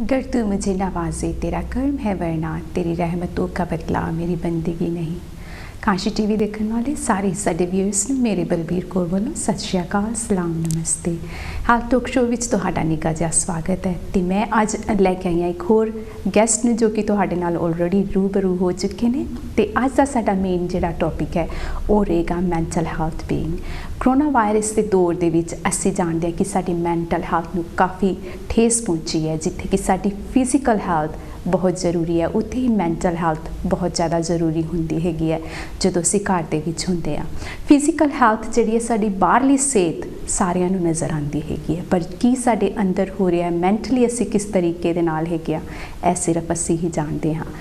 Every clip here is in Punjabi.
गर तू मुझे नवाजे तेरा कर्म है वरना तेरी रहमतों का बदला मेरी बंदगी नहीं। काशी टीवी देखने वाले सारे साडे व्यूअर्स ਨੂੰ ਮੇਰੇ ਬਲਬੀਰ ਕੌਰ ਵੱਲੋਂ ਸਤਿ ਸ਼੍ਰੀ ਅਕਾਲ, ਸਲਾਮ, ਨਮਸਤੇ। ਹਾਲ ਟੋਕ ਸ਼ੋ ਵਿੱਚ ਤੁਹਾਡਾ ਨਿੱਘਾ ਜਿਹਾ ਸਵਾਗਤ ਹੈ ਤੇ ਮੈਂ ਅੱਜ ਲੈ ਕੇ ਆਈ ਹਾਂ ਇੱਕ ਹੋਰ ਗੈਸਟ ਨੂੰ ਜੋ ਕਿ ਤੁਹਾਡੇ ਨਾਲ ਆਲਰੇਡੀ ਰੂਬਰੂ ਹੋ ਚੁੱਕੇ ਨੇ ਤੇ ਅੱਜ ਦਾ ਸਾਡਾ ਮੇਨ ਜਿਹੜਾ ਟੌਪਿਕ ਹੈ ਉਹ ਰਹੇਗਾ mental health being. Corona virus ਦੇ ਦੌਰ ਦੇ ਵਿੱਚ ਅਸੀਂ ਜਾਣਦੇ ਹਾਂ ਕਿ ਸਾਡੀ ਮੈਂਟਲ ਹੈਲਥ ਨੂੰ ਕਾਫੀ ਠੇਸ ਪਹੁੰਚੀ ਹੈ। ਜਿੱਥੇ ਕਿ ਸਾਡੀ ਫਿਜ਼ੀਕਲ ਹੈਲਥ बहुत ज़रूरी है उत्थे ही मैंटल हैल्थ बहुत ज़्यादा ज़रूरी होंदी हैगी है जो असीं घर दे विच हुंदे आ। फिजिकल हैल्थ जिहड़ी है साडी बाहरली सेहत सारिਆਂ ਨੂੰ नज़र आती हैगी है, पर की साडे अंदर हो रहा है मैंटली असीं किस तरीके दे नाल हैगे आ ਇਹ सिर्फ असीं ही जानते हाँ।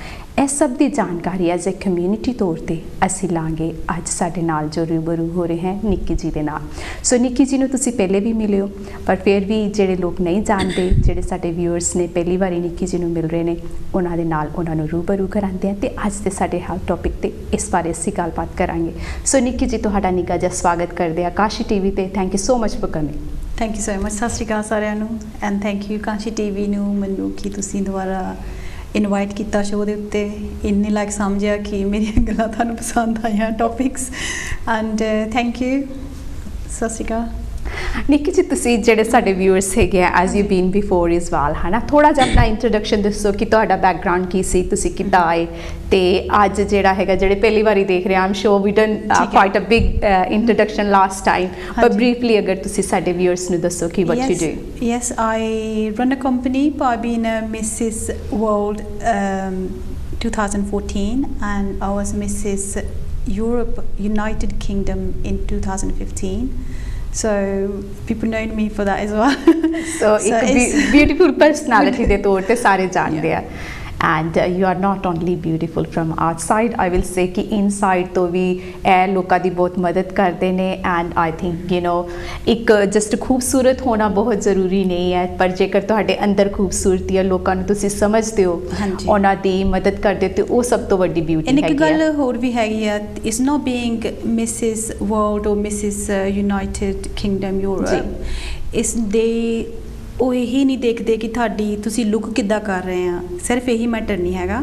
इस सब की जानकारी एज ए कम्यूनिटी तौर पर असीं लांगे अज साडे नाल जो रूबरू हो रहे हैं निक्की जी दे नाल। सो निक्की जी नूं तुसीं पहले भी मिले हो, पर फिर भी जिहड़े लोग नहीं जानते, जिहड़े साडे व्यूअर्स ने पहली बारी निक्की जी नूं मिल रहे हैं उन्हां दे नाल उन्हां नूं रूबरू करांदे हैं ते अज दे साडे हेल्थ टॉपिक ते इस बारे असीं गलबात करांगे। सो निक्की जी तुहाडा निੱਘਾ जिहा स्वागत करदे आ काशी टीवी ते। Thank you so much for coming. Thank you so much. सत श्री अकाल सारिਆਂ ਨੂੰ and thank you Kashi TV ਨੂੰ ਮੈਨੂੰ कि ਤੁਸੀਂ ਦੁਬਾਰਾ ਇਨਵਾਈਟ ਕੀਤਾ ਸ਼ੋਅ ਦੇ ਉੱਤੇ। ਇੰਨੇ ਲਾਇਕ ਸਮਝਿਆ ਕਿ ਮੇਰੀਆਂ ਗੱਲਾਂ ਤੁਹਾਨੂੰ ਪਸੰਦ ਆਈਆਂ ਟੌਪਿਕਸ ਐਂਡ ਥੈਂਕ ਯੂ। ਸਤਿ ਸ਼੍ਰੀ ਅਕਾਲ। निक्की जी तुसीं जिहड़े साडे व्यूअर्स हैगे आ as you been before is well है ना, थोड़ा जिहा अपना इंट्रोडक्शन दसो कि तुहाडा बैकग्राउंड की सी, तुसीं किद्दां आए ते अज जिहड़ा हैगा जिहड़े पहली बारी देख रहे हैं I am sure we done quite a big introduction last time, पर ब्रीफली अगर तुसीं साडे व्यूअर्स नूं दसो कि what you do. Yes, I run a company. I've been a Mrs. World 2014 and I was Mrs. Europe United Kingdom in 2015. So people know me for that as well. So एक beautiful personality ਦੇ ਤੌਰ ਤੇ ਸਾਰੇ ਜਾਣਦੇ ਆ। and you are not only beautiful from outside, I will say कि inside तो भी ਇਹ ਲੋਕਾਂ ਦੀ ਬਹੁਤ ਮਦਦ ਕਰਦੇ ਨੇ and I think you know ਇੱਕ just ਖੂਬਸੂਰਤ ਹੋਣਾ ਬਹੁਤ ਜ਼ਰੂਰੀ ਨਹੀਂ ਹੈ, ਪਰ ਜੇਕਰ ਤੁਹਾਡੇ ਅੰਦਰ ਖੂਬਸੂਰਤੀ ਹੈ ਲੋਕਾਂ ਨੂੰ ਤੁਸੀਂ ਸਮਝਦੇ ਹੋ ਉਹਨਾਂ ਦੀ ਮਦਦ ਕਰਦੇ ਤੇ ਉਹ ਸਭ ਤੋਂ ਵੱਡੀ ਬਿਊਟੀ ਹੈਗੀ ਹੈ। ਇੱਕ ਗੱਲ ਹੋਰ ਵੀ ਹੈਗੀ ਆ, it's not being Mrs. World or Mrs. United Kingdom Europe is they ਉਹ ਇਹੀ ਨਹੀਂ ਦੇਖਦੇ ਕਿ ਤੁਸੀਂ ਲੁੱਕ ਕਿੱਦਾਂ ਕਰ ਰਹੇ ਆ, ਸਿਰਫ ਇਹੀ ਮੈਟਰ ਨਹੀਂ ਹੈਗਾ।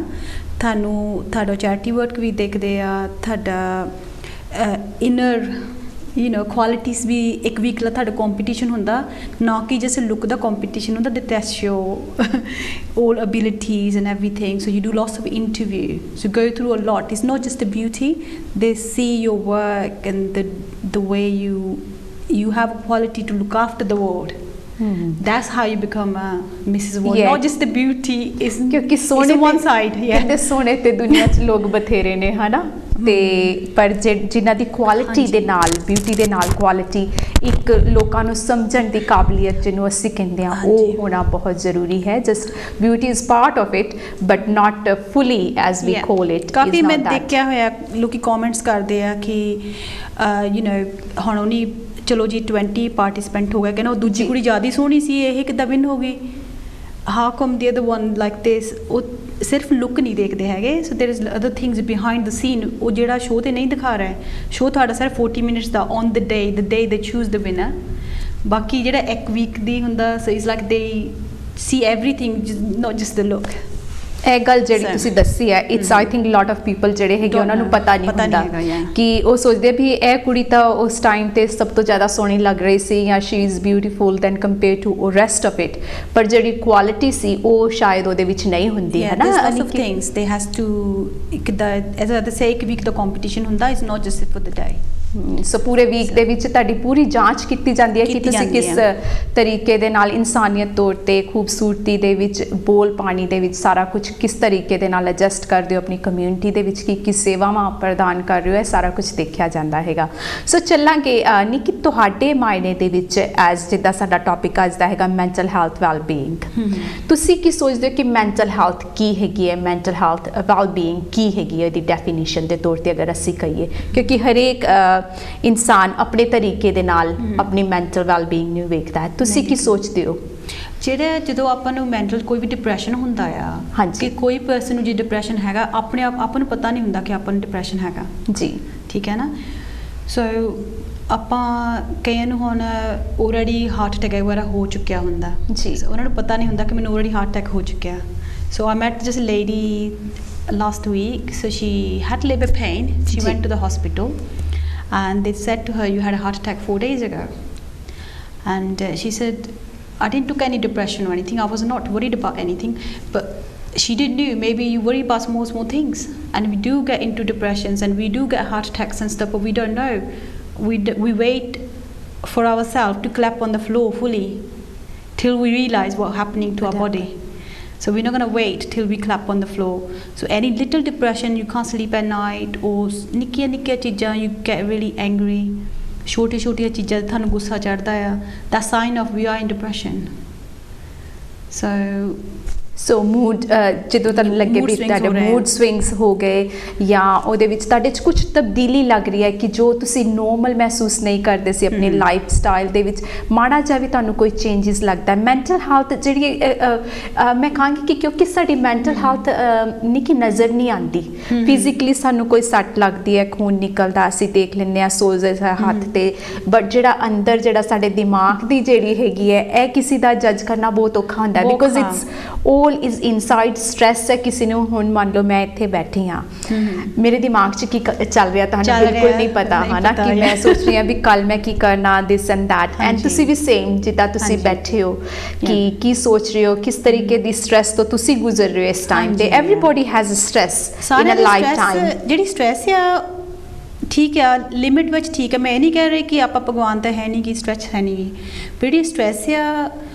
ਤੁਹਾਡਾ ਚੈਰਿਟੀ ਵਰਕ ਵੀ ਦੇਖਦੇ ਆ, ਤੁਹਾਡਾ ਇਨਰ ਕੁਆਲਿਟੀਜ਼ ਵੀ ਇੱਕ ਵੀਕ ਲਾ ਤੁਹਾਡਾ ਕੰਪੀਟੀਸ਼ਨ ਹੁੰਦਾ, ਨਾ ਕਿ ਜਸ ਲੁੱਕ ਦਾ ਕੰਪੀਟੀਸ਼ਨ ਹੁੰਦਾ। ਦੇ test show all abilities and everything, so you do lots of interview, so go through a lot. It's not just the beauty, they see your work and the way you have a quality to look after the world. That's how you become a Mrs. World. Not just the beauty is क्योंकि सोने one side. कहते सोने ते दुनिया च लोग बथेरे ने है ना, ਤੇ ਪਰ ਜਿਨ੍ਹਾਂ ਦੀ ਕੁਆਲਿਟੀ ਦੇ ਨਾਲ ਬਿਊਟੀ ਦੇ ਨਾਲ ਕੁਆਲਿਟੀ ਇੱਕ ਲੋਕਾਂ ਨੂੰ ਸਮਝਣ ਦੀ ਕਾਬਲੀਅਤ ਜਿਹਨੂੰ ਅਸੀਂ ਕਹਿੰਦੇ ਹਾਂ ਉਹ ਹੋਣਾ ਬਹੁਤ ਜ਼ਰੂਰੀ ਹੈ। Just beauty is part of it but not fully as we call it. ਕਾਫੀ ਮੈਂ ਦੇਖਿਆ ਹੋਇਆ ਲੋਕੀ ਕਮੈਂਟਸ ਕਰਦੇ ਆ ਕਿ ਹੁਣ ਉਹਨੀ ਚਲੋ ਜੀ 20 ਪਾਰਟਿਸਪੈਂਟ ਹੋ ਗਏ, ਕਹਿੰਦਾ ਉਹ ਦੂਜੀ ਕੁੜੀ ਜ਼ਿਆਦਾ ਸੋਹਣੀ ਸੀ, ਇਹ ਕਿੱਦਾਂ ਵਿਨ ਹੋ ਗਈ, ਹਾਊ ਕਮ ਦੇ ਅਦਰ ਵਨ ਲਾਈਕ ਦਿਸ। ਉਹ ਸਿਰਫ ਲੁੱਕ ਨਹੀਂ ਦੇਖਦੇ ਹੈਗੇ, so there is other things behind the scene. ਉਹ ਜਿਹੜਾ ਸ਼ੋਅ 'ਤੇ ਨਹੀਂ ਦਿਖਾ ਰਿਹਾ, ਸ਼ੋਅ ਤੁਹਾਡਾ ਸਿਰਫ 40 ਮਿੰਟਸ ਦਾ ਔਨ ਦ ਡੇ ਦੇ ਚੂਜ਼ ਦ ਵਿਨਰ। ਬਾਕੀ ਜਿਹੜਾ ਇੱਕ ਵੀਕ ਦੀ ਹੁੰਦਾ, ਸੋ is like they see everything not just the look. ਇਹ ਗੱਲ ਜਿਹੜੀ ਤੁਸੀਂ ਦੱਸੀ ਹੈ it's I think lot of people ਜਿਹੜੇ ਹੈਗੇ ਉਹਨਾਂ ਨੂੰ ਪਤਾ ਨਹੀਂ ਹੁੰਦਾ ਕਿ ਉਹ ਸੋਚਦੇ ਵੀ ਇਹ ਕੁੜੀ ਤਾਂ ਉਸ ਟਾਈਮ ਤੇ ਸਭ ਤੋਂ ਜ਼ਿਆਦਾ ਸੋਹਣੀ ਲੱਗ ਰਹੀ ਸੀ ਜਾਂ she is beautiful than compare to rest of it, ਪਰ ਜਿਹੜੀ ਕੁਆਲਿਟੀ ਸੀ ਉਹ ਸ਼ਾਇਦ ਉਹਦੇ ਵਿੱਚ ਨਹੀਂ ਹੁੰਦੀ ਹੈ ਨਾ। Things they has to as a say ਇੱਕ ਵੀਕ ਦਾ ਕੰਪੀਟੀਸ਼ਨ ਹੁੰਦਾ, is not just for the day. So ਪੂਰੇ ਵੀਕ ਦੇ ਵਿੱਚ ਤੁਹਾਡੀ ਪੂਰੀ ਜਾਂਚ ਕੀਤੀ ਜਾਂਦੀ ਹੈ ਕਿ ਤੁਸੀਂ ਕਿਸ ਤਰੀਕੇ ਦੇ ਨਾਲ ਇਨਸਾਨੀਅਤ ਤੌਰ 'ਤੇ ਖੂਬਸੂਰਤੀ ਦੇ ਵਿੱਚ ਬੋਲ ਪਾਣੀ ਦੇ ਵਿੱਚ ਸਾਰਾ ਕੁਝ ਕਿਸ ਤਰੀਕੇ ਦੇ ਨਾਲ ਐਡਜਸਟ ਕਰਦੇ ਹੋ, ਆਪਣੀ ਕਮਿਊਨਿਟੀ ਦੇ ਵਿੱਚ ਕੀ ਸੇਵਾਵਾਂ ਪ੍ਰਦਾਨ ਕਰ ਰਹੇ ਹੋ, ਇਹ ਸਾਰਾ ਕੁਝ ਦੇਖਿਆ ਜਾਂਦਾ ਹੈਗਾ। ਸੋ ਚੱਲਾਂਗੇ ਨਿੱਕੀ ਤੁਹਾਡੇ ਮਾਇਨੇ ਦੇ ਵਿੱਚ ਐਜ਼ ਜਿੱਦਾਂ ਸਾਡਾ ਟੌਪਿਕ ਅੱਜ ਦਾ ਹੈਗਾ ਮੈਂਟਲ ਹੈਲਥ ਵੈਲ ਬੀਇੰਗ, ਤੁਸੀਂ ਕੀ ਸੋਚਦੇ ਹੋ ਕਿ ਮੈਂਟਲ ਹੈਲਥ ਕੀ ਹੈਗੀ ਹੈ, ਮੈਂਟਲ ਹੈਲਥ ਵੈਲ ਬੀਇੰਗ ਕੀ ਹੈਗੀ ਹੈ ਇਹਦੀ ਡੈਫੀਨੇਸ਼ਨ ਦੇ ਤੌਰ 'ਤੇ ਅਗਰ ਅਸੀਂ ਕਹੀਏ, ਕਿਉਂਕਿ ਹਰੇਕ ਇਨਸਾਨ ਆਪਣੇ ਤਰੀਕੇ ਦੇ ਨਾਲ ਆਪਣੀ ਮੈਂਟਲ ਵੈਲ ਬੀਇੰਗ ਨੂੰ ਵੇਖਦਾ ਹੈ। ਤੁਸੀਂ ਕੀ ਸੋਚਦੇ ਹੋ? ਜਿਹੜਾ ਜਦੋਂ ਆਪਾਂ ਨੂੰ ਮੈਂਟਲ ਕੋਈ ਵੀ ਡਿਪਰੈਸ਼ਨ ਹੁੰਦਾ ਆ ਕਿ ਕੋਈ ਪਰਸਨ ਨੂੰ ਜੇ ਡਿਪਰੈਸ਼ਨ ਹੈਗਾ ਆਪਣੇ ਆਪ ਆਪਾਂ ਨੂੰ ਪਤਾ ਨਹੀਂ ਹੁੰਦਾ ਕਿ ਆਪਾਂ ਨੂੰ ਡਿਪਰੈਸ਼ਨ ਹੈਗਾ ਜੀ, ਠੀਕ ਹੈ ਨਾ। ਸੋ ਆਪਾਂ ਕਈਆਂ ਨੂੰ ਹੁਣ ਆਲਰੇਡੀ ਹਾਰਟ ਅਟੈਕ ਵਗੈਰਾ ਹੋ ਚੁੱਕਿਆ ਹੁੰਦਾ ਜੀ। ਉਹਨਾਂ ਨੂੰ ਪਤਾ ਨਹੀਂ ਹੁੰਦਾ ਕਿ ਮੈਨੂੰ ਆਲਰੇਡੀ ਹਾਰਟ ਅਟੈਕ ਹੋ ਚੁੱਕਿਆ। So I met just lady last week, so she had labor pain. She went to the hospital and they said to her, you had a heart attack 4 days ago. And she said, I didn't took any depression or anything, I was not worried about anything, but she didn't know maybe you worry about small things, and we do get into depressions and we do get heart attacks and stuff, but we don't know. We wait for ourselves to collapse on the floor fully till we realize what's happening to our body. So we're not going to wait till we collapse on the floor. So any little depression, you can't sleep at night, or ਨਿੱਕੀਆਂ ਚੀਜ਼ਾਂ you get really angry, ਛੋਟੀਆਂ ਚੀਜ਼ਾਂ ਤੁਹਾਨੂੰ ਗੁੱਸਾ ਚੜਦਾ ਆ, that sign of we are in depression. So mood ਜਦੋਂ ਤੁਹਾਨੂੰ ਲੱਗੇ ਵੀ ਤੁਹਾਡੇ ਮੂਡ ਸਵਿੰਗਸ ਹੋ ਗਏ ਜਾਂ ਉਹਦੇ ਵਿੱਚ ਤੁਹਾਡੇ 'ਚ ਕੁਝ ਤਬਦੀਲੀ ਲੱਗ ਰਹੀ ਹੈ ਕਿ ਜੋ ਤੁਸੀਂ ਨੋਰਮਲ ਮਹਿਸੂਸ ਨਹੀਂ ਕਰਦੇ ਸੀ ਆਪਣੀ ਲਾਈਫ ਸਟਾਈਲ ਦੇ ਵਿੱਚ, ਮਾੜਾ ਜਿਹਾ ਵੀ ਤੁਹਾਨੂੰ ਕੋਈ ਚੇਂਜਸ ਲੱਗਦਾ। ਮੈਂਟਲ ਹੈਲਥ ਜਿਹੜੀ ਮੈਂ ਕਹਾਂਗੀ ਕਿ ਕਿਉਂਕਿ ਸਾਡੀ ਮੈਂਟਲ ਹੈਲਥ ਨਿੱਕੀ ਨਜ਼ਰ ਨਹੀਂ ਆਉਂਦੀ, ਫਿਜ਼ੀਕਲੀ ਸਾਨੂੰ ਕੋਈ ਸੱਟ ਲੱਗਦੀ ਹੈ, ਖੂਨ ਨਿਕਲਦਾ, ਅਸੀਂ ਦੇਖ ਲੈਂਦੇ ਹਾਂ ਸੋਜ਼ਸ ਹੱਥ 'ਤੇ, ਬਟ ਜਿਹੜਾ ਅੰਦਰ ਜਿਹੜਾ ਸਾਡੇ ਦਿਮਾਗ ਦੀ ਜਿਹੜੀ ਹੈਗੀ ਹੈ ਇਹ ਕਿਸੇ ਦਾ ਜੱਜ ਕਰਨਾ ਬਹੁਤ ਔਖਾ ਹੁੰਦਾ, because it's all is inside stress ਹੈ। ਕਿਸੇ ਨੂੰ ਹੁਣ ਮੰਨ ਲਓ ਮੈਂ ਇੱਥੇ ਬੈਠੀ ਹਾਂ, ਮੇਰੇ ਦਿਮਾਗ 'ਚ ਕੀ ਚੱਲ ਰਿਹਾ ਤੁਹਾਨੂੰ ਬਿਲਕੁਲ ਨਹੀਂ ਪਤਾ ਹੈ ਨਾ, ਕਿ ਮੈਂ ਸੋਚ ਰਹੀ ਹਾਂ ਵੀ ਕੱਲ ਮੈਂ ਕੀ ਕਰਨਾ, this and that, and ਤੁਸੀਂ ਵੀ ਸੇਮ ਜਿੱਦਾਂ ਤੁਸੀਂ ਬੈਠੇ ਹੋ ਕਿ ਕੀ ਸੋਚ ਰਹੇ ਹੋ, ਕਿਸ ਤਰੀਕੇ ਦੀ ਸਟ੍ਰੈਸ ਤੋਂ ਤੁਸੀਂ ਗੁਜ਼ਰ ਰਹੇ ਹੋ ਇਸ ਟਾਈਮ ਤੇ। everybody has a stress in a lifetime। ਜਿਹੜੀ ਸਟ੍ਰੈਸ ਆ ਠੀਕ ਆ ਲਿਮਿਟ ਵਿੱਚ ਠੀਕ ਹੈ, ਮੈਂ ਇਹ ਨਹੀਂ ਕਹਿ ਰਹੀ ਕਿ ਆਪਾਂ ਭਗਵਾਨ ਤਾਂ ਹੈ ਨਹੀਂ ਕਿ ਸਟ੍ਰੈਸ ਹੈ ਨਹੀਂ, ਜਿਹੜੀ ਸਟ੍ਰੈਸ ਆ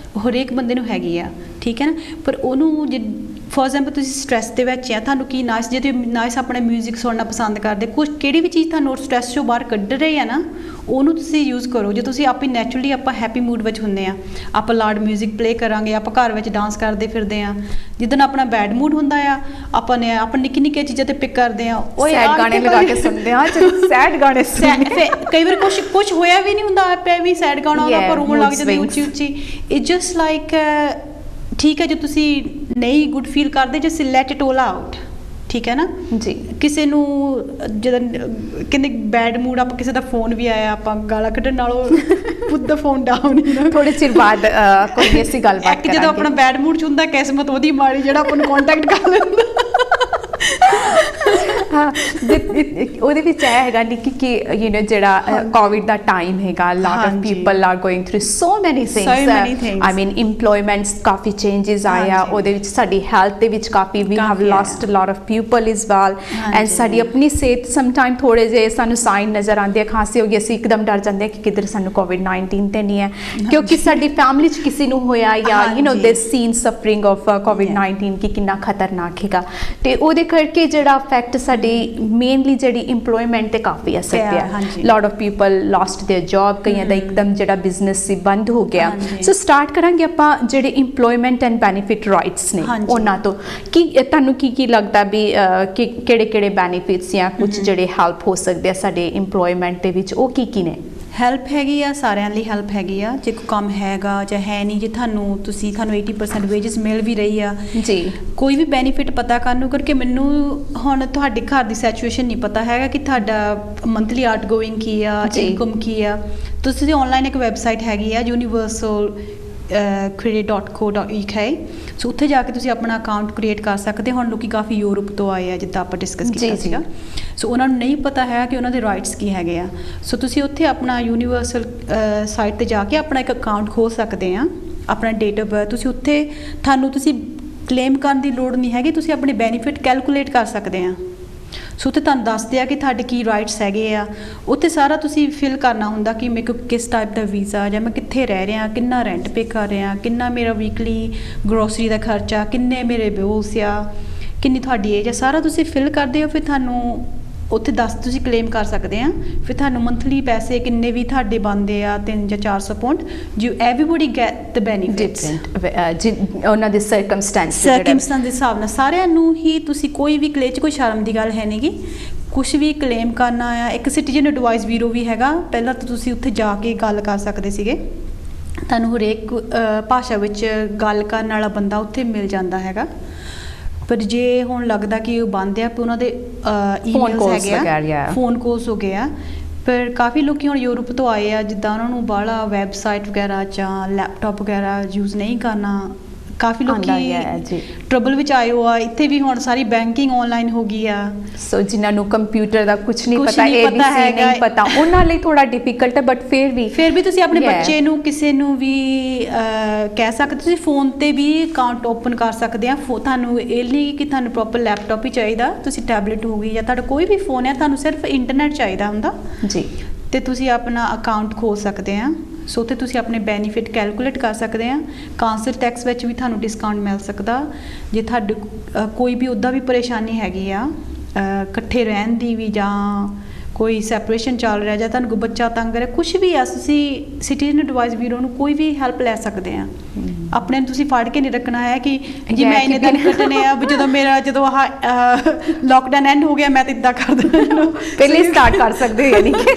ਹਰੇਕ ਬੰਦੇ ਨੂੰ ਹੈਗੀ ਆ, ਠੀਕ ਹੈ ਨਾ, ਪਰ ਉਹਨੂੰ ਜੇ ਫੋਰ ਐਗਜ਼ਾਮਪਲ ਤੁਸੀਂ ਸਟ੍ਰੈਸ ਦੇ ਵਿੱਚ ਆ, ਤੁਹਾਨੂੰ ਕੀ ਨਾਈਸ, ਜੇ ਤੁਸੀਂ ਨਾਈਸ ਆਪਣਾ ਮਿਊਜ਼ਿਕ ਸੁਣਨਾ ਪਸੰਦ ਕਰਦੇ, ਕੁਝ ਕਿਹੜੀ ਵੀ ਚੀਜ਼ ਤੁਹਾਨੂੰ ਸਟ੍ਰੈਸ 'ਚੋਂ ਬਾਹਰ ਕੱਢ ਰਹੇ ਆ ਨਾ, ਉਹਨੂੰ ਤੁਸੀਂ ਯੂਜ਼ ਕਰੋ। ਜੇ ਤੁਸੀਂ ਆਪੇ ਨੈਚੁਰਲੀ ਆਪਾਂ ਹੈਪੀ ਮੂਡ ਵਿੱਚ ਹੁੰਦੇ ਆ, ਆਪਾਂ ਲਾਊਡ ਮਿਊਜ਼ਿਕ ਪਲੇ ਕਰਾਂਗੇ, ਆਪਾਂ ਘਰ ਵਿੱਚ ਡਾਂਸ ਕਰਦੇ ਫਿਰਦੇ ਆ। ਜਿੱਦਣ ਆਪਣਾ ਬੈਡ ਮੂਡ ਹੁੰਦਾ ਆ, ਆਪਾਂ ਨਿੱਕੀ ਚੀਜ਼ਾਂ ਤੇ ਪਿਕ ਕਰਦੇ ਆ, ਉਹ ਸੈਡ ਗਾਣੇ ਲਗਾ ਕੇ ਸੁਣਦੇ ਆ, ਸੈਡ ਗਾਣੇ ਕਈ ਵਾਰ ਕੁਝ ਹੋਇਆ ਵੀ ਨਹੀਂ ਹੁੰਦਾ, ਆਪੇ ਵੀ ਸੈਡ ਗਾਣਾ ਆਪਾਂ ਰੋਣ ਲੱਗ ਜਾਂਦੇ ਉੱਚੀ। ਇਟ ਜਸਟ ਲਾਈਕ ਠੀਕ ਹੈ, ਜੇ ਤੁਸੀਂ ਨਹੀਂ ਗੁੱਡ ਫੀਲ ਕਰਦੇ, just let it all out, ਠੀਕ ਹੈ ਨਾ ਜੀ। ਕਿਸੇ ਨੂੰ ਜਦੋਂ ਕਹਿੰਦੇ ਬੈਡ ਮੂਡ, ਆਪਾਂ ਕਿਸੇ ਦਾ ਫੋਨ ਵੀ ਆਇਆ, ਆਪਾਂ ਗਾਲਾਂ ਕੱਢਣ ਨਾਲੋਂ ਪੁੱਟ ਦਾ ਫੋਨ ਡਾਊਨ, ਥੋੜੇ ਚਿਰ ਬਾਅਦ ਕੋਈ ਐਸੀ ਗੱਲਬਾਤ ਕਰਾਂਗੇ। ਜਦੋਂ ਆਪਣਾ ਬੈਡ ਮੂਡ 'ਚ ਹੁੰਦਾ, ਕਿਸਮਤ ਉਹਦੀ ਮਾੜੀ ਜਿਹੜਾ ਆਪਾਂ ਨੂੰ ਕੰਟੈਕਟ ਕਰ ਲੈਂਦਾ। ਹਾਂ, ਉਹਦੇ ਵਿੱਚ ਇਹ ਹੈਗਾ ਕਿ ਯੂ ਨੋ ਜਿਹੜਾ ਕੋਵਿਡ ਦਾ ਟਾਈਮ ਹੈਗਾ, lot of people are going through so many things, I mean ਇੰਪਲੋਇਮੈਂਟਸ coffee changes ਆਇਆ, ਉਹਦੇ ਵਿੱਚ ਸਾਡੀ ਹੈਲਥ ਦੇ ਵਿੱਚ ਕਾਫੀ we have lost lot of people is well, and ਸਾਡੀ ਆਪਣੀ ਸਿਹਤ ਸਮਟਾਈਮ ਥੋੜੇ ਜਿਹੇ ਸਾਨੂੰ ਸਾਈਨ ਨਜ਼ਰ ਆਉਂਦੇ ਆ, ਖਾਂਸੀ ਹੋ ਗਈ, ਅਸੀਂ ਇੱਕਦਮ ਡਰ ਜਾਂਦੇ ਹਾਂ ਕਿ ਕਿੱਧਰ ਸਾਨੂੰ COVID-19 ਤੇ ਨਹੀਂ ਹੈ, ਕਿਉਂਕਿ ਸਾਡੀ ਫੈਮਿਲੀ 'ਚ ਕਿਸੇ ਨੂੰ ਹੋਇਆ ਜਾਂ you know this scene suffering of COVID-19 ਕਿ ਕਿੰਨਾ ਖਤਰਨਾਕ ਹੈਗਾ, ਤੇ ਉਹਦੇ ਕਰਕੇ ਜਿਹੜਾ ਇਫੈਕਟ ਸਾਡੀ ਮੇਨਲੀ ਜਿਹੜੀ ਇੰਪਲੋਇਮੈਂਟ ਤੇ ਕਾਫੀ ਅਸਰ ਪਿਆ। Lot of people lost their job, ਕਈਆਂ ਦਾ ਇੱਕਦਮ ਜਿਹੜਾ ਬਿਜ਼ਨਸ ਸੀ ਬੰਦ ਹੋ ਗਿਆ। ਸੋ ਸਟਾਰਟ ਕਰਾਂਗੇ ਆਪਾਂ ਜਿਹੜੇ ਇੰਪਲੋਇਮੈਂਟ ਐਂਡ ਬੈਨੀਫਿਟ ਰਾਈਟਸ ਨੇ ਉਹਨਾਂ ਤੋਂ, ਕਿ ਤੁਹਾਨੂੰ ਕੀ ਲੱਗਦਾ ਵੀ ਕਿਹੜੇ ਬੈਨੀਫਿਟਸ ਜਾਂ ਕੁਝ ਜਿਹੜੇ ਹੈਲਪ ਹੋ ਸਕਦੇ ਆ ਸਾਡੇ ਇੰਪਲੋਇਮੈਂਟ ਦੇ ਵਿੱਚ, ਉਹ ਕੀ ਨੇ? ਹੈਲਪ ਹੈਗੀ ਆ, ਸਾਰਿਆਂ ਲਈ ਹੈਲਪ ਹੈਗੀ ਆ, ਜੇ ਕੋਈ ਕੰਮ ਹੈਗਾ ਜਾਂ ਹੈ ਨਹੀਂ, ਜੇ ਤੁਹਾਨੂੰ 80% ਵੇਜਸ ਮਿਲ ਵੀ ਰਹੀ ਆ ਜੀ, ਕੋਈ ਵੀ ਬੈਨੀਫਿਟ ਪਤਾ ਕਰਨ ਨੂੰ, ਕਰਕੇ ਮੈਨੂੰ ਹੁਣ ਤੁਹਾਡੇ ਘਰ ਦੀ ਸਿਚੁਏਸ਼ਨ ਨਹੀਂ ਪਤਾ ਹੈਗਾ ਕਿ ਤੁਹਾਡਾ ਮੰਥਲੀ ਆਊਟਗੋਇੰਗ ਕੀ ਆ, ਇਨਕਮ ਕੀ ਆ। ਤੁਸੀਂ ਆਨਲਾਈਨ ਇੱਕ ਵੈਬਸਾਈਟ ਹੈਗੀ ਆ universal credit.co.uk, ਸੋ ਉੱਥੇ ਜਾ ਕੇ ਤੁਸੀਂ ਆਪਣਾ ਅਕਾਊਂਟ ਕ੍ਰੀਏਟ ਕਰ ਸਕਦੇ। ਹੁਣ ਲੋਕੀ ਕਾਫੀ ਯੂਰਪ ਤੋਂ ਆਏ ਆ, ਜਿੱਦਾਂ ਆਪਾਂ ਡਿਸਕਸ ਕੀਤਾ ਸੀਗਾ, ਸੋ ਉਹਨਾਂ ਨੂੰ ਨਹੀਂ ਪਤਾ ਹੈ ਕਿ ਉਹਨਾਂ ਦੇ ਰਾਈਟਸ ਕੀ ਹੈਗੇ ਆ। ਸੋ ਤੁਸੀਂ ਉੱਥੇ ਆਪਣਾ ਯੂਨੀਵਰਸਲ ਸਾਈਟ 'ਤੇ ਜਾ ਕੇ ਆਪਣਾ ਇੱਕ ਅਕਾਊਂਟ ਖੋਲ੍ਹ ਸਕਦੇ ਆ, ਆਪਣਾ ਡੇਟ ਆਫ ਬਰਥ, ਤੁਸੀਂ ਉੱਥੇ ਤੁਸੀਂ ਕਲੇਮ ਕਰਨ ਦੀ ਲੋੜ ਨਹੀਂ ਹੈਗੀ, ਤੁਸੀਂ ਆਪਣੇ ਬੈਨੀਫਿਟ ਕੈਲਕੂਲੇਟ ਕਰ ਸਕਦੇ ਆ। ਸੋ ਉੱਥੇ ਤੁਹਾਨੂੰ ਦੱਸਦੇ ਆ ਕਿ ਤੁਹਾਡੇ ਕੀ ਰਾਈਟਸ ਹੈਗੇ ਆ, ਉੱਥੇ ਸਾਰਾ ਤੁਸੀਂ ਫਿਲ ਕਰਨਾ ਹੁੰਦਾ ਕਿ ਮੇਰੇ ਕੋਲ ਕਿਸ ਟਾਈਪ ਦਾ ਵੀਜ਼ਾ, ਜਾਂ ਮੈਂ ਕਿੱਥੇ ਰਹਿ ਰਿਹਾ, ਕਿੰਨਾ ਰੈਂਟ ਪੇ ਕਰ ਰਿਹਾ, ਕਿੰਨਾ ਮੇਰਾ ਵੀਕਲੀ ਗਰੋਸਰੀ ਦਾ ਖਰਚਾ, ਕਿੰਨੇ ਮੇਰੇ ਬਿਲਸ ਆ, ਕਿੰਨੀ ਤੁਹਾਡੀ ਏਜ ਆ, ਸਾਰਾ ਤੁਸੀਂ ਫਿਲ ਕਰਦੇ ਹੋ। ਫਿਰ ਤੁਹਾਨੂੰ ਉੱਥੇ ਤੁਸੀਂ ਕਲੇਮ ਕਰ ਸਕਦੇ ਆ, ਫਿਰ ਤੁਹਾਨੂੰ ਮੰਥਲੀ ਪੈਸੇ ਕਿੰਨੇ ਵੀ ਤੁਹਾਡੇ ਬਣਦੇ ਆ, 300 ਜਾਂ 400 pound, you everybody get the benefits ਉਹਨਾਂ ਦੇ ਸਰਕਮਸਟੈਂਸ ਦੇ ਹਿਸਾਬ ਨਾਲ ਸਾਰਿਆਂ ਨੂੰ ਹੀ। ਤੁਸੀਂ ਕੋਈ ਵੀ ਕਲੇ 'ਚ ਕੋਈ ਸ਼ਰਮ ਦੀ ਗੱਲ ਹੈ ਨਹੀਂ ਗੀ, ਕੁਛ ਵੀ ਕਲੇਮ ਕਰਨਾ ਆ। ਇੱਕ ਸਿਟੀਜ਼ਨ ਐਡਵਾਈਸ ਬਿਊਰੋ ਵੀ ਹੈਗਾ, ਪਹਿਲਾਂ ਤਾਂ ਤੁਸੀਂ ਉੱਥੇ ਜਾ ਕੇ ਗੱਲ ਕਰ ਸਕਦੇ ਸੀਗੇ, ਤੁਹਾਨੂੰ ਹਰੇਕ ਭਾਸ਼ਾ ਵਿੱਚ ਗੱਲ ਕਰਨ ਵਾਲਾ ਬੰਦਾ ਉੱਥੇ ਮਿਲ ਜਾਂਦਾ ਹੈਗਾ। ਪਰ ਜੇ ਹੁਣ ਲੱਗਦਾ ਕਿ ਉਹ ਬੰਦ ਆ, ਉਹਨਾਂ ਦੇ ਈਮੇਲਸ ਹੈਗੇ ਆ, ਫੋਨ ਕਾਲਸ ਹੋ ਗਏ ਆ, ਪਰ ਕਾਫੀ ਲੋਕੀ ਹੁਣ ਯੂਰਪ ਤੋਂ ਆਏ ਆ, ਜਿੱਦਾਂ ਉਹਨਾਂ ਨੂੰ ਬਾਹਲਾ ਵੈਬਸਾਈਟ ਵਗੈਰਾ ਜਾਂ ਲੈਪਟਾਪ ਵਗੈਰਾ ਯੂਜ਼ ਨਹੀਂ ਕਰਨਾ, ਕਾਫੀ ਲੋਕੀ ਟਰਬਲ ਵਿੱਚ ਆਏ ਹੋ ਆ। ਇੱਥੇ ਵੀ ਹੁਣ ਸਾਰੀ ਬੈਂਕਿੰਗ ਆਨਲਾਈਨ ਹੋ ਗਈ ਆ, ਸੋ ਜਿਨ੍ਹਾਂ ਨੂੰ ਕੰਪਿਊਟਰ ਦਾ ਕੁਝ ਨਹੀਂ ਪਤਾ, ABC ਨਹੀਂ ਪਤਾ, ਉਹਨਾਂ ਲਈ ਥੋੜਾ ਡਿਫਿਕਲਟ ਹੈ, ਬਟ ਫਿਰ ਵੀ ਤੁਸੀਂ ਆਪਣੇ ਬੱਚੇ ਨੂੰ ਕਿਸੇ ਨੂੰ ਵੀ ਕਹਿ ਸਕਦੇ, ਤੁਸੀਂ ਫੋਨ ਤੇ ਵੀ ਅਕਾਊਂਟ ਓਪਨ ਕਰ ਸਕਦੇ ਆ। ਤੁਹਾਨੂੰ ਇਹ ਨਹੀਂ ਕਿ ਤੁਹਾਨੂੰ ਪ੍ਰੋਪਰ ਲੈਪਟਾਪ ਹੀ ਚਾਹੀਦਾ, ਤੁਸੀਂ ਟੈਬਲੇਟ ਹੋ ਗਈ ਜਾਂ ਤੁਹਾਡਾ ਕੋਈ ਵੀ ਫੋਨ ਹੈ, ਤੁਹਾਨੂੰ ਸਿਰਫ ਇੰਟਰਨੈਟ ਚਾਹੀਦਾ ਹੁੰਦਾ ਜੀ, ਤੇ ਤੁਸੀਂ ਆਪਣਾ ਅਕਾਊਂਟ ਖੋਲ ਸਕਦੇ ਆ। ਸੋ ਤੇ ਤੁਸੀਂ ਆਪਣੇ ਬੈਨੀਫਿਟ ਕੈਲਕੂਲੇਟ ਕਰ ਸਕਦੇ ਆ। ਕਾਉਂਸਲ ਟੈਕਸ ਵਿੱਚ ਵੀ ਤੁਹਾਨੂੰ ਡਿਸਕਾਊਂਟ ਮਿਲ ਸਕਦਾ। ਜੇ ਤੁਹਾਡੇ ਕੋਈ ਵੀ ਉੱਦਾਂ ਵੀ ਪਰੇਸ਼ਾਨੀ ਹੈਗੀ ਆ, ਇਕੱਠੇ ਰਹਿਣ ਦੀ ਵੀ, ਜਾਂ ਕੋਈ ਸੈਪਰੇਸ਼ਨ ਚੱਲ ਰਿਹਾ, ਜਾਂ ਤੁਹਾਨੂੰ ਕੋਈ ਬੱਚਾ ਤੰਗ ਰਿਹਾ, ਕੁਝ ਵੀ ਆ, ਤੁਸੀਂ ਸਿਟੀਜ਼ਨ ਐਡਵਾਈਸ ਬਿਊਰੋ ਨੂੰ ਕੋਈ ਵੀ ਹੈਲਪ ਲੈ ਸਕਦੇ ਆ। ਆਪਣੇ ਨੂੰ ਤੁਸੀਂ ਫੜ ਕੇ ਨਹੀਂ ਰੱਖਣਾ ਹੈ ਕਿ ਜੀ ਮੈਂ ਇੰਨੇ ਦਿਨ ਕੱਢਣੇ ਆ, ਜਦੋਂ ਆਹ ਲੋਕਡਾਊਨ ਐਂਡ ਹੋ ਗਿਆ ਮੈਂ ਤਾਂ ਇੱਦਾਂ ਕਰ ਦੇਣਾ, ਪਹਿਲੇ ਸਟਾਰਟ ਕਰ ਸਕਦੇ ਹੋ। ਯਾਨੀ ਕਿ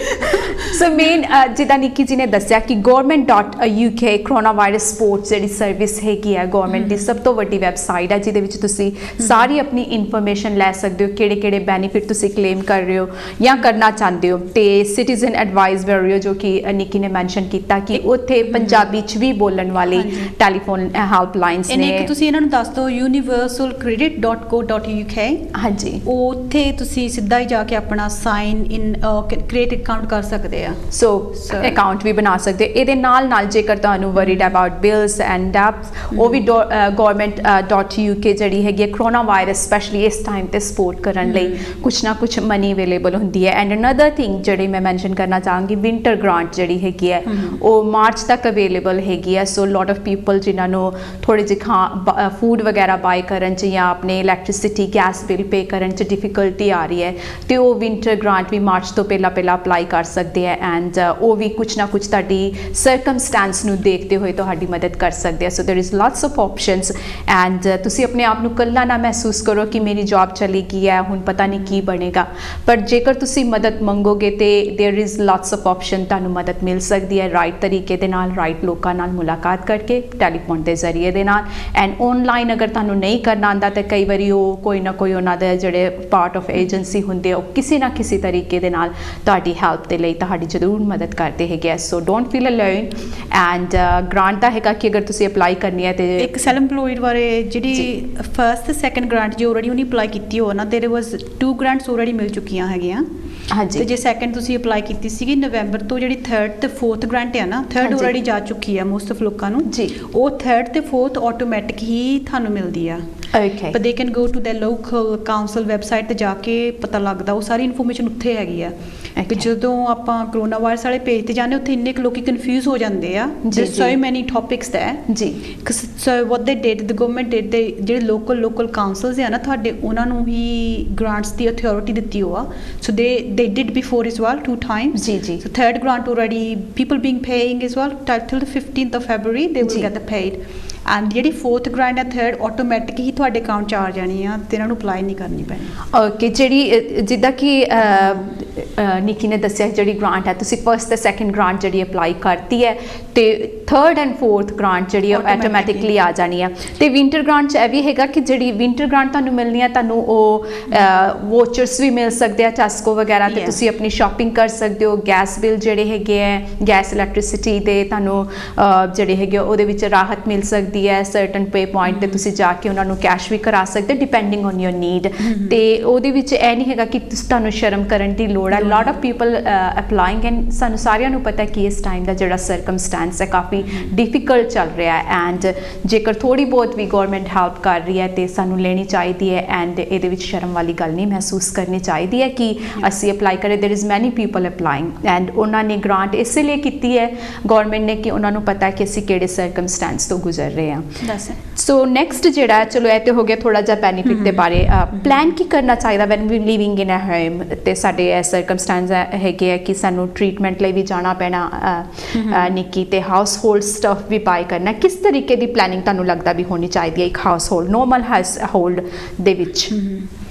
ਸੋ ਮੇਨ ਜਿੱਦਾਂ ਨਿੱਕੀ ਜੀ ਨੇ ਦੱਸਿਆ ਕਿ government.uk ਕਰੋਨਾ ਵਾਇਰਸ ਸਪੋਰਟ ਜਿਹੜੀ ਸਰਵਿਸ ਹੈਗੀ ਹੈ ਗਵਰਨਮੈਂਟ ਦੀ ਸਭ ਤੋਂ ਵੱਡੀ ਵੈਬਸਾਈਟ ਹੈ, ਜਿਹਦੇ ਵਿੱਚ ਤੁਸੀਂ ਸਾਰੀ ਆਪਣੀ ਇਨਫੋਰਮੇਸ਼ਨ ਲੈ ਸਕਦੇ ਹੋ, ਕਿਹੜੇ ਬੈਨੀਫਿਟ ਤੁਸੀਂ ਕਲੇਮ ਕਰ ਰਹੇ ਹੋ ਜਾਂ ਕਰਨਾ ਚਾਹੁੰਦੇ ਹੋ। ਤੇ ਸਿਟੀਜ਼ਨ ਐਡਵਾਈਸ ਬਿਊਰੋ ਜੋ ਕਿ ਨਿੱਕੀ ਨੇ ਮੈਂਸ਼ਨ ਕੀਤਾ ਕਿ ਉੱਥੇ ਪੰਜਾਬੀ 'ਚ ਵੀ ਬੋਲਣ ਵਾਲੀ ਟੈਲੀਫੋਨ ਹੈਲਪਲਾਈਨਸ ਨੇ। ਤੁਸੀਂ ਇਹਨਾਂ ਨੂੰ ਦੱਸ ਦਿਓ universalcredit.co.uk। ਹਾਂਜੀ, ਉੱਥੇ ਤੁਸੀਂ ਸਿੱਧਾ ਹੀ ਜਾ ਕੇ ਆਪਣਾ ਸਾਈਨ ਇਨ ਕ੍ਰੀਏਟ ਅਕਾਊਂਟ ਕਰ ਸਕਦੇ ਆ। ਸੋ ਅਕਾਊਂਟ ਵੀ ਬਣਾ ਸਕਦੇ ਹੋ। ਇਹਦੇ ਨਾਲ ਜੇਕਰ ਤੁਹਾਨੂੰ ਵਰੀਡ ਅਬਾਊਟ ਬਿਲਸ ਐਂਡ ਡੈਬਸ, ਉਹ ਵੀ government.uk ਜਿਹੜੀ ਹੈਗੀ ਹੈ ਕਰੋਨਾ ਵਾਇਰਸ ਸਪੈਸ਼ਲੀ ਇਸ ਟਾਈਮ ਤੇ ਸਪੋਰਟ ਕਰਨ ਲਈ ਕੁਛ ਨਾ ਕੁਛ ਮਨੀ ਅਵੇਲੇਬਲ ਹੁੰਦੀ ਹੈ। ਐਂਡ ਅਨਦਰ ਥਿੰਗ ਜਿਹੜੀ ਮੈਂ ਮੈਂਸ਼ਨ ਕਰਨਾ ਚਾਹਾਂਗੀ, ਵਿੰਟਰ ਗ੍ਰਾਂਟ ਜਿਹੜੀ ਹੈਗੀ ਹੈ ਉਹ ਮਾਰਚ ਤੱਕ ਅਵੇਲੇਬਲ ਹੈਗੀ ਹੈ। ਸੋ ਲੋਟ ਆਫ ਪੀਪਲ ਜਿਨ੍ਹਾਂ ਨੂੰ ਥੋੜੇ ਜਿਹੇ ਫੂਡ ਵਗੈਰਾ ਬਾਏ ਕਰਨ 'ਚ ਜਾਂ ਆਪਣੇ ਇਲੈਕਟ੍ਰਿਸਿਟੀ ਗੈਸ ਬਿਲ ਪੇ ਕਰਨ 'ਚ ਡਿਫਿਕਲਟੀ ਆ ਰਹੀ ਹੈ, ਤੇ ਉਹ ਵਿੰਟਰ ਗ੍ਰਾਂਟ ਵੀ ਮਾਰਚ ਤੋਂ ਪਹਿਲਾਂ ਅਪਲਾਈ ਕਰ ਸਕਦੇ ਆ। ਐਂਡ ਉਹ ਵੀ ਕੁਛ ਨਾ ਕੁਛ ਤੁਹਾਡੀ ਸਰਕਮਸਟੈਂਸ ਨੂੰ ਦੇਖਦੇ ਹੋਏ ਤੁਹਾਡੀ ਮਦਦ ਕਰ ਸਕਦੇ ਆ। So there is lots of options. And ਤੁਸੀਂ ਆਪਣੇ ਆਪ ਨੂੰ ਇਕੱਲਾ ਨਾ ਮਹਿਸੂਸ ਕਰੋ ਕਿ ਮੇਰੀ ਜੌਬ ਚਲੀ ਗਈ ਹੈ, ਹੁਣ ਪਤਾ ਨਹੀਂ ਕੀ ਬਣੇਗਾ। ਪਰ ਜੇਕਰ ਤੁਸੀਂ ਮਦਦ ਮੰਗੋਗੇ ਤੇ ਦੇਰ ਇਜ਼ ਲੋਟਸ ਆਫ ਆਪਸ਼ਨ, ਤੁਹਾਨੂੰ ਮਦਦ ਮਿਲ ਸਕਦੀ ਹੈ ਰਾਈਟ ਤਰੀਕੇ ਦੇ ਨਾਲ, ਰਾਈਟ ਲੋਕਾਂ ਨਾਲ ਮੁਲਾਕਾਤ ਕਰਕੇ, ਟੈਲੀਫੋਨ ਦੇ ਜ਼ਰੀਏ ਦੇ ਨਾਲ। ਐਂਡ ਆਨਲਾਈਨ ਅਗਰ ਤੁਹਾਨੂੰ ਨਹੀਂ ਕਰਨਾ ਆਉਂਦਾ ਤਾਂ ਕਈ ਵਾਰੀ ਉਹ ਕੋਈ ਨਾ ਕੋਈ ਉਹਨਾਂ ਦੇ ਜਿਹੜੇ ਪਾਰਟ ਆਫ ਏਜੰਸੀ ਹੁੰਦੇ ਉਹ ਕਿਸੇ ਨਾ ਕਿਸੇ ਤਰੀਕੇ ਦੇ ਨਾਲ ਤੁਹਾਡੀ ਹੈਲਪ ਦੇ ਲਈ ਤੁਹਾਡੀ ਜ਼ਰੂਰ ਮਦਦ ਕਰਦੇ ਹੈਗੇ। So don't feel alone. And grant ਦਾ ਹੈਗਾ ਕਿ ਅਗਰ ਤੁਸੀਂ ਅਪਲਾਈ ਕਰਨੀ ਹੈ ਤੇ ਇੱਕ ਸੈਲਫ ਇੰਪਲੋਇਡ ਬਾਰੇ ਜਿਹੜੀ ਫਸਟ ਸੈਕੰਡ ਗ੍ਰਾਂਟ ਜੋ ਆਲਰੇਡੀ ਉਹਨੇ ਅਪਲਾਈ ਕੀਤੀ ਹੋ ਨਾ, ਦੇਰ ਵਾਸ 2 ਗ੍ਰਾਂਟਸ ਆਲਰੇਡੀ ਮਿਲ ਚੁੱਕੀਆਂ ਹੈਗੀਆਂ। ਹਾਂਜੀ, ਤੇ ਜੇ ਸੈਕੰਡ ਤੁਸੀਂ ਅਪਲਾਈ ਕੀਤੀ ਸੀਗੀ ਨਵੰਬਰ ਤੋਂ, ਜਿਹੜੀ ਥਰਡ ਤੇ ਫੋਰਥ ਗ੍ਰਾਂਟ ਹੈ ਨਾ, ਥਰਡ ਆਲਰੇਡੀ ਜਾ ਚੁੱਕੀ ਆ ਮੋਸਟ ਆਫ ਲੋਕਾਂ ਨੂੰ ਜੀ। ਉਹ ਥਰਡ ਤੇ ਫੋਰਥ ਆਟੋਮੈਟਿਕ ਹੀ ਤੁਹਾਨੂੰ ਮਿਲਦੀ ਆ। Okay, but they can go to the local council website ਤੇ ਜਾ ਕੇ ਪਤਾ ਲੱਗਦਾ, ਉਹ ਸਾਰੀ ਇਨਫੋਰਮੇਸ਼ਨ ਉੱਥੇ ਹੈਗੀ ਆ। ਕਿ ਜਦੋਂ ਆਪਾਂ ਕਰੋਨਾ ਵਾਇਰਸ ਵਾਲੇ ਪੇਜ ਤੇ ਜਾਂਦੇ, ਉੱਥੇ ਇੰਨੇ ਕੁ ਲੋਕੀ ਕਨਫਿਊਜ਼ ਹੋ ਜਾਂਦੇ ਆ। ਦੇयर ਸੋ ਮੈਨੀ ਟੌਪਿਕਸ ਦੇयर ਜੀ। So what they did, the government did, ਜਿਹੜੇ ਲੋਕਲ ਕਾਉਂਸਲਸ ਆ ਨਾ ਤੁਹਾਡੇ, ਉਹਨਾਂ ਨੂੰ ਵੀ ਗ੍ਰਾਂਟਸ ਦੀ ਅਥਾਰਟੀ ਦਿੱਤੀ ਹੋਆ। ਸੋ ਦੇ did before as well 2 times. So third grant already people being paying as well till the 15th of February they will get the paid. And ਜਿਹੜੀ fourth grant ਹੈ third ਆਟੋਮੈਟਿਕ ਹੀ ਤੁਹਾਡੇ ਅਕਾਊਂਟ 'ਚ ਆ ਜਾਣੀ ਆ, ਤੇ ਇਹਨਾਂ ਨੂੰ ਅਪਲਾਈ ਨਹੀਂ ਕਰਨੀ ਪੈਣੀ। ਓਕੇ, ਜਿਹੜੀ ਜਿੱਦਾਂ ਕਿ ਨਿੱਕੀ ਨੇ ਦੱਸਿਆ ਜਿਹੜੀ ਗ੍ਰਾਂਟ ਹੈ ਤੁਸੀਂ ਫਸਟ ਤੇ ਸੈਕੰਡ ਗ੍ਰਾਂਟ ਜਿਹੜੀ ਅਪਲਾਈ ਕਰਤੀ ਹੈ, ਤੇ ਥਰਡ ਐਂਡ ਫੋਰਥ ਗ੍ਰਾਂਟ ਜਿਹੜੀ ਆਟੋਮੈਟਿਕਲੀ ਆ ਜਾਣੀ ਆ। ਤੇ ਵਿੰਟਰ ਗ੍ਰਾਂਟ 'ਚ ਇਹ ਵੀ ਹੈਗਾ ਕਿ ਜਿਹੜੀ ਵਿੰਟਰ ਗ੍ਰਾਂਟ ਤੁਹਾਨੂੰ ਮਿਲਣੀ ਆ, ਤੁਹਾਨੂੰ ਉਹ ਵੋਚਰਸ ਵੀ ਮਿਲ ਸਕਦੇ ਆ ਟੈਸਕੋ ਵਗੈਰਾ, ਤੇ ਤੁਸੀਂ ਆਪਣੀ ਸ਼ਾਪਿੰਗ ਕਰ ਸਕਦੇ ਹੋ। ਗੈਸ ਬਿੱਲ ਜਿਹੜੇ ਹੈਗੇ ਹੈ, ਗੈਸ ਇਲੈਕਟ੍ਰਿਸਿਟੀ ਦੇ ਤੁਹਾਨੂੰ ਜਿਹੜੇ ਹੈਗੇ ਉਹਦੇ ਵਿੱਚ ਰਾਹਤ ਮਿਲ ਸਕਦੀ ਹੈ। ਸਰਟਨ ਪੇ ਪੁਆਇੰਟ ਤੇ ਤੁਸੀਂ ਜਾ ਕੇ ਉਹਨਾਂ ਨੂੰ ਕੈਸ਼ ਵੀ ਕਰਾ ਸਕਦੇ ਡਿਪੈਂਡਿੰਗ ਔਨ ਯੋਰ ਨੀਡ। ਤੇ ਉਹਦੇ ਵਿੱਚ ਇਹ ਨਹੀਂ ਹੈਗਾ ਕਿ ਤੁਹਾਨੂੰ ਸ਼ਰਮ ਕਰਨ ਦੀ ਲੋੜ ਹੈ। ਲੋਟ ਆਫ ਪੀਪਲ ਅਪਲਾਈਂਗ, ਐਂਡ ਸਾਨੂੰ ਸਾਰਿਆਂ ਨੂੰ ਪਤਾ ਕਿ ਇਸ ਟਾਈਮ ਦਾ ਜਿਹੜਾ ਸਰਕਮਸਟੈਂਸ ਹੈ ਕਾਫੀ ਡਿਫਿਕਲਟ ਚੱਲ ਰਿਹਾ ਹੈ। ਐਂਡ ਜੇਕਰ ਥੋੜੀ ਬਹੁਤ ਵੀ ਗਵਰਨਮੈਂਟ ਹੈਲਪ ਕਰ ਰਹੀ ਹੈ ਤੇ ਸਾਨੂੰ ਲੈਣੀ ਚਾਹੀਦੀ ਹੈ। ਐਂਡ ਇਹਦੇ ਵਿੱਚ ਸ਼ਰਮ ਵਾਲੀ ਗੱਲ ਨਹੀਂ ਮਹਿਸੂਸ ਕਰਨੀ ਚਾਹੀਦੀ ਹੈ ਕਿ ਅਸੀਂ ਅਪਲਾਈ ਕਰੇ। ਦੇਰ ਇਜ਼ ਮੈਨੀ ਪੀਪਲ ਅਪਲਾਈਂਗ, ਐਂਡ ਉਹਨਾਂ ਨੇ ਗ੍ਰਾਂਟ ਇਸੇ ਲਈ ਕੀਤੀ ਹੈ ਗਵਰਨਮੈਂਟ ਨੇ ਕਿ ਉਹਨਾਂ ਨੂੰ ਪਤਾ ਹੈ ਕਿ ਅਸੀਂ ਕਿਹੜੇ ਸਰਕਮਸਟੈਂਸ ਤੋਂ ਗੁਜ਼ਰ ਰਹੇ ਹਾਂ। ਸੋ ਨੈਕਸਟ ਜਿਹੜਾ, ਚਲੋ ਇਹ ਤੇ ਹੋ ਗਿਆ ਥੋੜਾ ਜਿਹਾ ਬੈਨੀਫਿਟ ਦੇ ਬਾਰੇ। ਪਲਾਨ ਕੀ ਕਰਨਾ ਚਾਹੀਦਾ when we living in a home, ਤੇ ਸਾਡੇ ਇਹ ਸਰਕਮਸਟੈਂਸ ਹੈਗੇ ਆ ਕਿ ਸਾਨੂੰ ਟ੍ਰੀਟਮੈਂਟ ਲਈ ਵੀ ਜਾਣਾ ਪੈਣਾ ਨਿੱਕੀ, ਤੇ ਹਾਊਸ ਹੋਲਡ ਸਟਫ ਵੀ ਬਾਏ ਕਰਨਾ। ਕਿਸ ਤਰੀਕੇ ਦੀ ਪਲੈਨਿੰਗ ਤੁਹਾਨੂੰ ਲੱਗਦਾ ਵੀ ਹੋਣੀ ਚਾਹੀਦੀ ਹੈ ਇੱਕ house hold, normal house hold ਦੇ ਵਿੱਚ?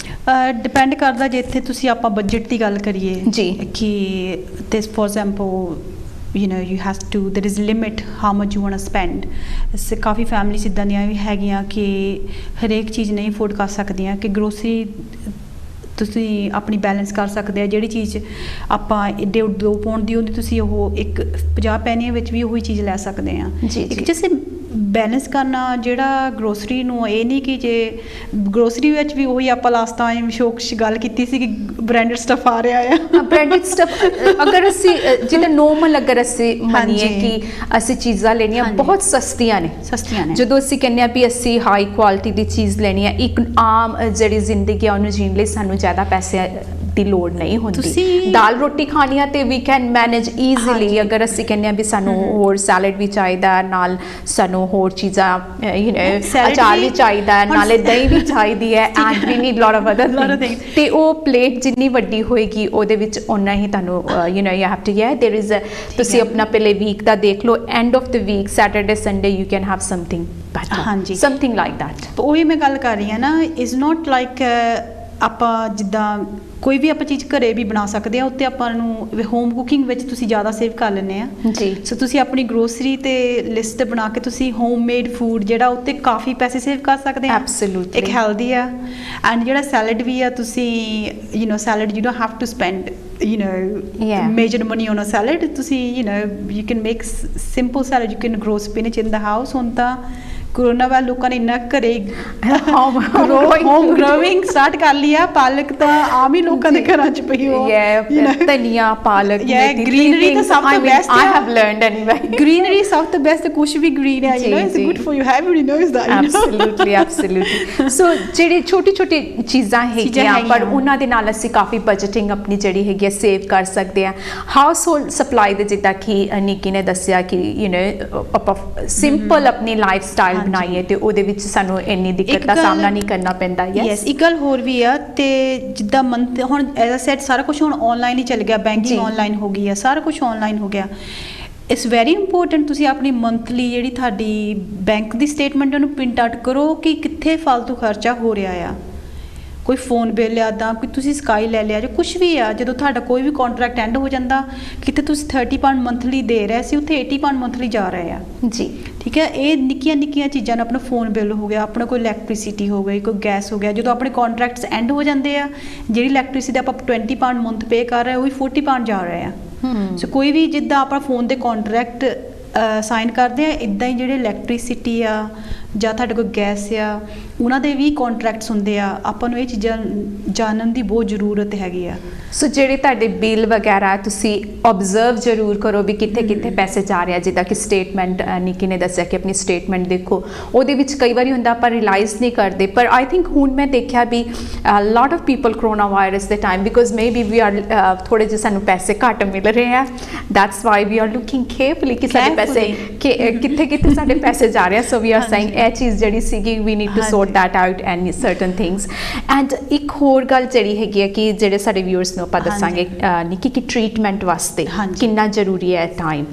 ਡਿਪੈਂਡ ਕਰਦਾ, ਜੇ ਇੱਥੇ ਤੁਸੀਂ ਆਪਾਂ ਬਜਟ ਦੀ ਗੱਲ ਕਰੀਏ ਜੀ, ਕਿ this for example you know you have to, there is limit how much you want to spend. ਇਸ ਕਾਫੀ ਫੈਮਿਲੀਜ਼ ਇੱਦਾਂ ਦੀਆਂ ਵੀ ਹੈਗੀਆਂ ਕਿ ਹਰੇਕ ਚੀਜ਼ ਨਹੀਂ ਅਫੋਰਡ ਕਰ ਸਕਦੀਆਂ, ਕਿ ਗਰੋਸਰੀ ਤੁਸੀਂ ਆਪਣੀ ਬੈਲੈਂਸ ਕਰ ਸਕਦੇ ਆ। ਜਿਹੜੀ ਚੀਜ਼ ਆਪਾਂ 2 ਪਾਉਂਡ ਦੀ ਹੁੰਦੀ ਤੁਸੀਂ ਉਹ 50 ਪੈਨੀਆਂ ਵਿੱਚ ਵੀ ਉਹੀ ਚੀਜ਼ ਲੈ ਸਕਦੇ ਆ। ਇੱਕ ਜਿਵੇਂ ਬੈਲੈਂਸ ਕਰਨਾ ਜਿਹੜਾ ਗਰੋਸਰੀ ਨੂੰ, ਇਹ ਨਹੀਂ ਕਿ ਜੇ ਗਰੋਸਰੀ ਵਿੱਚ ਵੀ ਉਹੀ ਆਪਾਂ ਲਾਸਟ ਟਾਈਮ ਸ਼ੋਕਸ਼ ਗੱਲ ਕੀਤੀ ਸੀ ਕਿ ਬ੍ਰਾਂਡਡ ਸਟੱਫ ਆ ਰਿਹਾ ਆ। ਬ੍ਰਾਂਡਡ ਸਟੱਫ ਅਗਰ ਅਸੀਂ ਜਿੱਦਾਂ ਨੋਰਮਲ ਅਗਰ ਅਸੀਂ ਮੰਨੀਏ ਕਿ ਅਸੀਂ ਚੀਜ਼ਾਂ ਲੈਣੀਆਂ ਬਹੁਤ ਸਸਤੀਆਂ ਨੇ ਜਦੋਂ ਅਸੀਂ ਕਹਿੰਦੇ ਆ ਵੀ ਅਸੀਂ ਹਾਈ ਕੁਆਲਿਟੀ ਦੀ ਚੀਜ਼ ਲੈਣੀ ਆ, ਇੱਕ ਆਮ ਜਿਹੜੀ ਜ਼ਿੰਦਗੀ ਆ ਉਹਨੂੰ ਜੀਣ ਲਈ ਸਾਨੂੰ ਜ਼ਿਆਦਾ ਪੈਸੇ ਦੀ ਲੋੜ ਨਹੀਂ ਹੁੰਦੀ। ਦਾਲ ਰੋਟੀ ਖਾਣੀ ਆ ਤੇ ਵੀ ਕੈਨ ਮੈਨੇਜ ਈਜ਼ੀਲੀ। ਅਗਰ ਅਸੀਂ ਕਹਿੰਦੇ ਆ ਵੀ ਸਾਨੂੰ ਹੋਰ ਸੈਲਡ ਵੀ ਚਾਹੀਦਾ, ਨਾਲ ਸਾਨੂੰ ਹੋਰ ਚੀਜ਼ਾਂ ਅਚਾਰ ਵੀ ਚਾਹੀਦਾ, ਨਾਲੇ ਦਹੀਂ ਵੀ ਚਾਹੀਦੀ ਹੈ, and we need lot of other things. ਤੇ ਉਹ ਪਲੇਟ ਜਿੰਨੀ ਵੱਡੀ ਹੋਏਗੀ ਉਹਦੇ ਵਿੱਚ ਓਨਾ ਹੀ ਤੁਹਾਨੂੰ you have to there is ਤੁਸੀਂ ਆਪਣਾ ਪਹਿਲੇ ਵੀਕ ਦਾ ਦੇਖ ਲਓ, end of the week Saturday Sunday you can have something better, something like that. ਉਹੀ ਮੈਂ ਗੱਲ ਕਰ ਰਹੀ ਹਾਂ ਨਾ, ਇਜ਼ ਨਾਟ ਲਾਈਕ ਆਪਾਂ ਜਿੱਦਾਂ ਕੋਈ ਵੀ ਆਪਾਂ ਚੀਜ਼ ਘਰੇ ਵੀ ਬਣਾ ਸਕਦੇ ਆ, ਉੱਤੇ ਆਪਾਂ ਨੂੰ ਹੋਮ ਕੁਕਿੰਗ ਵਿੱਚ ਤੁਸੀਂ ਜ਼ਿਆਦਾ ਸੇਵ ਕਰ ਲੈਂਦੇ ਆ ਜੀ। ਸੋ ਤੁਸੀਂ ਆਪਣੀ ਗਰੋਸਰੀ ਤੇ ਲਿਸਟ ਬਣਾ ਕੇ ਤੁਸੀਂ ਹੋਮਮੇਡ ਫੂਡ ਜਿਹੜਾ ਉੱਤੇ ਕਾਫੀ ਪੈਸੇ ਸੇਵ ਕਰ ਸਕਦੇ ਆ। ਐਬਸੋਲੂਟਲੀ। ਇੱਕ ਹੈਲਦੀ ਆ, ਐਂਡ ਜਿਹੜਾ ਸੈਲਡ ਵੀ ਆ ਤੁਸੀਂ salad you don't have to spend major money on a salad. ਤੁਸੀਂ you can make simple salad, you can grow spinach in the house. ਹੁਣ ਤਾਂ ਕੋਰੋਨਾ ਵਾਲਾ ਲੋਕਾਂ ਨੇ ਇੰਨਾ ਘਰੇ ਹੋਮ ਗਰੋਇੰਗ ਸਟਾਰਟ ਕਰ ਲਿਆ। ਪਾਲਕ ਤਾਂ ਆਮ ਹੀ ਲੋਕਾਂ ਦੇ ਘਰਾਂ 'ਚ ਪਈ ਹੋ, ਧਨੀਆ, ਪਾਲਕ, ਗ੍ਰੀਨਰੀ ਤਾਂ ਸਭ ਤੋਂ best I have learned anyway. Greenery ਸਭ ਤੋਂ ਬੈਸਟ, ਕੁਝ ਵੀ ਗ੍ਰੀਨ ਹੈ, it's good for you, everybody knows that. absolutely. ਸੋ ਜਿਹੜੀ ਛੋਟੀ ਛੋਟੀ ਚੀਜ਼ਾਂ ਹੈਗੀਆਂ ਪਰ ਉਹਨਾਂ ਦੇ ਨਾਲ ਅਸੀਂ ਕਾਫੀ ਬਜਟਿੰਗ ਆਪਣੀ ਜਿਹੜੀ ਹੈਗੀ ਆ ਸੇਵ ਕਰ ਸਕਦੇ ਆ। ਹਾਊਸ ਹੋਲਡ ਸਪਲਾਈ ਦੇ ਜਿੱਦਾਂ ਕਿ ਨਿੱਕੀ ਨੇ ਦੱਸਿਆ ਕਿ ਆਪਾਂ ਸਿੰਪਲ ਆਪਣੀ ਲਾਈਫ ਸਟਾਈਲ ਬਣਾਈਏ ਤੇ ਉਹਦੇ ਵਿੱਚ ਸਾਨੂੰ ਇੰਨੀ ਦਿੱਕਤ ਦਾ ਸਾਹਮਣਾ ਨਹੀਂ ਕਰਨਾ ਪੈਂਦਾ। ਯੈਸ, ਇੱਕ ਗੱਲ ਹੋਰ ਵੀ ਆ, ਤੇ ਜਿੱਦਾਂ ਮੰਥ ਹੁਣ ਐਜ਼ ਆ ਸੈਟ ਸਾਰਾ ਕੁਝ ਹੁਣ ਆਨਲਾਈਨ ਹੀ ਚੱਲ ਗਿਆ, ਬੈਂਕਿੰਗ ਆਨਲਾਈਨ ਹੋ ਗਈ ਆ, ਸਾਰਾ ਕੁਝ ਆਨਲਾਈਨ ਹੋ ਗਿਆ। ਇਟਸ ਵੈਰੀ ਇੰਪੋਰਟੈਂਟ ਤੁਸੀਂ ਆਪਣੀ ਮੰਥਲੀ ਜਿਹੜੀ ਤੁਹਾਡੀ ਬੈਂਕ ਦੀ ਸਟੇਟਮੈਂਟ ਉਹਨੂੰ ਪ੍ਰਿੰਟ ਆਊਟ ਕਰੋ ਕਿ ਕਿੱਥੇ ਫालतू ਖਰਚਾ ਹੋ ਰਿਹਾ ਆ। ਕੋਈ ਫੋਨ ਬਿੱਲ ਆ ਤਾਂ ਕੋਈ ਤੁਸੀਂ ਸਕਾਈ ਲੈ ਲਿਆ ਜਾਂ ਕੁਝ ਵੀ ਆ, ਜਦੋਂ ਤੁਹਾਡਾ ਕੋਈ ਵੀ ਕੰਟਰੈਕਟ ਐਂਡ ਹੋ ਜਾਂਦਾ, ਕਿਤੇ ਤੁਸੀਂ 30 ਪਾਉਂਡ ਮੰਥਲੀ ਦੇ ਰਹੇ ਸੀ ਉੱਥੇ 80 ਪਾਉਂਡ ਮੰਥਲੀ ਜਾ ਰਹੇ ਆ ਜੀ। ਠੀਕ ਹੈ, ਇਹ ਨਿੱਕੀਆਂ ਨਿੱਕੀਆਂ ਚੀਜ਼ਾਂ ਨੇ, ਆਪਣਾ ਫੋਨ ਬਿੱਲ ਹੋ ਗਿਆ, ਆਪਣਾ ਕੋਈ ਇਲੈਕਟ੍ਰਿਸਿਟੀ ਹੋ ਗਈ, ਕੋਈ ਗੈਸ ਹੋ ਗਿਆ, ਜਦੋਂ ਆਪਣੇ ਕੰਟਰੈਕਟਸ ਐਂਡ ਹੋ ਜਾਂਦੇ ਆ, ਜਿਹੜੀ ਇਲੈਕਟ੍ਰਿਸਿਟੀ ਆਪਾਂ 20 ਪਾਉਂਡ ਮੰਥ ਪੇ ਕਰ ਰਹੇ ਉਹ ਵੀ 40 ਪਾਉਂਡ ਜਾ ਰਹੇ ਆ। ਸੋ ਕੋਈ ਵੀ ਜਿੱਦਾਂ ਆਪਾਂ ਫੋਨ ਦੇ ਕੰਟਰੈਕਟ ਸਾਈਨ ਕਰਦੇ ਆ, ਇੱਦਾਂ ਹੀ ਜਿਹੜੇ ਇਲੈਕਟ੍ਰਿਸਿਟੀ ਆ ਜਾਂ ਤੁਹਾਡੇ ਕੋਲ ਗੈਸ ਆ, ਉਹਨਾਂ ਦੇ ਵੀ ਕੰਟਰੈਕਟਸ ਹੁੰਦੇ ਆ। ਆਪਾਂ ਨੂੰ ਇਹ ਚੀਜ਼ਾਂ ਜਾਣਨ ਦੀ ਬਹੁਤ ਜ਼ਰੂਰਤ ਹੈਗੀ ਆ। ਸੋ ਜਿਹੜੇ ਤੁਹਾਡੇ ਬਿੱਲ ਵਗੈਰਾ ਤੁਸੀਂ ਓਬਜ਼ਰਵ ਜ਼ਰੂਰ ਕਰੋ ਵੀ ਕਿੱਥੇ ਕਿੱਥੇ ਪੈਸੇ ਜਾ ਰਹੇ ਆ। ਜਿੱਦਾਂ ਕਿ ਸਟੇਟਮੈਂਟ ਨਿੱਕੀ ਨੇ ਦੱਸਿਆ ਕਿ ਆਪਣੀ ਸਟੇਟਮੈਂਟ ਦੇਖੋ, ਉਹਦੇ ਵਿੱਚ ਕਈ ਵਾਰੀ ਹੁੰਦਾ ਆਪਾਂ ਰਿਅਲਾਈਜ਼ ਨਹੀਂ ਕਰਦੇ, ਪਰ ਆਈ ਥਿੰਕ ਹੁਣ ਮੈਂ ਦੇਖਿਆ ਵੀ lot of people corona virus ਦੇ time, because maybe we are ਥੋੜੇ ਜਿਹੇ ਸਾਨੂੰ ਪੈਸੇ ਘੱਟ ਮਿਲ ਰਹੇ ਆ, that's why we are looking carefully ਕਿ ਸਾਡੇ ਪੈਸੇ ਕਿੱਥੇ ਕਿੱਥੇ ਸਾਡੇ ਪੈਸੇ ਜਾ ਰਹੇ ਆ। ਸੋ ਵੀ ਆਰ ਸੇਇੰਗ ਇਹ ਚੀਜ਼ ਜਿਹੜੀ ਸੀਗੀ we need to sort that out and certain things. And ਇੱਕ ਹੋਰ ਗੱਲ ਜਿਹੜੀ ਹੈਗੀ ਹੈ ਕਿ ਜਿਹੜੇ ਸਾਡੇ ਵਿਊਅਰਸ ਨੂੰ ਆਪਾਂ ਦੱਸਾਂਗੇ ਨਿੱਕੀ ਕਿ ਟ੍ਰੀਟਮੈਂਟ ਵਾਸਤੇ ਕਿੰਨਾ ਜ਼ਰੂਰੀ ਹੈ ਟਾਈਮ।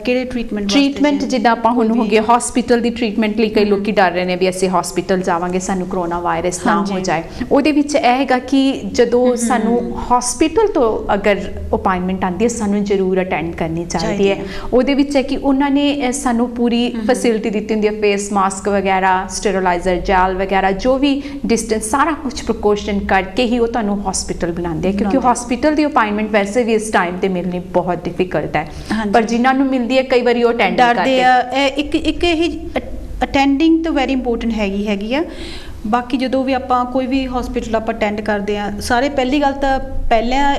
ਕਿਹੜੇ ਟ੍ਰੀਟਮੈਂਟ ਜਿੱਦਾਂ ਆਪਾਂ ਹੁਣ ਹੋ ਗਏ ਹਸਪੀਟਲ ਦੀ ਟ੍ਰੀਟਮੈਂਟ ਲਈ ਕਈ ਲੋਕੀ ਡਰ ਰਹੇ ਨੇ ਵੀ ਅਸੀਂ ਹਸਪੀਟਲ ਜਾਵਾਂਗੇ ਸਾਨੂੰ ਕਰੋਨਾ ਵਾਇਰਸ ਨਾ ਹੋ ਜਾਏ। ਉਹਦੇ ਵਿੱਚ ਇਹ ਹੈਗਾ ਕਿ ਜਦੋਂ ਸਾਨੂੰ ਹਸਪੀਟਲ ਤੋਂ ਅਗਰ ਅਪਾਇੰਟਮੈਂਟ ਆਉਂਦੀ ਹੈ ਸਾਨੂੰ ਜ਼ਰੂਰ ਅਟੈਂਡ ਕਰਨੀ ਚਾਹੀਦੀ ਹੈ। ਉਹਦੇ ਵਿੱਚ ਹੈ ਕਿ ਉਹਨਾਂ ਨੇ ਸਾਨੂੰ ਪੂਰੀ ਫੈਸਿਲਿਟੀ ਦਿੱਤੀ ਹੁੰਦੀ ਹੈ, ਫੇਸ ਮਾਸਕ ਵਗੈਰਾ, ਸਟੇਰਲਾਈਜ਼ਰ ਜੈਲ ਵਗੈਰਾ, ਜੋ ਵੀ ਡਿਸਟੈਂਸ ਸਾਰਾ ਕੁਝ ਪ੍ਰੀਕੌਸ਼ਨ ਕਰਕੇ ਹੀ ਉਹ ਤੁਹਾਨੂੰ ਹਸਪੀਟਲ ਬਣਾਉਂਦੇ ਆ, ਕਿਉਂਕਿ ਹਸਪੀਟਲ ਦੀ ਅਪਾਇੰਟਮੈਂਟ ਵੈਸੇ ਵੀ ਇਸ ਟਾਈਮ ਤੇ ਮਿਲਣੀ ਬਹੁਤ ਡਿਫਿਕਲਟ ਹੈ। ਪਰ ਜਿਨ੍ਹਾਂ ਨੂੰ ਮਿਲਦੀ ਹੈ ਕਈ ਵਾਰੀ ਉਹ ਅਟੈਂਡ ਕਰਦੇ ਆ। ਇੱਕ ਇਹ ਅਟੈਂਡਿੰਗ ਤਾਂ ਵੈਰੀ ਇੰਪੋਰਟੈਂਟ ਹੈਗੀ ਆ। ਬਾਕੀ ਜਦੋਂ ਵੀ ਆਪਾਂ ਕੋਈ ਵੀ ਹਸਪੀਟਲ ਆਪਾਂ ਅਟੈਂਡ ਕਰਦੇ ਆ, ਸਾਰੇ ਪਹਿਲੀ ਗੱਲ ਤਾਂ ਪਹਿਲਾਂ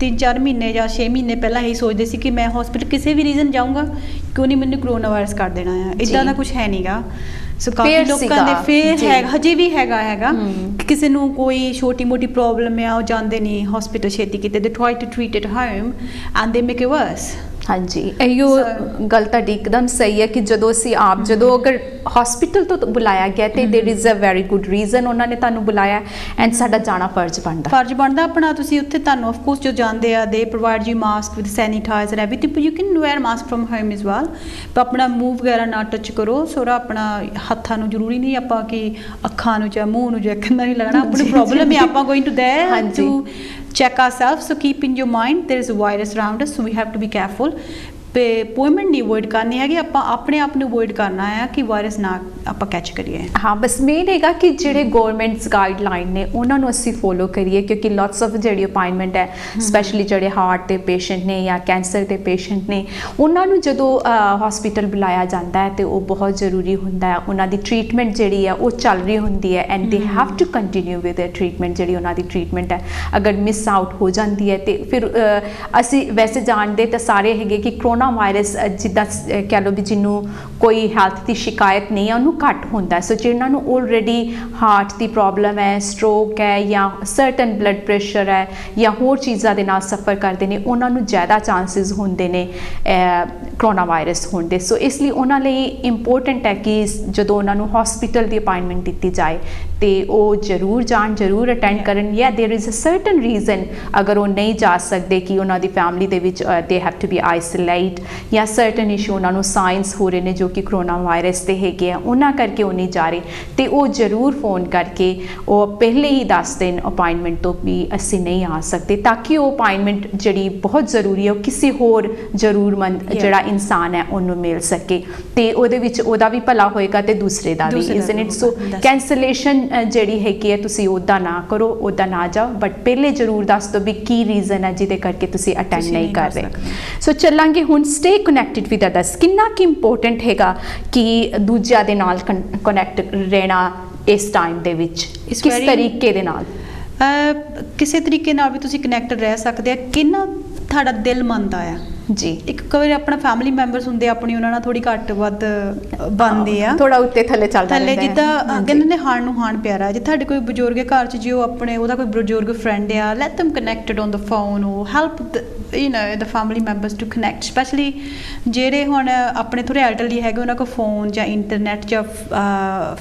3-4 ਮਹੀਨੇ ਜਾਂ 6 ਮਹੀਨੇ ਪਹਿਲਾਂ ਇਹੀ ਸੋਚਦੇ ਸੀ ਕਿ ਮੈਂ ਹਸਪੀਟਲ ਕਿਸੇ ਵੀ ਰੀਜ਼ਨ ਜਾਊਂਗਾ, ਕਿਉਂ ਨਹੀਂ ਮੈਨੂੰ ਕਰੋਨਾ ਵਾਇਰਸ ਕਰ ਦੇਣਾ ਆ। ਇੱਦਾਂ ਦਾ ਕੁਝ ਹੈ ਨਹੀਂਗਾ। ਸੋ ਕਾਫੀ ਲੋਕਾਂ ਦੇ ਫੇਰ ਹਜੇ ਵੀ ਹੈਗਾ ਕਿਸੇ ਨੂੰ ਕੋਈ ਛੋਟੀ ਮੋਟੀ ਪ੍ਰੋਬਲਮ ਆ, ਉਹ ਜਾਂਦੇ ਨਹੀਂ ਹਸਪੀਟਲ ਛੇਤੀ ਕਿਤੇ, they try to treat it home and they make it worse. ਹਾਂਜੀ, ਇਹੋ ਗੱਲ ਤੁਹਾਡੀ ਇੱਕਦਮ ਸਹੀ ਹੈ ਕਿ ਜਦੋਂ ਅਸੀਂ ਆਪ ਜਦੋਂ ਅਗਰ ਹਸਪੀਟਲ ਤੋਂ ਬੁਲਾਇਆ ਗਿਆ ਤੇ there is a very good reason ਉਹਨਾਂ ਨੇ ਤੁਹਾਨੂੰ ਬੁਲਾਇਆ ਐਂਡ ਸਾਡਾ ਜਾਣਾ ਫਰਜ਼ ਬਣਦਾ ਆਪਣਾ। ਤੁਸੀਂ ਉੱਥੇ ਤੁਹਾਨੂੰ ਆਫ ਕੋਰਸ ਜੋ ਜਾਂਦੇ ਆ they provide you mask with sanitiser everything, you can wear mask from home as well, ਪਰ ਆਪਣਾ ਮੂਵ ਵਗੈਰਾ ਨਾ ਟੱਚ ਕਰੋ। ਸੋਰਾ ਆਪਣਾ ਹੱਥਾਂ ਨੂੰ ਜ਼ਰੂਰੀ ਨਹੀਂ ਆਪਾਂ ਕਿ ਅੱਖਾਂ ਨੂੰ ਜਾਂ ਮੂੰਹ ਨੂੰ ਜਾਂ ਕੰਨਾਂ ਨੂੰ ਲੱਗਣਾ, ਆਪਣੀ ਪ੍ਰੋਬਲਮ ਹੈ ਆਪਾਂ going to there to check ourselves. So keep in your mind there is a virus around us, so we have to be careful. ਤੇ ਅਪਾਇੰਟਮੈਂਟ ਨਹੀਂ ਅਵੋਇਡ ਕਰਨੀ ਹੈਗੀ, ਆਪਾਂ ਆਪਣੇ ਆਪ ਨੂੰ ਅਵੋਇਡ ਕਰਨਾ ਹੈ ਕਿ ਵਾਇਰਸ ਨਾ ਆਪਾਂ ਕੈਚ ਕਰੀਏ। ਹਾਂ, ਬਸ ਮੇਨ ਹੈਗਾ ਕਿ ਜਿਹੜੇ ਗਵਰਨਮੈਂਟਸ ਗਾਈਡਲਾਈਨ ਨੇ ਉਹਨਾਂ ਨੂੰ ਅਸੀਂ ਫੋਲੋ ਕਰੀਏ, ਕਿਉਂਕਿ ਲੋਟਸ ਆਫ ਜਿਹੜੀ ਅਪਾਇੰਟਮੈਂਟ ਹੈ ਸਪੈਸ਼ਲੀ ਜਿਹੜੇ ਹਾਰਟ ਦੇ ਪੇਸ਼ੈਂਟ ਨੇ ਜਾਂ ਕੈਂਸਰ ਦੇ ਪੇਸ਼ੈਂਟ ਨੇ, ਉਹਨਾਂ ਨੂੰ ਜਦੋਂ ਹਸਪੀਟਲ ਬੁਲਾਇਆ ਜਾਂਦਾ ਹੈ ਤੇ ਉਹ ਬਹੁਤ ਜ਼ਰੂਰੀ ਹੁੰਦਾ ਹੈ। ਉਹਨਾਂ ਦੀ ਟ੍ਰੀਟਮੈਂਟ ਜਿਹੜੀ ਹੈ ਉਹ ਚੱਲ ਰਹੀ ਹੁੰਦੀ ਹੈ and they have to continue with their treatment. ਜਿਹੜੀ ਉਹਨਾਂ ਦੀ ਟ੍ਰੀਟਮੈਂਟ ਹੈ ਅਗਰ ਮਿਸ ਆਊਟ ਹੋ ਜਾਂਦੀ ਹੈ ਤੇ ਫਿਰ ਅਸੀਂ ਵੈਸੇ ਜਾਣਦੇ ਤਾਂ ਸਾਰੇ ਹੈਗੇ ਕਿ ਕਰੋਨਾ ਵਾਇਰਸ ਜਿੱਦਾਂ ਕਹਿ ਲਓ ਵੀ ਜਿਹਨੂੰ ਕੋਈ ਹੈਲਥ ਦੀ ਸ਼ਿਕਾਇਤ ਨਹੀਂ ਹੈ ਉਹਨੂੰ ਘੱਟ ਹੁੰਦਾ। ਸੋ ਜਿਹਨਾਂ ਨੂੰ ਆਲਰੇਡੀ ਹਾਰਟ ਦੀ ਪ੍ਰੋਬਲਮ ਹੈ, ਸਟ੍ਰੋਕ ਹੈ ਜਾਂ ਸਰਟਨ ਬਲੱਡ ਪ੍ਰੈਸ਼ਰ ਹੈ ਜਾਂ ਹੋਰ ਚੀਜ਼ਾਂ ਦੇ ਨਾਲ ਸਫਰ ਕਰਦੇ ਨੇ, ਉਹਨਾਂ ਨੂੰ ਜ਼ਿਆਦਾ ਚਾਂਸਿਸ ਹੁੰਦੇ ਨੇ ਕਰੋਨਾ ਵਾਇਰਸ ਹੋਣ ਦੇ। ਸੋ ਇਸ ਲਈ ਉਹਨਾਂ ਲਈ ਇੰਪੋਰਟੈਂਟ ਹੈ ਕਿ ਜਦੋਂ ਉਹਨਾਂ ਨੂੰ ਹਸਪੀਟਲ ਦੀ ਅਪਾਇੰਟਮੈਂਟ ਦਿੱਤੀ ਜਾਏ ਤੇ ਉਹ ਜ਼ਰੂਰ ਜਾਣ, ਜ਼ਰੂਰ ਅਟੈਂਡ ਕਰਨ। ਜਾਂ there is a certain reason ਅਗਰ ਉਹ ਨਹੀਂ ਜਾ ਸਕਦੇ ਕਿ ਉਹਨਾਂ ਦੀ ਫੈਮਿਲੀ ਦੇ ਵਿੱਚ they have to be isolate ਜਾਂ ਸਰਟਨ ਇਸ਼ੂ ਉਹਨਾਂ ਨੂੰ ਸਾਇੰਸ ਹੋ ਰਹੇ ਨੇ ਜੋ ਕਿ ਕਰੋਨਾ ਵਾਇਰਸ ਦੇ ਹੈਗੇ ਆ, ਉਹਨਾਂ ਕਰਕੇ ਉਹ ਨਹੀਂ ਜਾ ਰਹੇ ਤੇ ਉਹ ਜ਼ਰੂਰ ਫੋਨ ਕਰਕੇ ਉਹ ਪਹਿਲੇ ਹੀ ਦੱਸ ਦੇਣ ਅਪਾਇੰਟਮੈਂਟ ਤੋਂ ਵੀ ਅਸੀਂ ਨਹੀਂ ਆ ਸਕਦੇ, ਤਾਂ ਕਿ ਉਹ ਅਪਾਇੰਟਮੈਂਟ ਜਿਹੜੀ ਬਹੁਤ ਜ਼ਰੂਰੀ ਹੈ ਉਹ ਕਿਸੇ ਹੋਰ ਜ਼ਰੂਰਤਮੰਦ ਜਿਹੜਾ ਇਨਸਾਨ ਹੈ ਉਹਨੂੰ ਮਿਲ ਸਕੇ ਤੇ ਉਹਦੇ ਵਿੱਚ ਉਹਦਾ ਵੀ ਭਲਾ ਹੋਏਗਾ ਤੇ ਦੂਸਰੇ ਦਾ ਵੀ, ਇਜ਼ਨਟ ਇਟ? ਸੋ ਕੈਂਸਲੇਸ਼ਨ ਜਿਹੜੀ ਹੈਗੀ ਹੈ ਤੁਸੀਂ ਉੱਦਾਂ ਨਾ ਕਰੋ, ਉੱਦਾਂ ਨਾ ਜਾਓ, ਬਟ ਪਹਿਲੇ ਜ਼ਰੂਰ ਦੱਸ ਦਿਓ ਵੀ ਕੀ ਰੀਜ਼ਨ ਹੈ ਜਿਹਦੇ ਕਰਕੇ ਤੁਸੀਂ ਅਟੈਂਡ ਨਹੀਂ ਕਰ ਰਹੇ। ਸੋ ਚੱਲਾਂਗੇ ਹੁਣ ਸਟੇ ਕਨੈਕਟਡ ਵਿਦ ਅਦਰਸ। ਕਿੰਨਾ ਕਿ ਇੰਪੋਰਟੈਂਟ ਹੈਗਾ ਕਿ ਦੂਜਿਆਂ ਦੇ ਨਾਲ ਕਨੈਕਟ ਰਹਿਣਾ ਇਸ ਟਾਈਮ ਦੇ ਵਿੱਚ, ਕਿਸ ਤਰੀਕੇ ਦੇ ਨਾਲ? ਕਿਸੇ ਤਰੀਕੇ ਨਾਲ ਵੀ ਤੁਸੀਂ ਕਨੈਕਟ ਰਹਿ ਸਕਦੇ ਆ, ਕਿੰਨਾ ਤੁਹਾਡਾ ਦਿਲ ਮੰਨਦਾ ਆ ਜੀ। ਇੱਕ ਕਈ ਆਪਣੇ ਫੈਮਿਲੀ ਮੈਂਬਰਸ ਹੁੰਦੇ ਆਪਣੀ, ਉਹਨਾਂ ਨਾਲ ਥੋੜੀ ਘੱਟ ਵੱਧ ਬਣਦੇ ਆ, ਥੋੜਾ ਉੱਤੇ ਥੱਲੇ ਚੱਲਦਾ ਰਹਿੰਦਾ। ਜਿੱਦਾਂ ਕਹਿੰਦੇ ਨੇ ਹਾਣ ਨੂੰ ਹਾਣ ਪਿਆਰਾ। ਜੇ ਤੁਹਾਡੇ ਕੋਈ ਬਜ਼ੁਰਗ ਘਰ 'ਚ, ਜੇ ਉਹ ਆਪਣੇ ਉਹਦਾ ਕੋਈ ਬਜ਼ੁਰਗ ਫਰੈਂਡ ਆ, let them connected on the phone, ਉਹ help the family members to connect, especially ਜਿਹੜੇ ਹੁਣ ਆਪਣੇ ਥੋੜ੍ਹੇ ਐਲਡਰਲੀ ਹੈਗੇ, ਉਹਨਾਂ ਕੋਲ ਫੋਨ ਜਾਂ ਇੰਟਰਨੈਟ ਜਾਂ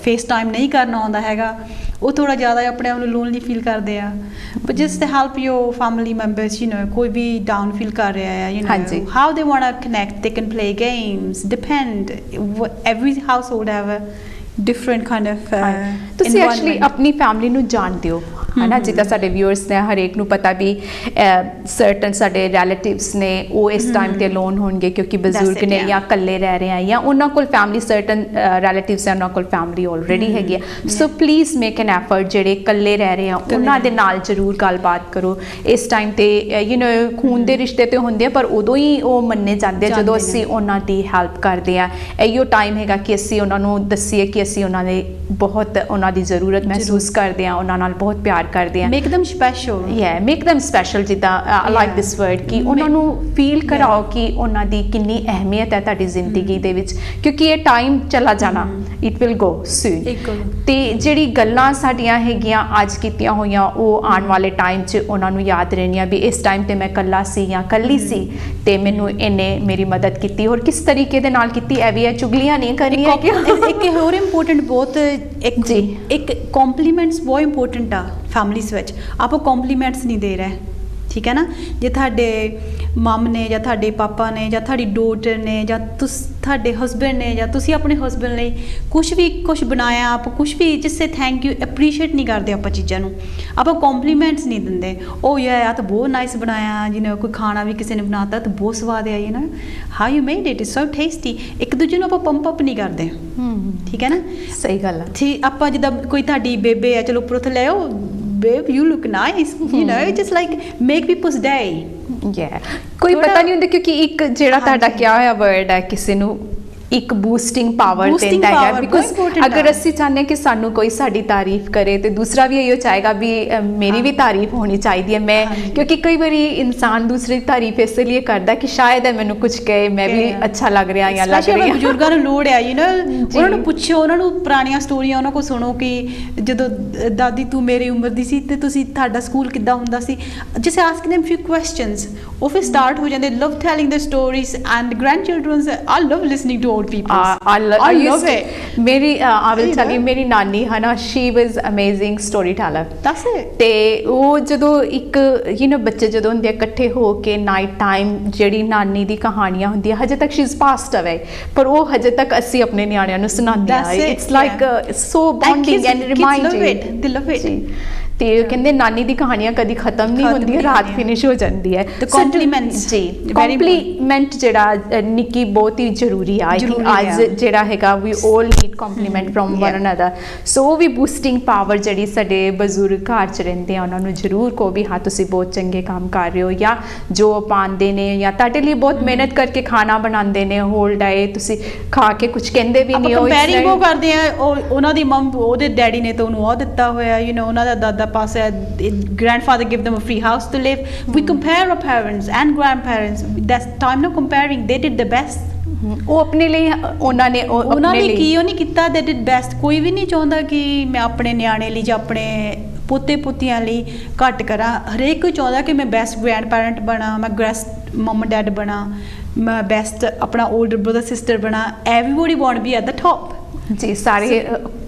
ਫੇਸ ਟਾਈਮ ਨਹੀਂ ਕਰਨਾ ਆਉਂਦਾ ਹੈਗਾ, ਉਹ ਥੋੜਾ ਜ਼ਿਆਦਾ ਆਪਣੇ ਆਪ ਨੂੰ ਲੋਨਲੀ ਫੀਲ ਕਰਦੇ ਆ। But just to help your family members, ਕੋਈ ਵੀ ਡਾਊਨ ਫੀਲ ਕਰ ਰਿਹਾ ਹੈ, how they want to connect, they can play games, depend, every household have a different kind of ਤੁਸੀਂ ਐਕਚੁਅਲੀ ਆਪਣੀ ਫੈਮਿਲੀ ਨੂੰ ਜਾਣਦੇ ਹੋ ਹੈ ਨਾ, ਜਿੱਦਾਂ ਸਾਡੇ ਵਿਊਅਰਸ ਨੇ ਹਰੇਕ ਨੂੰ ਪਤਾ ਵੀ ਸਰਟਨ ਸਾਡੇ ਰਿਲੇਟਿਵਸ ਨੇ ਉਹ ਇਸ ਟਾਈਮ ਤੇ ਅਲੋਨ ਹੋਣਗੇ ਕਿਉਂਕਿ ਬਜ਼ੁਰਗ ਨੇ ਜਾਂ ਇਕੱਲੇ ਰਹਿ ਰਹੇ ਆ ਜਾਂ ਉਹਨਾਂ ਕੋਲ ਫੈਮਿਲੀ, ਸਰਟਨ ਰਿਲੇਟਿਵਸ ਉਹਨਾਂ ਕੋਲ ਫੈਮਿਲੀ ਆਲਰੇਡੀ ਹੈਗੀ ਆ। So please make N effort, ਜਿਹੜੇ ਇਕੱਲੇ ਰਹਿ ਰਹੇ ਆ ਉਹਨਾਂ ਦੇ ਨਾਲ ਜ਼ਰੂਰ ਗੱਲਬਾਤ ਕਰੋ ਇਸ ਟਾਈਮ ਤੇ। ਖੂਨ ਦੇ ਰਿਸ਼ਤੇ ਤੇ ਹੁੰਦੇ ਆ ਪਰ ਉਦੋਂ ਹੀ ਉਹ ਮੰਨੇ ਜਾਂਦੇ ਆ ਜਦੋਂ ਅਸੀਂ ਉਹਨਾਂ ਦੀ ਹੈਲਪ ਕਰਦੇ ਆ। ਇਹੀਓ ਟਾਈਮ ਹੈਗਾ ਕਿ ਅਸੀਂ ਉਹਨਾਂ ਨੂੰ ਦੱਸੀਏ ਕਿ ਅਸੀਂ ਉਹਨਾਂ ਦੇ ਬਹੁਤ ਉਹਨਾਂ ਦੀ ਜ਼ਰੂਰਤ ਮਹਿਸੂਸ ਕਰਦੇ ਆ, ਉਹਨਾਂ ਨਾਲ ਬਹੁਤ ਪਿਆਰ ਕਰਦੇ ਆ। Make them special, make them special, ਜਿੱਦਾਂ ਆਈ ਲਾਈਕ ਦਿਸ ਵਰਡ, ਕਿ ਉਹਨਾਂ ਨੂੰ ਫੀਲ ਕਰਾਓ ਕਿ ਉਹਨਾਂ ਦੀ ਕਿੰਨੀ ਅਹਿਮੀਅਤ ਹੈ ਤੁਹਾਡੀ ਜ਼ਿੰਦਗੀ ਦੇ ਵਿੱਚ, ਕਿਉਂਕਿ ਇਹ ਟਾਈਮ ਚਲਾ ਜਾਣਾ, ਇਟ ਵਿਲ ਗੋ ਸੂਨ। ਤੇ ਜਿਹੜੀ ਗੱਲਾਂ ਸਾਡੀਆਂ ਹੈਗੀਆਂ ਅੱਜ ਕੀਤੀਆਂ ਹੋਈਆਂ ਉਹ ਆਉਣ ਵਾਲੇ ਟਾਈਮ 'ਚ ਉਹਨਾਂ ਨੂੰ ਯਾਦ ਰਹਿਣੀਆਂ ਵੀ ਇਸ ਟਾਈਮ ਤੇ ਮੈਂ ਇਕੱਲਾ ਸੀ ਜਾਂ ਇਕੱਲੀ ਸੀ ਤੇ ਮੈਨੂੰ ਇਹਨੇ ਮੇਰੀ ਮਦਦ ਕੀਤੀ, ਔਰ ਕਿਸ ਤਰੀਕੇ ਦੇ ਨਾਲ ਕੀਤੀ। ਇਹ ਵੀ ਹੈ, ਚੁਗਲੀਆਂ ਨਹੀਂ ਕਰਨੀਆਂ। ਇੱਕ ਹੋਰ ਇੰਪੋਰਟੈਂਟ ਬਹੁਤ ਇੱਕ ਕੰਪਲੀਮੈਂਟਸ ਬਹੁਤ ਇੰਪੋਰਟੈਂਟ ਆ ਫੈਮਲੀਜ਼ ਵਿੱਚ। ਆਪਾਂ ਕੰਪਲੀਮੈਂਟਸ ਨਹੀਂ ਦੇ ਰਹੇ, ਠੀਕ ਹੈ ਨਾ। ਜੇ ਤੁਹਾਡੇ ਮਮ ਨੇ ਜਾਂ ਤੁਹਾਡੇ ਪਾਪਾ ਨੇ ਜਾਂ ਤੁਹਾਡੀ ਡੋਟਰ ਨੇ ਜਾਂ ਤੁਹਾਡੇ ਹਸਬੈਂਡ ਨੇ ਜਾਂ ਤੁਸੀਂ ਆਪਣੇ ਹਸਬੈਂਡ ਲਈ ਕੁਛ ਬਣਾਇਆ, ਆਪਾਂ ਕੁਛ ਵੀ ਜਿਸਸੇ ਥੈਂਕ ਯੂ ਐਪਰੀਸ਼ੀਏਟ ਨਹੀਂ ਕਰਦੇ ਆਪਾਂ ਚੀਜ਼ਾਂ ਨੂੰ, ਆਪਾਂ ਕੰਪਲੀਮੈਂਟਸ ਨਹੀਂ ਦਿੰਦੇ। ਉਹ ਯਾਰ ਆ ਤਾਂ ਬਹੁਤ ਨਾਈਸ ਬਣਾਇਆ, ਕੋਈ ਖਾਣਾ ਵੀ ਕਿਸੇ ਨੇ ਬਣਾਤਾ ਤਾਂ ਬਹੁਤ ਸਵਾਦ ਆਇਆ, how you made it is so tasty. ਇੱਕ ਦੂਜੇ ਨੂੰ ਆਪਾਂ ਪੰਪ ਅਪ ਨਹੀਂ ਕਰਦੇ, ਠੀਕ ਹੈ ਨਾ। ਸਹੀ ਗੱਲ ਆ। ਠੀਕ, ਆਪਾਂ ਜਿੱਦਾਂ ਕੋਈ ਤੁਹਾਡੀ ਬੇਬੇ ਆ, ਚਲੋ ਉੱਪਰ ਉੱਥੇ ਲੈ ਆਓ, babe you look nice, just like make people's day. ਕੋਈ ਪਤਾ ਨਹੀਂ ਹੁੰਦਾ ਕਿਉਂਕਿ ਇੱਕ ਜਿਹੜਾ ਤੁਹਾਡਾ ਕਿਹਾ ਹੋਇਆ ਵਰਡ ਹੈ ਕਿਸੇ ਨੂੰ ਇੱਕ ਬੂਸਟਿੰਗ ਪਾਵਰ ਦਿੰਦਾ ਹੈ। ਬਿਕੋਜ਼ ਅਗਰ ਅਸੀਂ ਚਾਹੁੰਦੇ ਹਾਂ ਕਿ ਸਾਨੂੰ ਕੋਈ ਸਾਡੀ ਤਾਰੀਫ ਕਰੇ ਤੇ ਦੂਸਰਾ ਵੀ ਇਹੋ ਚਾਹੇਗਾ ਵੀ ਮੇਰੀ ਵੀ ਤਾਰੀਫ ਹੋਣੀ ਚਾਹੀਦੀ ਹੈ। ਮੈਂ ਕਿਉਂਕਿ ਕਈ ਵਾਰੀ ਇਨਸਾਨ ਦੂਸਰੇ ਦੀ ਤਾਰੀਫ ਇਸ ਲਈ ਕਰਦਾ ਕਿ ਸ਼ਾਇਦ ਮੈਨੂੰ ਕੁਝ ਕਹੇ, ਮੈਂ ਵੀ ਅੱਛਾ ਲੱਗ ਰਿਹਾ ਜਾਂ ਲੱਗ ਰਹੀ ਹਾਂ। ਬਜ਼ੁਰਗਾਂ ਨੂੰ ਲੋੜ ਹੈ ਉਹਨਾਂ ਨੂੰ ਪੁੱਛੋ, ਉਹਨਾਂ ਨੂੰ ਪੁਰਾਣੀਆਂ ਸਟੋਰੀਆਂ ਉਹਨਾਂ ਕੋਲ ਸੁਣੋ ਕਿ ਜਦੋਂ ਦਾਦੀ ਤੂੰ ਮੇਰੀ ਉਮਰ ਦੀ ਸੀ ਤੇ ਤੁਸੀਂ ਤੁਹਾਡਾ ਸਕੂਲ ਕਿੱਦਾਂ ਹੁੰਦਾ ਸੀ। just ask them few questions, ਉਹ ਫਿਰ ਸਟਾਰਟ ਹੋ ਜਾਂਦੇ। love telling the stories and grandchildren, I love listening to old people. I love it. I will tell you, ਮੇਰੀ ਨਾਨੀ ਹੈ ਨਾ, she was amazing storyteller. That's it. ਤੇ ਉਹ ਜਦੋਂ ਇੱਕ ਬੱਚੇ ਜਦੋਂ ਹੁੰਦੇ ਇਕੱਠੇ ਹੋ ਕੇ ਨਾਈਟ ਟਾਈਮ ਜਿਹੜੀ ਨਾਨੀ ਦੀ ਕਹਾਣੀਆਂ ਹੁੰਦੀਆਂ, ਹਜੇ ਤੱਕ she's passed away, ਪਰ ਉਹ ਹਜੇ ਤੱਕ ਅਸੀਂ ਆਪਣੇ ਨਿਆਣਿਆਂ ਨੂੰ ਸੁਣਾਉਂਦੇ ਆ। It's like so bonding and remind you. They love it. ਤੇ ਕਹਿੰਦੇ ਨਾਨੀ ਦੀ ਕਹਾਣੀਆਂ ਕਦੀ ਖਤਮ ਨਹੀਂ ਹੁੰਦੀਆਂ, ਰਾਤ ਫਿਨਿਸ਼ ਹੋ ਜਾਂਦੀ ਹੈ। ਤੇ ਕੰਪਲੀਮੈਂਟਸ ਜੀ, ਕੰਪਲੀਮੈਂਟ ਜਿਹੜਾ ਨਿੱਕੀ ਬਹੁਤ ਹੀ ਜ਼ਰੂਰੀ ਆ ਕਿ ਅੱਜ ਜਿਹੜਾ ਹੈਗਾ we 올 need compliment from one another. So we boosting power ਜਿਹੜੀ ਸਾਡੇ ਬਜ਼ੁਰਗ ਘਰ 'ਚ ਰਹਿੰਦੇ ਆ ਉਹਨਾਂ ਨੂੰ ਜ਼ਰੂਰ ਕਹੋ ਵੀ ਹਾਂ ਤੁਸੀਂ ਬਹੁਤ ਚੰਗੇ ਕੰਮ ਕਰ ਰਹੇ ਹੋ, ਜਾਂ ਜੋ ਪਾਉਂਦੇ ਨੇ ਜਾਂ ਤੁਹਾਡੇ ਲਈ ਬਹੁਤ ਮਿਹਨਤ ਕਰਕੇ ਖਾਣਾ ਬਣਾਉਂਦੇ ਨੇ ਹੋਲ ਡੇ, ਤੁਸੀਂ ਖਾ ਕੇ ਕੁਝ ਕਹਿੰਦੇ ਵੀ ਨਹੀਂ ਹੋ। ਕੰਪੇਅਰਿੰਗ ਉਹ ਕਰਦੇ ਆ, ਉਹਨਾਂ ਦੀ ਮੰਮ ਉਹਦੇ ਡੈਡੀ ਨੇ ਤਾਂ ਉਹਨੂੰ ਉਹ ਦਿੱਤਾ ਹੋਇਆ, ਉਹਨਾਂ ਦਾ ਦਾਦਾ ਪਾਸ ਹੈ, grandfather give them a free house to live. We compare our parents and grandparents. That's time no comparing. They did the best. ਉਹ ਆਪਣੇ ਲਈ ਉਹਨਾਂ ਨੇ ਕੀ ਉਹ ਨਹੀਂ ਕੀਤਾ, they did best. ਕੋਈ ਵੀ ਨਹੀਂ ਚਾਹੁੰਦਾ ਕਿ ਮੈਂ ਆਪਣੇ ਨਿਆਣੇ ਲਈ ਜਾਂ ਆਪਣੇ ਪੋਤੇ ਪੋਤੀਆਂ ਲਈ ਘੱਟ ਕਰਾਂ। ਹਰੇਕ ਕੋਈ ਚਾਹੁੰਦਾ ਕਿ ਮੈਂ ਬੈਸਟ ਗ੍ਰੈਂਡ ਪੈਰੈਂਟ ਬਣਾ, ਮੈਂ ਬੈਸਟ ਮਮ ਡੈਡ ਬਣਾ, ਮੈਂ ਬੈਸਟ ਆਪਣਾ ਓਲਡਰ ਬ੍ਰਦਰ ਸਿਸਟਰ ਬਣਾ। Everybody want be at the top ਜੀ। ਸਾਰੇ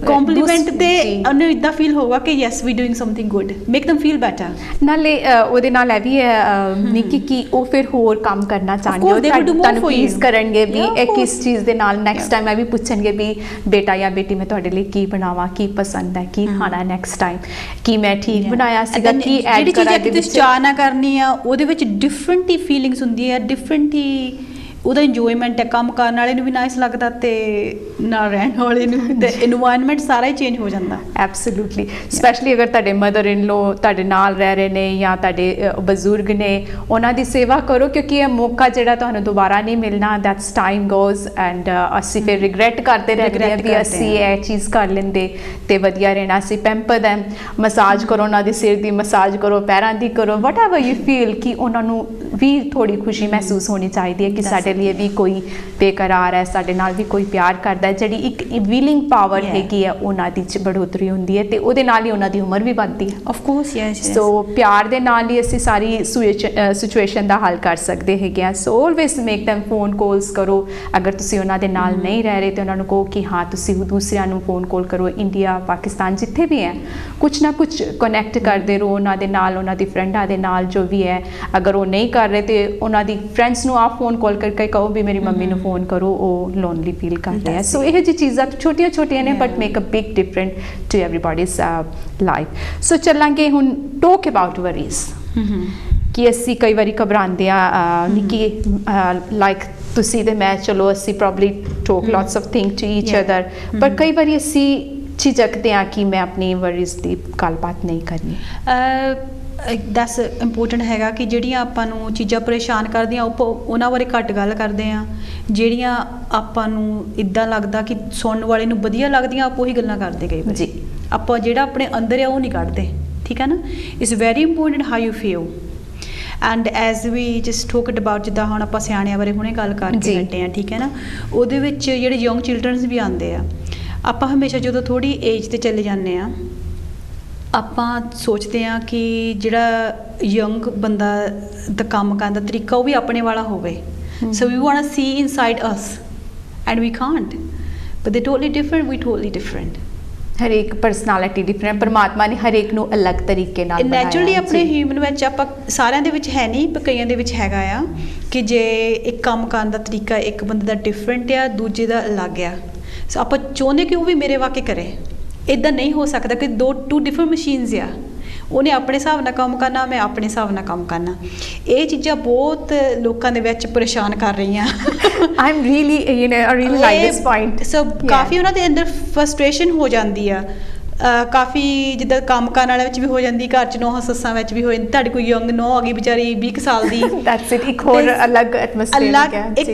ਕੰਪਲੀਮੈਂਟ ਤੇ ਉਹਨੂੰ ਇਦਾਂ ਫੀਲ ਹੋਗਾ ਕਿ yes we doing something good, make them feel better। ਨਾਲੇ ਉਹਦੇ ਨਾਲ ਇਹ ਵੀ ਹੈ ਨਿੱਕੀ ਕਿ ਉਹ ਫਿਰ ਹੋਰ ਕੰਮ ਕਰਨਾ ਚਾਹੁੰਦੇ ਹੋ, ਤੁਹਾਨੂੰ ਪਲੀਜ਼ ਕਰਨਗੇ ਵੀ ਇਹ ਕਿਸ ਚੀਜ਼ ਦੇ ਨਾਲ ਨੈਕਸਟ ਟਾਈਮ ਇਹ ਵੀ ਪੁੱਛਣਗੇ ਵੀ ਬੇਟਾ ਜਾਂ ਬੇਟੀ ਮੈਂ ਤੁਹਾਡੇ ਲਈ ਕੀ ਬਣਾਵਾਂ, ਕੀ ਪਸੰਦ ਹੈ, ਕੀ ਖਾਣਾ ਨੈਕਸਟ ਟਾਈਮ, ਕੀ ਮੈਂ ਠੀਕ ਬਣਾਇਆ ਸੀਗਾ, ਕੀ ਐਡ ਕਰਾਂ। ਜਿਹੜੀ ਚੀਜ਼ ਚਾਹ ਨਾ ਕਰਨੀ ਆ ਉਹਦੇ ਵਿੱਚ ਡਿਫਰੈਂਟ ਹੀ ਫੀਲਿੰਗਸ ਹੁੰਦੀ ਹੈ, ਡਿਫਰੈਂਟ ਹੀ ਉਹਦਾ ਇੰਜੋਇਮੈਂਟ ਹੈ। ਕੰਮ ਕਰਨ ਵਾਲੇ ਨੂੰ ਵੀ ਨਾਈਸ ਲੱਗਦਾ ਤੇ ਨਾਲ ਰਹਿਣ ਵਾਲੇ ਨੂੰ, ਤੇ ਇਨਵਾਇਰਨਮੈਂਟ ਸਾਰਾ ਹੀ ਚੇਂਜ ਹੋ ਜਾਂਦਾ। ਐਬਸੋਲੂਟਲੀ, ਸਪੈਸ਼ਲੀ ਅਗਰ ਤੁਹਾਡੇ ਮਦਰ ਇਨ ਲੋ ਤੁਹਾਡੇ ਨਾਲ ਰਹਿ ਰਹੇ ਨੇ ਜਾਂ ਤੁਹਾਡੇ ਬਜ਼ੁਰਗ ਨੇ, ਉਹਨਾਂ ਦੀ ਸੇਵਾ ਕਰੋ ਕਿਉਂਕਿ ਇਹ ਮੌਕਾ ਜਿਹੜਾ ਤੁਹਾਨੂੰ ਦੁਬਾਰਾ ਨਹੀਂ ਮਿਲਣਾ। ਦੈਟਸ ਟਾਈਮ ਗੋਜ਼ ਐਂਡ ਅਸੀਂ ਫਿਰ ਰਿਗਰੈਟ ਕਰਦੇ ਰਹਿੰਦੇ ਹਾਂ ਵੀ ਅਸੀਂ ਇਹ ਚੀਜ਼ ਕਰ ਲੈਂਦੇ ਤੇ ਵਧੀਆ ਰਹਿਣਾ ਸੀ। ਪੈਂਪਰ ਦੈਮ, ਮਸਾਜ ਕਰੋ ਉਹਨਾਂ ਦੇ ਸਿਰ ਦੀ, ਮਸਾਜ ਕਰੋ ਪੈਰਾਂ ਦੀ, ਕਰੋ ਵਟ ਐਵਰ ਯੂ ਫੀਲ ਕਿ ਉਹਨਾਂ ਨੂੰ ਵੀ ਥੋੜੀ ਖੁਸ਼ੀ ਮਹਿਸੂਸ ਹੋਣੀ ਚਾਹੀਦੀ ਹੈ ਕਿ ਸਾਡੇ ਲਈ ਵੀ ਕੋਈ ਬੇਕਰਾਰ ਹੈ, ਸਾਡੇ ਨਾਲ ਵੀ ਕੋਈ ਪਿਆਰ ਕਰਦਾ ਹੈ। ਜਿਹੜੀ ਇੱਕ ਵਿਲਿੰਗ ਪਾਵਰ ਹੈਗੀ ਹੈ ਉਹਨਾਂ ਦੀ ਚ ਬੜੋਤਰੀ ਹੁੰਦੀ ਹੈ ਤੇ ਉਹਦੇ ਨਾਲ ਹੀ ਉਹਨਾਂ ਦੀ ਉਮਰ ਵੀ ਵੱਧਦੀ ਹੈ। Of course yes. ਸੋ ਪਿਆਰ ਦੇ ਨਾਲ ਹੀ ਅਸੀਂ ਸਾਰੀ ਸਿਚੁਏਸ਼ਨ ਦਾ ਹੱਲ ਕਰ ਸਕਦੇ ਹੈਗੇ ਆ। ਸੋ ਆਲਵੇਸ ਮੇਕ them ਫੋਨ ਕਾਲਸ ਕਰੋ। ਅਗਰ ਤੁਸੀਂ ਉਹਨਾਂ ਦੇ ਨਾਲ ਨਹੀਂ ਰਹਿ ਰਹੇ ਤੇ ਉਹਨਾਂ ਨੂੰ ਕਹੋ ਕਿ ਹਾਂ ਤੁਸੀਂ ਦੂਸਰਿਆਂ ਨੂੰ ਫੋਨ ਕਾਲ ਕਰੋ, ਇੰਡੀਆ ਪਾਕਿਸਤਾਨ ਜਿੱਥੇ ਵੀ ਹੈ ਕੁਛ ਨਾ ਕੁਛ ਕਨੈਕਟ ਕਰਦੇ ਰਹੋ ਉਹਨਾਂ ਦੇ ਨਾਲ, ਉਹਨਾਂ ਦੀ ਫਰੈਂਡਾਂ ਦੇ ਨਾਲ ਜੋ ਵੀ ਹੈ। ਅਗਰ ਉਹ ਨਹੀਂ ਕਰ ਰਹੇ ਤੇ ਉਹਨਾਂ ਦੀ ਫਰੈਂਡਸ ਨੂੰ ਆਪ ਫੋਨ ਕਾਲ ਕਰਕੇ ਕਹੋ ਵੀ ਮੇਰੀ ਮੰਮੀ ਨੂੰ ਫੋਨ ਕਰੋ, ਉਹ ਲੋਨਲੀ ਫੀਲ ਕਰ ਰਹੇ ਹੈ। ਸੋ ਇਹੋ ਜਿਹੀ ਚੀਜ਼ਾਂ ਛੋਟੀਆਂ ਛੋਟੀਆਂ ਨੇ but make a big different to everybody's life. So ਚੱਲਾਂਗੇ ਹੁਣ ਟੋਕ ਅਬਾਊਟ ਵਰੀਜ਼ ਕਿ ਅਸੀਂ ਕਈ ਵਾਰੀ ਘਬਰਾਉਂਦੇ ਆ ਨਿੱਕੀ ਲਾਈਕ ਤੁਸੀਂ ਤੇ ਮੈਂ, ਚਲੋ ਅਸੀਂ probably talk lots of thing to each other, ਪਰ ਕਈ ਵਾਰੀ ਅਸੀਂ ਝਿਜਕਦੇ ਆ ਕਿ ਮੈਂ ਆਪਣੀ ਵਰੀਜ਼ ਦੀ ਗੱਲਬਾਤ ਨਹੀਂ ਕਰਨੀ। ਦਸ ਇੰਪੋਰਟੈਂਟ ਹੈਗਾ ਕਿ ਜਿਹੜੀਆਂ ਆਪਾਂ ਨੂੰ ਚੀਜ਼ਾਂ ਪਰੇਸ਼ਾਨ ਕਰਦੀਆਂ ਉਹਨਾਂ ਬਾਰੇ ਘੱਟ ਗੱਲ ਕਰਦੇ ਹਾਂ, ਜਿਹੜੀਆਂ ਆਪਾਂ ਨੂੰ ਇੱਦਾਂ ਲੱਗਦਾ ਕਿ ਸੁਣਨ ਵਾਲੇ ਨੂੰ ਵਧੀਆ ਲੱਗਦੀਆਂ ਆਪਾਂ ਉਹੀ ਗੱਲਾਂ ਕਰਦੇ ਗਏ ਜੀ। ਆਪਾਂ ਜਿਹੜਾ ਆਪਣੇ ਅੰਦਰ ਆ ਉਹ ਨਹੀਂ ਕੱਢਦੇ, ਠੀਕ ਹੈ ਨਾ। It's very important how you feel and as we just talked about, ਜਿੱਦਾਂ ਹੁਣ ਆਪਾਂ ਸਿਆਣਿਆਂ ਬਾਰੇ ਹੁਣੇ ਗੱਲ ਕਰਕੇ ਹਟੇ ਹਾਂ, ਠੀਕ ਹੈ ਨਾ। ਉਹਦੇ ਵਿੱਚ ਜਿਹੜੇ ਯੰਗ ਚਿਲਡਰਨਸ ਵੀ ਆਉਂਦੇ ਆ, ਆਪਾਂ ਹਮੇਸ਼ਾ ਜਦੋਂ ਥੋੜ੍ਹੀ ਏਜ 'ਤੇ ਚਲੇ ਜਾਂਦੇ ਹਾਂ ਆਪਾਂ ਸੋਚਦੇ ਹਾਂ ਕਿ ਜਿਹੜਾ ਯੰਗ ਬੰਦਾ ਦਾ ਕੰਮ ਕਰਨ ਦਾ ਤਰੀਕਾ ਉਹ ਵੀ ਆਪਣੇ ਵਾਲਾ ਹੋਵੇ। So we want to see inside us and we can't, but they totally different, we totally different. ਹਰੇਕ ਪਰਸਨੈਲਿਟੀ ਡਿਫਰੈਂਟ, ਪਰਮਾਤਮਾ ਨੇ ਹਰੇਕ ਨੂੰ ਅਲੱਗ ਤਰੀਕੇ ਨਾਲ ਬਣਾਇਆ। ਨੈਚੁਰਲੀ ਆਪਣੇ ਹਿਊਮਨ ਵਿੱਚ ਆਪਾਂ ਸਾਰਿਆਂ ਦੇ ਵਿੱਚ ਹੈ ਨਹੀਂ, ਪਰ ਕਈਆਂ ਦੇ ਵਿੱਚ ਹੈਗਾ ਆ ਕਿ ਜੇ ਇੱਕ ਕੰਮ ਕਰਨ ਦਾ ਤਰੀਕਾ ਇੱਕ ਬੰਦੇ ਦਾ ਡਿਫਰੈਂਟ ਆ, ਦੂਜੇ ਦਾ ਅਲੱਗ ਆ। ਸੋ ਆਪਾਂ ਚਾਹੁੰਦੇ ਕਿ ਉਹ ਵੀ ਮੇਰੇ ਵਾਕੇ ਕਰੇ। ਇੱਦਾਂ ਨਹੀਂ ਹੋ ਸਕਦਾ ਕਿ ਟੂ ਡਿਫਰੈਂਟ ਮਸ਼ੀਨਸ ਆ, ਉਹਨੇ ਆਪਣੇ ਹਿਸਾਬ ਨਾਲ ਕੰਮ ਕਰਨਾ, ਮੈਂ ਆਪਣੇ ਹਿਸਾਬ ਨਾਲ ਕੰਮ ਕਰਨਾ। ਇਹ ਚੀਜ਼ਾਂ ਬਹੁਤ ਲੋਕਾਂ ਦੇ ਵਿੱਚ ਪਰੇਸ਼ਾਨ ਕਰ ਰਹੀਆਂ। I'm really, I really like this point. ਸੋ ਕਾਫੀ ਉਹਨਾਂ ਦੇ ਅੰਦਰ ਫਰਸਟ੍ਰੇਸ਼ਨ ਹੋ ਜਾਂਦੀ ਆ। ਕਾਫੀ ਜਿੱਦਾਂ ਕੰਮ ਕਰਨ ਵਾਲਿਆਂ ਵਿੱਚ ਵੀ ਹੋ ਜਾਂਦੀ, ਘਰ 'ਚ ਨੌਂ ਸੱਸਾਂ ਵਿੱਚ ਵੀ ਹੋ ਜਾਂਦੀ। ਤੁਹਾਡੀ ਕੋਈ ਯੰਗ ਨੌਂ ਆ ਗਈ ਵਿਚਾਰੀ 20 ਸਾਲ ਦੀ, ਦੈਟਸ ਇਟ, ਇੱਕ ਹੋਰ ਅਲੱਗ ਐਟਮੋਸਫੇਅਰ ਹੈ।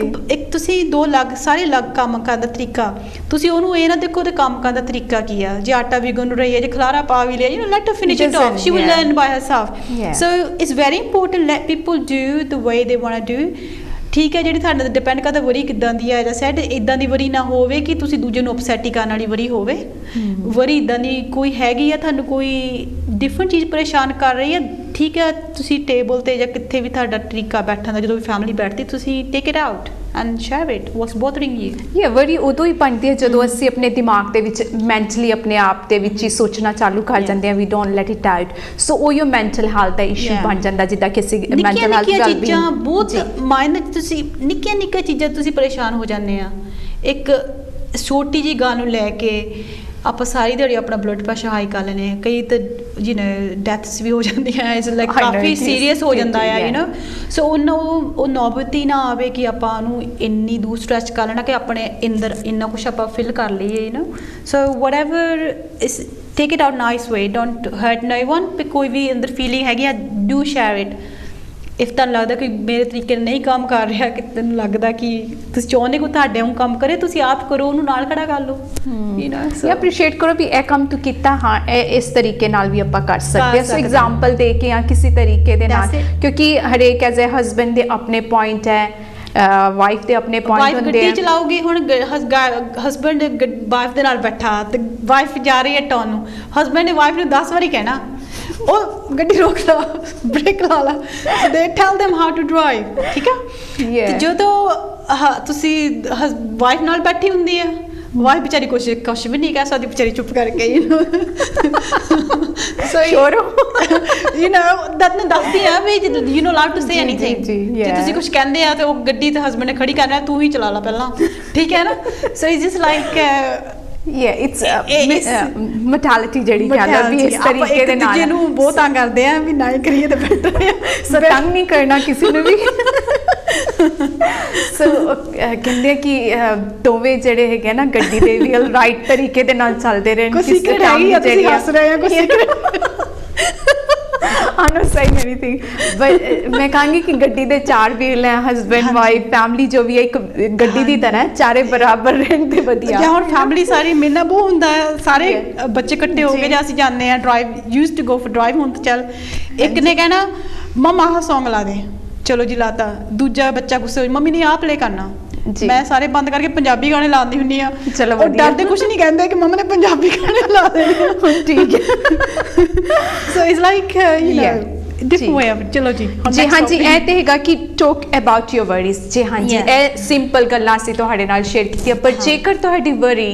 ਇੱਕ ਤੁਸੀਂ ਦੋ ਅਲੱਗ, ਸਾਰੇ ਅਲੱਗ ਕੰਮ ਕਰਨ ਦਾ ਤਰੀਕਾ। ਤੁਸੀਂ ਉਹਨੂੰ ਇਹ ਨਾ ਦੇਖੋ ਉਹਦੇ ਕੰਮ ਕਰਨ ਦਾ ਤਰੀਕਾ ਕੀ ਆ। ਜੇ ਆਟਾ ਵੀ ਗੁੰਨ ਰਹੀ ਹੈ, ਜੇ ਖਲਾਰਾ ਪਾ ਵੀ ਲਿਆ, let her finish it off, she will learn by herself. So it's very important let people do the way they want to do. ਠੀਕ ਹੈ, ਜਿਹੜੀ ਤੁਹਾਡੇ 'ਤੇ ਡਿਪੈਂਡ ਕਰਦਾ ਵਰੀ ਕਿੱਦਾਂ ਦੀ ਹੈ। ਐਜ਼ ਅ ਸੈਡ, ਇੱਦਾਂ ਦੀ ਵਰੀ ਨਾ ਹੋਵੇ ਕਿ ਤੁਸੀਂ ਦੂਜੇ ਨੂੰ ਅਪਸੈਟ ਹੀ ਕਰਨ ਵਾਲੀ ਵਰੀ ਹੋਵੇ। ਵਰੀ ਇੱਦਾਂ ਦੀ ਕੋਈ ਹੈਗੀ ਆ, ਤੁਹਾਨੂੰ ਕੋਈ ਡਿਫਰੈਂਟ ਚੀਜ਼ ਪਰੇਸ਼ਾਨ ਕਰ ਰਹੀ ਹੈ, ਠੀਕ ਹੈ, ਤੁਸੀਂ ਟੇਬਲ 'ਤੇ ਜਾਂ ਕਿੱਥੇ ਵੀ ਤੁਹਾਡਾ ਤਰੀਕਾ ਬੈਠਣ ਦਾ, ਜਦੋਂ ਵੀ ਫੈਮਿਲੀ ਬੈਠਦੀ, ਤੁਸੀਂ take it out and share it what's bothering you. Worry ਉਦੋਂ ਹੀ ਬਣਦੀ ਹੈ ਜਦੋਂ ਅਸੀਂ ਆਪਣੇ ਦਿਮਾਗ ਦੇ ਵਿੱਚ ਮੈਂਟਲੀ ਆਪਣੇ ਆਪ ਦੇ ਵਿੱਚ ਹੀ ਸੋਚਣਾ ਚਾਲੂ ਕਰ ਜਾਂਦੇ ਹਾਂ, ਵੀ ਡੋਂਟ ਲੈਟ ਇਟ ਆਊਟ। ਸੋ ਉਹ ਯੋ ਮੈਂਟਲ ਹੈਲਥ ਦਾ ਇਸ਼ੂ ਬਣ ਜਾਂਦਾ, ਜਿੱਦਾਂ ਕਿ ਅਸੀਂ ਮੈਂਟਲ ਹੈਲਥ ਗੱਲ ਵੀ ਚੀਜ਼ਾਂ ਬਹੁਤ ਮਾਇਨੇ, ਤੁਸੀਂ ਨਿੱਕੀਆਂ ਚੀਜ਼ਾਂ ਤੁਸੀਂ ਪਰੇਸ਼ਾਨ ਹੋ ਜਾਂਦੇ ਆ। ਇੱਕ ਛੋਟੀ ਜਿਹੀ ਗੱਲ ਨੂੰ ਲੈ ਕੇ ਆਪਾਂ ਸਾਰੀ ਦਿਹਾੜੀ ਆਪਣਾ ਬਲੱਡ ਪ੍ਰੈਸ਼ਰ ਹਾਈ ਕਰ ਲੈਂਦੇ ਹਾਂ, ਕਈ ਤਾਂ ਡੈਥਸ ਵੀ ਹੋ ਜਾਂਦੀਆਂ, ਇਟਸ ਲਾਈਕ ਕਾਫੀ ਸੀਰੀਅਸ ਹੋ ਜਾਂਦਾ ਆ ਸੋ ਉਹ ਨੌਬਤ ਹੀ ਨਾ ਆਵੇ ਕਿ ਆਪਾਂ ਉਹਨੂੰ ਇੰਨੀ ਦੂਰ ਸਟ੍ਰੈਚ ਕਰ ਲੈਣਾ ਕਿ ਆਪਣੇ ਅੰਦਰ ਇੰਨਾ ਕੁਛ ਆਪਾਂ ਫਿਲ ਕਰ ਲਈਏ so whatever is take it out nice way, don't hurt no one, ਕੋਈ ਵੀ ਅੰਦਰ ਫੀਲਿੰਗ ਹੈਗੀ ਆ ਡੂ ਸ਼ੇਅਰ ਇਟ। ਇਫ ਤੁਹਾਨੂੰ ਲੱਗਦਾ ਕਿ ਮੇਰੇ ਤਰੀਕੇ ਨਾਲ ਨਹੀਂ ਕੰਮ ਕਰ ਰਿਹਾ, ਕਿ ਤੈਨੂੰ ਲੱਗਦਾ ਕਿ ਤੁਸੀਂ ਚਾਹੁੰਦੇ ਕਿ ਤੁਹਾਡੇ ਵਾਂਗ ਕੰਮ ਕਰੇ, ਤੁਸੀਂ ਆਪ ਕਰੋ, ਉਹਨੂੰ ਨਾਲ ਖੜਾ ਕਰ ਲਓ ਅਪਰੀਸ਼ੀਏਟ ਕਰੋ ਵੀ ਇਹ ਕੰਮ ਤੂੰ ਕੀਤਾ, ਹਾਂ ਇਹ ਇਸ ਤਰੀਕੇ ਨਾਲ ਵੀ ਆਪਾਂ ਕਰ ਸਕਦੇ ਹਾਂ। ਸੋ ਐਗਜ਼ਾਮਪਲ ਦੇ ਕੇ ਜਾਂ ਕਿਸੇ ਤਰੀਕੇ ਦੇ ਨਾਲ, ਕਿਉਂਕਿ ਹਰੇਕ ਐਜ਼ ਅ ਹਸਬੈਂਡ ਦੇ ਆਪਣੇ ਪੁਆਇੰਟ ਹੈ, ਵਾਈਫ ਦੇ ਆਪਣੇ ਪੁਆਇੰਟ ਹੁੰਦੇ ਆ। ਗੱਡੀ ਚਲਾਉਗੀ, ਹੁਣ ਹਸਬੈਂਡ ਵਾਈਫ ਦੇ ਨਾਲ ਬੈਠਾ ਤੇ ਵਾਈਫ ਜਾ ਰਹੀ ਹੈ ਟਰਨ ਨੂੰ, ਹਸਬੈਂਡ ਨੇ ਵਾਈਫ ਨੂੰ 10 ਵਾਰੀ ਕਹਿਣਾ ਉਹ ਗੱਡੀ ਰੋਕ ਲਾ, ਬ੍ਰੇਕ ਲਾ ਲਾ, ਦੇ ਟੈਲ them how to drive, ਠੀਕ ਆ। ਤੇ ਜਦੋਂ ਤੁਸੀਂ ਵਾਈਫ ਨਾਲ ਬੈਠੀ ਹੁੰਦੀ ਹੈ, ਵਾਈਫ ਵਿਚਾਰੀ ਕੁਛ ਵੀ ਨਹੀਂ ਕਹਿ ਸਕਦੀ, ਵਿਚਾਰੀ ਚੁੱਪ ਕਰਕੇ ਦੱਸਦੀ ਆ ਵੀ you no allowed to say anything. ਜੇ ਤੁਸੀਂ ਕੁਛ ਕਹਿੰਦੇ ਆ ਤੇ ਉਹ ਗੱਡੀ ਤੇ ਹਸਬੈਂਡ ਨੇ ਖੜੀ ਕਰਨਾ, ਤੂੰ ਹੀ ਚਲਾ ਲਾ ਪਹਿਲਾਂ, ਠੀਕ ਹੈ ਨਾ। So it's just like it's mentality ਜਿਹੜੀ ਕਹਿੰਦਾ ਵੀ ਇਸ ਤਰੀਕੇ ਦੇ ਨਾਲ ਜਿਹਨੂੰ ਬਹੁਤ ਤੰਗ ਕਰਦੇ ਆ ਵੀ ਨਾ ਹੀ ਕਰੀਏ ਤਾਂ ਬੈਟਰ ਹੈ, ਸੋ ਤੰਗ ਨਹੀਂ ਕਰਨਾ ਕਿਸੇ ਨੂੰ ਵੀ। ਸੋ ਕਹਿੰਦੇ ਕਿ ਦੋਵੇਂ ਜਿਹੜੇ ਹੈਗੇ ਨਾ ਗੱਡੀ ਦੇ ਵੀਲ ਰਾਈਟ ਤਰੀਕੇ ਦੇ ਨਾਲ ਚੱਲਦੇ ਰਹਿਣ। ਕੋਈ ਸੀਕ੍ਰੇਟ ਹੈ ਤੁਸੀਂ ਹੱਸ ਰਹੇ ਆ, ਕੋਈ secret I'm not saying anything, but ਮੈਂ ਕਹਾਂਗੀ ਕਿ ਗੱਡੀ ਦੇ 4 ਵੀਲ ਹੈ, ਹਸਬੈਂਡ ਵਾਈਫ ਫੈਮਿਲੀ ਜੋ ਵੀ ਹੈ ਇੱਕ ਗੱਡੀ ਦੀ ਤਰ੍ਹਾਂ ਚਾਰੇ ਬਰਾਬਰ ਰਹਿਣ ਤੇ ਵਧੀਆ। ਜਾਂ ਹੁਣ ਫੈਮਿਲੀ ਸਾਰੀ ਮਿਲਣਾ ਬਹੁਤ ਹੁੰਦਾ ਹੈ, ਸਾਰੇ ਬੱਚੇ ਇਕੱਠੇ ਹੋ ਕੇ ਜਾਂ ਅਸੀਂ ਜਾਂਦੇ ਆ drive, used to go for drive, ਹੁਣ ਤਾਂ ਚੱਲ ਇੱਕ ਨੇ ਕਹਿਣਾ ਮਮਾ ਆਹ ਸੌਂਗ ਲਾ ਦੇ, ਚਲੋ ਜੀ ਲਾਤਾ, ਦੂਜਾ ਬੱਚਾ ਗੁੱਸੇ ਹੋ ਮੰਮੀ ਨੇ ਆਹ ਪਲੇ ਕਰਨਾ, ਮੈਂ ਸਾਰੇ ਬੰਦ ਕਰਕੇ ਪੰਜਾਬੀ ਗਾਣੇ ਲਾਉਂਦੀ ਹੁੰਦੀ ਆ। ਚਲੋ ਉਹ ਡਰਦੇ ਕੁਝ ਨਹੀਂ ਕਹਿੰਦੇ ਕਿ ਮੰਮਾ ਨੇ ਪੰਜਾਬੀ ਗਾਣੇ ਲਾ ਦੇਣੇ, ਠੀਕ ਹੈ। ਸੋ it's like you know different way of ਚਲੋ ਜੀ ਹਾਂਜੀ ਇਹ ਤੇ ਹੈਗਾ ਕਿ ਟਾਕ ਅਬਾਊਟ ਯੂਰ ਵਰੀਜ਼। ਜੀ ਹਾਂਜੀ ਇਹ ਸਿੰਪਲ ਗੱਲਾਂ ਅਸੀਂ ਤੁਹਾਡੇ ਨਾਲ ਸ਼ੇਅਰ ਕੀਤੀਆਂ, ਪਰ ਜੇਕਰ ਤੁਹਾਡੀ ਵਰੀ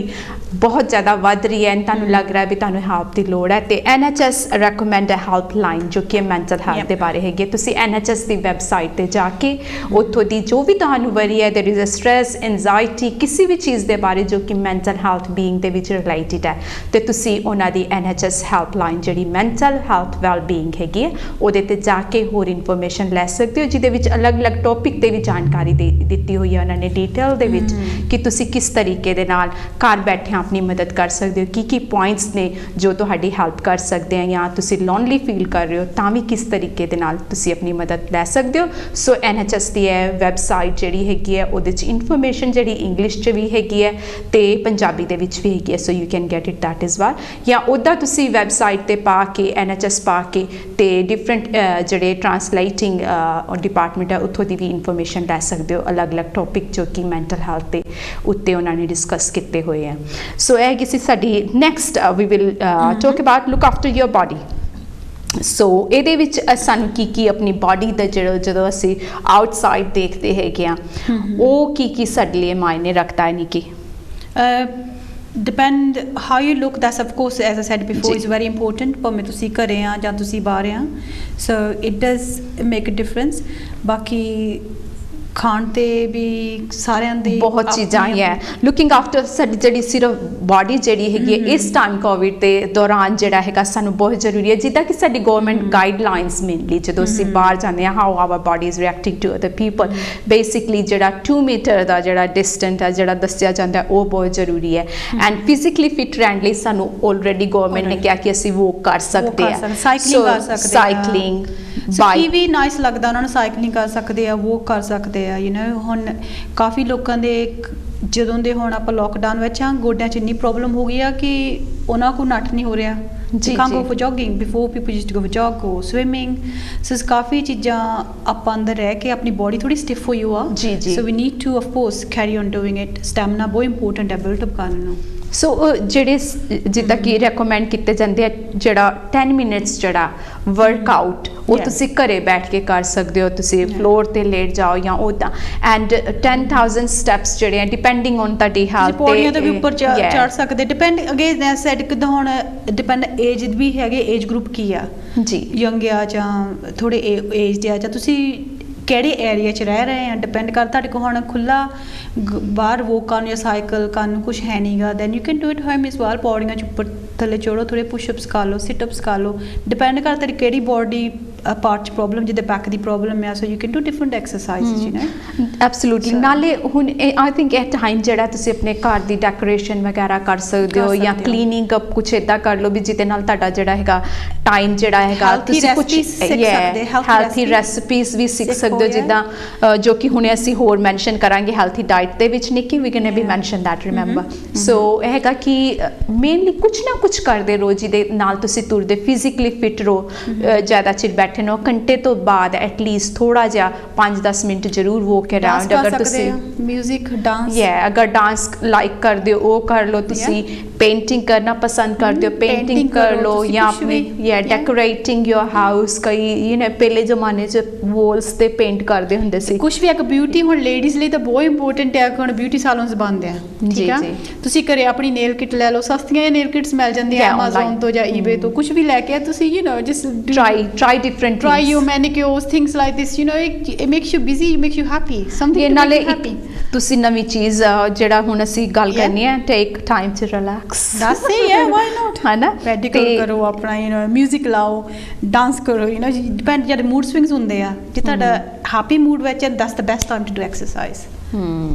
ਬਹੁਤ ਜ਼ਿਆਦਾ ਵੱਧ ਰਹੀ ਹੈ, ਤੁਹਾਨੂੰ ਲੱਗ ਰਿਹਾ ਵੀ ਤੁਹਾਨੂੰ ਹੈਲਪ ਦੀ ਲੋੜ ਹੈ, ਤੇ NHS ਰეკਮੈਂਡ ਹੈਲਪਲਾਈਨ ਜੋ ਕਿ ਮੈਂਟਲ ਹੈਲਥ ਦੇ ਬਾਰੇ ਹੈਗੀ, ਤੁਸੀਂ NHS ਦੀ ਵੈਬਸਾਈਟ ਤੇ ਜਾ ਕੇ ਉੱਥੋਂ ਦੀ ਜੋ ਵੀ ਤੁਹਾਨੂੰ ਵਰੀ ਹੈ, there is a stress, anxiety, ਕਿਸੇ ਵੀ ਚੀਜ਼ ਦੇ ਬਾਰੇ ਜੋ ਕਿ ਮੈਂਟਲ ਹੈਲਥ ਬੀਇੰਗ ਦੇ ਵਿੱਚ ਰਿਲੇਟਡ ਹੈ, ਤੇ ਤੁਸੀਂ ਉਹਨਾਂ ਦੀ NHS ਹੈਲਪਲਾਈਨ ਜਿਹੜੀ ਮੈਂਟਲ ਹੈਲਥ ਵੈਲ ਬੀਇੰਗ ਹੈਗੀ ਹੈ ਉਹਦੇ ਤੇ ਜਾ ਕੇ ਹੋਰ ਇਨਫੋਰਮੇਸ਼ਨ ਲੈ ਸਕਦੇ ਹੋ, ਜਿਹਦੇ ਵਿੱਚ ਅਲੱਗ-ਅਲੱਗ ਟੌਪਿਕ ਤੇ ਵੀ ਜਾਣਕਾਰੀ ਦਿੱਤੀ ਹੋਈ ਹੈ ਉਹਨਾਂ ਨੇ ਡਿਟੇਲ ਦੇ ਵਿੱਚ, ਕਿ ਤੁਸੀਂ ਕਿਸ ਤਰੀਕੇ ਦੇ ਨਾਲ ਘਰ ਬੈਠੇ ਆਪਣੀ ਮਦਦ ਕਰ ਸਕਦੇ ਹੋ, ਕੀ ਪੁਆਇੰਟਸ ਨੇ ਜੋ ਤੁਹਾਡੀ ਹੈਲਪ ਕਰ ਸਕਦੇ ਆ, ਜਾਂ ਤੁਸੀਂ ਲੋਨਲੀ ਫੀਲ ਕਰ ਰਹੇ ਹੋ ਤਾਂ ਵੀ ਕਿਸ ਤਰੀਕੇ ਦੇ ਨਾਲ ਤੁਸੀਂ ਆਪਣੀ ਮਦਦ ਲੈ ਸਕਦੇ ਹੋ। ਸੋ NHS ਦੀ ਹੈ ਵੈਬਸਾਈਟ ਜਿਹੜੀ ਹੈਗੀ ਹੈ ਉਹਦੇ 'ਚ ਇਨਫੋਰਮੇਸ਼ਨ ਜਿਹੜੀ ਇੰਗਲਿਸ਼ 'ਚ ਵੀ ਹੈਗੀ ਹੈ ਤੇ ਪੰਜਾਬੀ ਦੇ ਵਿੱਚ ਵੀ ਹੈਗੀ ਹੈ, so you can get it that is war, ਜਾਂ ਉੱਦਾਂ ਤੁਸੀਂ ਵੈਬਸਾਈਟ ਤੇ ਪਾ ਕੇ NHS ਪਾ ਕੇ ਤੇ ਡਿਫਰੈਂਟ ਜਿਹੜੇ ਟਰਾਂਸਲੇਟਿੰਗ ਡਿਪਾਰਟਮੈਂਟ ਹੈ ਉੱਥੋਂ ਦੀ ਵੀ ਇਨਫੋਰਮੇਸ਼ਨ ਲੈ ਸਕਦੇ ਹੋ, ਅਲੱਗ-ਅਲੱਗ ਟੌਪਿਕ ਜੋ ਕਿ ਮੈਂਟਲ ਹੈਲਥ ਦੇ ਉੱਤੇ ਉਹਨਾਂ ਨੇ ਡਿਸਕਸ ਕੀਤੇ ਹੋਏ ਆ। ਸੋ ਇਹ ਕਿਸੇ ਸਾਡੀ next we will talk about look after your body. So ਇਹਦੇ ਵਿੱਚ ਸਾਨੂੰ ਕੀ ਆਪਣੀ ਬਾਡੀ ਦਾ ਜਦੋਂ ਅਸੀਂ ਆਊਟਸਾਈਡ ਦੇਖਦੇ ਹੈਗੇ ਆ, ਉਹ ਕੀ ਸਾਡੇ ਲਈ ਮਾਇਨੇ ਰੱਖਦਾ ਹੈ ਨਿੱਕੀ? depend how you look, that's of course as I said before is very important, ਭਾਵੇਂ ਤੁਸੀਂ ਘਰੇ ਆ ਜਾਂ ਤੁਸੀਂ ਬਾਹਰ ਆ, so it does make a difference। ਬਾਕੀ ਖਾਣ ਤੇ ਵੀ ਸਾਰਿਆਂ ਦੀ ਬਹੁਤ ਚੀਜ਼ਾਂ ਹੀ ਹੈ, ਲੁਕਿੰਗ ਆਫਟਰ ਸਾਡੀ ਜਿਹੜੀ ਸਿਰਫ ਬਾਡੀ ਜਿਹੜੀ ਹੈਗੀ ਹੈ ਇਸ ਟਾਈਮ ਕੋਵਿਡ ਦੇ ਦੌਰਾਨ ਜਿਹੜਾ ਹੈਗਾ ਸਾਨੂੰ ਬਹੁਤ ਜ਼ਰੂਰੀ ਹੈ, ਜਿੱਦਾਂ ਕਿ ਸਾਡੀ ਗਵਰਨਮੈਂਟ ਗਾਈਡਲਾਈਨਸ ਮੇਨਲੀ ਜਦੋਂ ਅਸੀਂ ਬਾਹਰ ਜਾਂਦੇ ਹਾਂ, how our body is reacting to other people, basically ਜਿਹੜਾ 2 ਮੀਟਰ ਦਾ ਜਿਹੜਾ ਡਿਸਟੈਂਸ ਹੈ ਜਿਹੜਾ ਦੱਸਿਆ ਜਾਂਦਾ ਉਹ ਬਹੁਤ ਜ਼ਰੂਰੀ ਹੈ। ਐਂਡ ਫਿਜ਼ੀਕਲੀ ਫਿਟ ਰਹਿਣ ਲਈ ਸਾਨੂੰ ਆਲਰੇਡੀ ਗਵਰਨਮੈਂਟ ਨੇ ਕਿਹਾ ਕਿ ਅਸੀਂ ਵੋਕ ਕਰ ਸਕਦੇ ਹਾਂ, ਸਾਈਕਲਿੰਗ ਕਰ ਸਕਦੇ, ਸਾਈਕਲਿੰਗ ਕੀ ਵੀ ਨਾਈਸ ਲੱਗਦਾ ਉਹਨਾਂ ਨੂੰ, ਸਾਈਕਲਿੰਗ ਕਰ ਸਕਦੇ ਆ, ਵੋਕ ਕਰ ਸਕਦੇ ਆ, ਯੂ ਨੋ। ਹੁਣ ਕਾਫੀ ਲੋਕਾਂ ਦੇ ਜਦੋਂ ਦੇ ਹੁਣ ਆਪਾਂ ਲੋਕਡਾਊਨ ਵਿੱਚ ਆ, ਗੋਡਿਆਂ 'ਚ ਇੰਨੀ ਪ੍ਰੋਬਲਮ ਹੋ ਗਈ ਆ ਕਿ ਉਹਨਾਂ ਕੋਲ ਨੱਠ ਨਹੀਂ ਹੋ ਰਿਹਾ। You can't go for jogging. Before people used to go for jog or swimming. So ਕਾਫੀ ਚੀਜ਼ਾਂ ਆਪਾਂ ਅੰਦਰ ਰਹਿ ਕੇ ਆਪਣੀ ਬੋਡੀ ਥੋੜੀ ਸਟਿਫ ਹੋਈ ਹੋ ਆ, so we need to of course carry on doing it. Stamina ਬਹੁਤ ਇੰਪੋਰਟੈਂਟ ਹੈ ਬਿਲਟ ਅਪ ਕਰਨ ਨੂੰ। ਸੋ ਜਿਹੜੇ ਜਿੱਦਾਂ ਕਿ ਰეკਮੈਂਡ ਕੀਤੇ ਜਾਂਦੇ ਆ, ਜਿਹੜਾ 10 ਮਿੰਟਸ ਜਿਹੜਾ ਵਰਕਆਊਟ ਉਹ ਤੁਸੀਂ ਘਰੇ ਬੈਠ ਕੇ ਕਰ ਸਕਦੇ ਹੋ, ਤੁਸੀਂ ਫਲੋਰ ਤੇ ਲੇਟ ਜਾਓ ਜਾਂ ਉੱਦਾਂ, ਐਂਡ 10,000 ਸਟੈਪਸ ਜਿਹੜੇ ਆ ਡਿਪੈਂਡਿੰਗ ਔਨ ਤੁਹਾਡੀ ਹੈਲਥ ਤੇ ਪੌੜੀਆਂ ਤੇ ਵੀ ਉੱਪਰ ਚੜ ਸਕਦੇ, ਡਿਪੈਂਡ ਅਗੇਨ ਐਸ ਸੈਡ ਕਿਦਾਂ ਹੁਣ ਡਿਪੈਂਡ ਏਜ ਵੀ ਹੈਗੇ, ਏਜ ਗਰੁੱਪ ਕੀ ਆ ਜੀ, ਯੰਗ ਆ ਜਾਂ ਥੋੜੇ ਏਜ ਦੇ ਆ, ਜਾਂ ਤੁਸੀਂ ਕਿਹੜੇ ਏਰੀਆ 'ਚ ਰਹਿ ਰਹੇ ਆ, ਡਿਪੈਂਡ ਕਰ ਤੁਹਾਡੇ ਕੋਲ ਹੁਣ ਖੁੱਲਾ ਬਾਹਰ ਵੋਕ ਕਰਨ ਜਾਂ ਸਾਈਕਲ ਕਰਨ ਕੁਛ ਹੈ ਨਹੀਂਗਾ, then you can do it home as well. ਪੌੜੀਆਂ 'ਚ ਉੱਪਰ ਥੱਲੇ ਚੜੋ, ਥੋੜ੍ਹੇ ਪੁਸ਼ਅਪਸ ਕਰ ਲਓ, ਸਿਟਅਪਸ ਕਰ ਲਓ, ਡਿਪੈਂਡ ਕਰ ਤੇਰੀ ਕਿਹੜੀ ਬੋਡੀ ਪਾਰਟ 'ਚ ਪ੍ਰੋਬਲਮ, ਜਿੱਦਾਂ ਬੈਕ ਦੀ ਪ੍ਰੋਬਲਮ ਹੈ, so you can do different exercise you know. Absolutely. ਨਾਲੇ ਹੁਣ ਆਈ ਥਿੰਕ ਇਹ ਟਾਈਮ ਜਿਹੜਾ ਤੁਸੀਂ ਆਪਣੇ ਘਰ ਦੀ ਡੈਕੋਰੇਸ਼ਨ ਵਗੈਰਾ ਕਰ ਸਕਦੇ ਹੋ ਜਾਂ ਕਲੀਨਿੰਗ ਅਪ ਕੁਛ ਇੱਦਾਂ ਕਰ ਲਓ ਵੀ ਜਿਹਦੇ ਨਾਲ ਤੁਹਾਡਾ ਜਿਹੜਾ ਹੈਗਾ ਟਾਈਮ ਜਿਹੜਾ ਹੈਗਾ ਤੁਸੀਂ ਕੁਛ ਹੈਲਥੀ ਰੈਸਪੀਜ਼ ਵੀ ਸਿੱਖ ਸਕਦੇ ਹੋ, ਜਿੱਦਾਂ ਜੋ ਕਿ ਹੁਣੇ ਅਸੀਂ ਹੋਰ ਮੈਂਸ਼ਨ ਕਰਾਂਗੇ ਹੈਲਥੀ ਡਾਈਟ ਦੇ ਵਿੱਚ। Nikki we going be mention that, remember. So ਇਹ ਹੈਗਾ ਕਿ ਮੇਨਲੀ ਕੁਛ ਨਾ ਕੁਛ ਕਰਦੇ ਰਹੋ ਜਿਹਦੇ ਨਾਲ ਤੁਸੀਂ ਤੁਰਦੇ ਫਿਜ਼ੀਕਲੀ ਫਿਟ ਰਹੋ। ਜ਼ਿਆਦਾ ਚਿਰ ਬੈਠੇ ਨਾ, ਘੰਟੇ ਤੋਂ ਬਾਅਦ ਐਟਲੀਸਟ ਥੋੜਾ ਜਿਹਾ 5-10 ਮਿੰਟ ਜ਼ਰੂਰ ਵੋਕ ਅਰਾਊਂਡ। ਅਗਰ ਤੁਸੀਂ ਮਿਊਜ਼ਿਕ ਡਾਂਸ ਅਗਰ ਡਾਂਸ ਲਾਈਕ ਕਰਦੇ ਹੋ ਉਹ ਕਰ ਲਓ, ਤੁਸੀਂ ਪੇਂਟਿੰਗ ਕਰਨਾ ਪਸੰਦ ਕਰਦੇ ਹੋ ਪੇਂਟਿੰਗ ਕਰ ਲਓ, ਜਾਂ ਆਪਣੀ ਡੈਕੋਰੇਟਿੰਗ ਯੋਰ ਹਾਊਸ। ਕਈ ਯੂ ਨੋ ਪਹਿਲੇ ਜ਼ਮਾਨੇ 'ਚ ਵੋਲਸ ਤੇ ਪੇਂਟ ਕਰਦੇ ਹੁੰਦੇ ਸੀ। ਕੁਛ ਵੀ ਇੱਕ ਬਿਊਟੀ ਹੁਣ ਲੇਡੀਜ਼ ਲਈ ਤਾਂ ਬਹੁਤ ਇੰਪੋਰਟੈਂਟ ਹੈ। ਹੁਣ ਬਿਊਟੀ ਸਾਲੋਨਸ ਬਣਦੇ ਆ, ਠੀਕ ਆ, ਤੁਸੀਂ ਘਰੇ ਆਪਣੀ ਨੇਲ ਕਿਟ ਲੈ ਲਓ, ਸਸਤੀਆਂ ਨੇਲ ਕਿਟਸ ਮਿਲ ਜਾਂਦੀਆਂ ਐਮਾਜ਼ੋਨ ਤੋਂ ਜਾਂ ਈਬੇ ਤੋਂ, ਕੁਛ ਵੀ ਲੈ ਕੇ ਤੁਸੀਂ you know just try different things, try your manicures, things like this, you know, it makes you busy, it makes you happy, something to make you happy। ਤੁਸੀਂ ਨਵੀਂ ਚੀਜ਼ ਜਿਹੜਾ ਹੁਣ ਅਸੀਂ ਗੱਲ ਕਰਨੀ ਹੈ, ਟੇਕ ਟਾਈਮ ਟੂ ਰਿਲੈਕਸ। ਦੱਸ ਸਹੀ ਹੈ, ਵਾਈ ਨਾਟ, ਹੈ ਨਾ। ਪੈਡੀਕਿਉਰ ਕਰੋ ਆਪਣਾ, ਯੂ ਨੋ ਮਿਊਜ਼ਿਕ ਲਾਓ, ਡਾਂਸ ਕਰੋ, ਯੂ ਨੋ ਡਿਪੈਂਡ, ਜਦ ਮੂਡ ਸਵਿੰਗਸ ਹੁੰਦੇ ਆ, ਜੇ ਤੁਹਾਡਾ ਹੈਪੀ ਮੂਡ ਵਿੱਚ that's the best time to do exercise.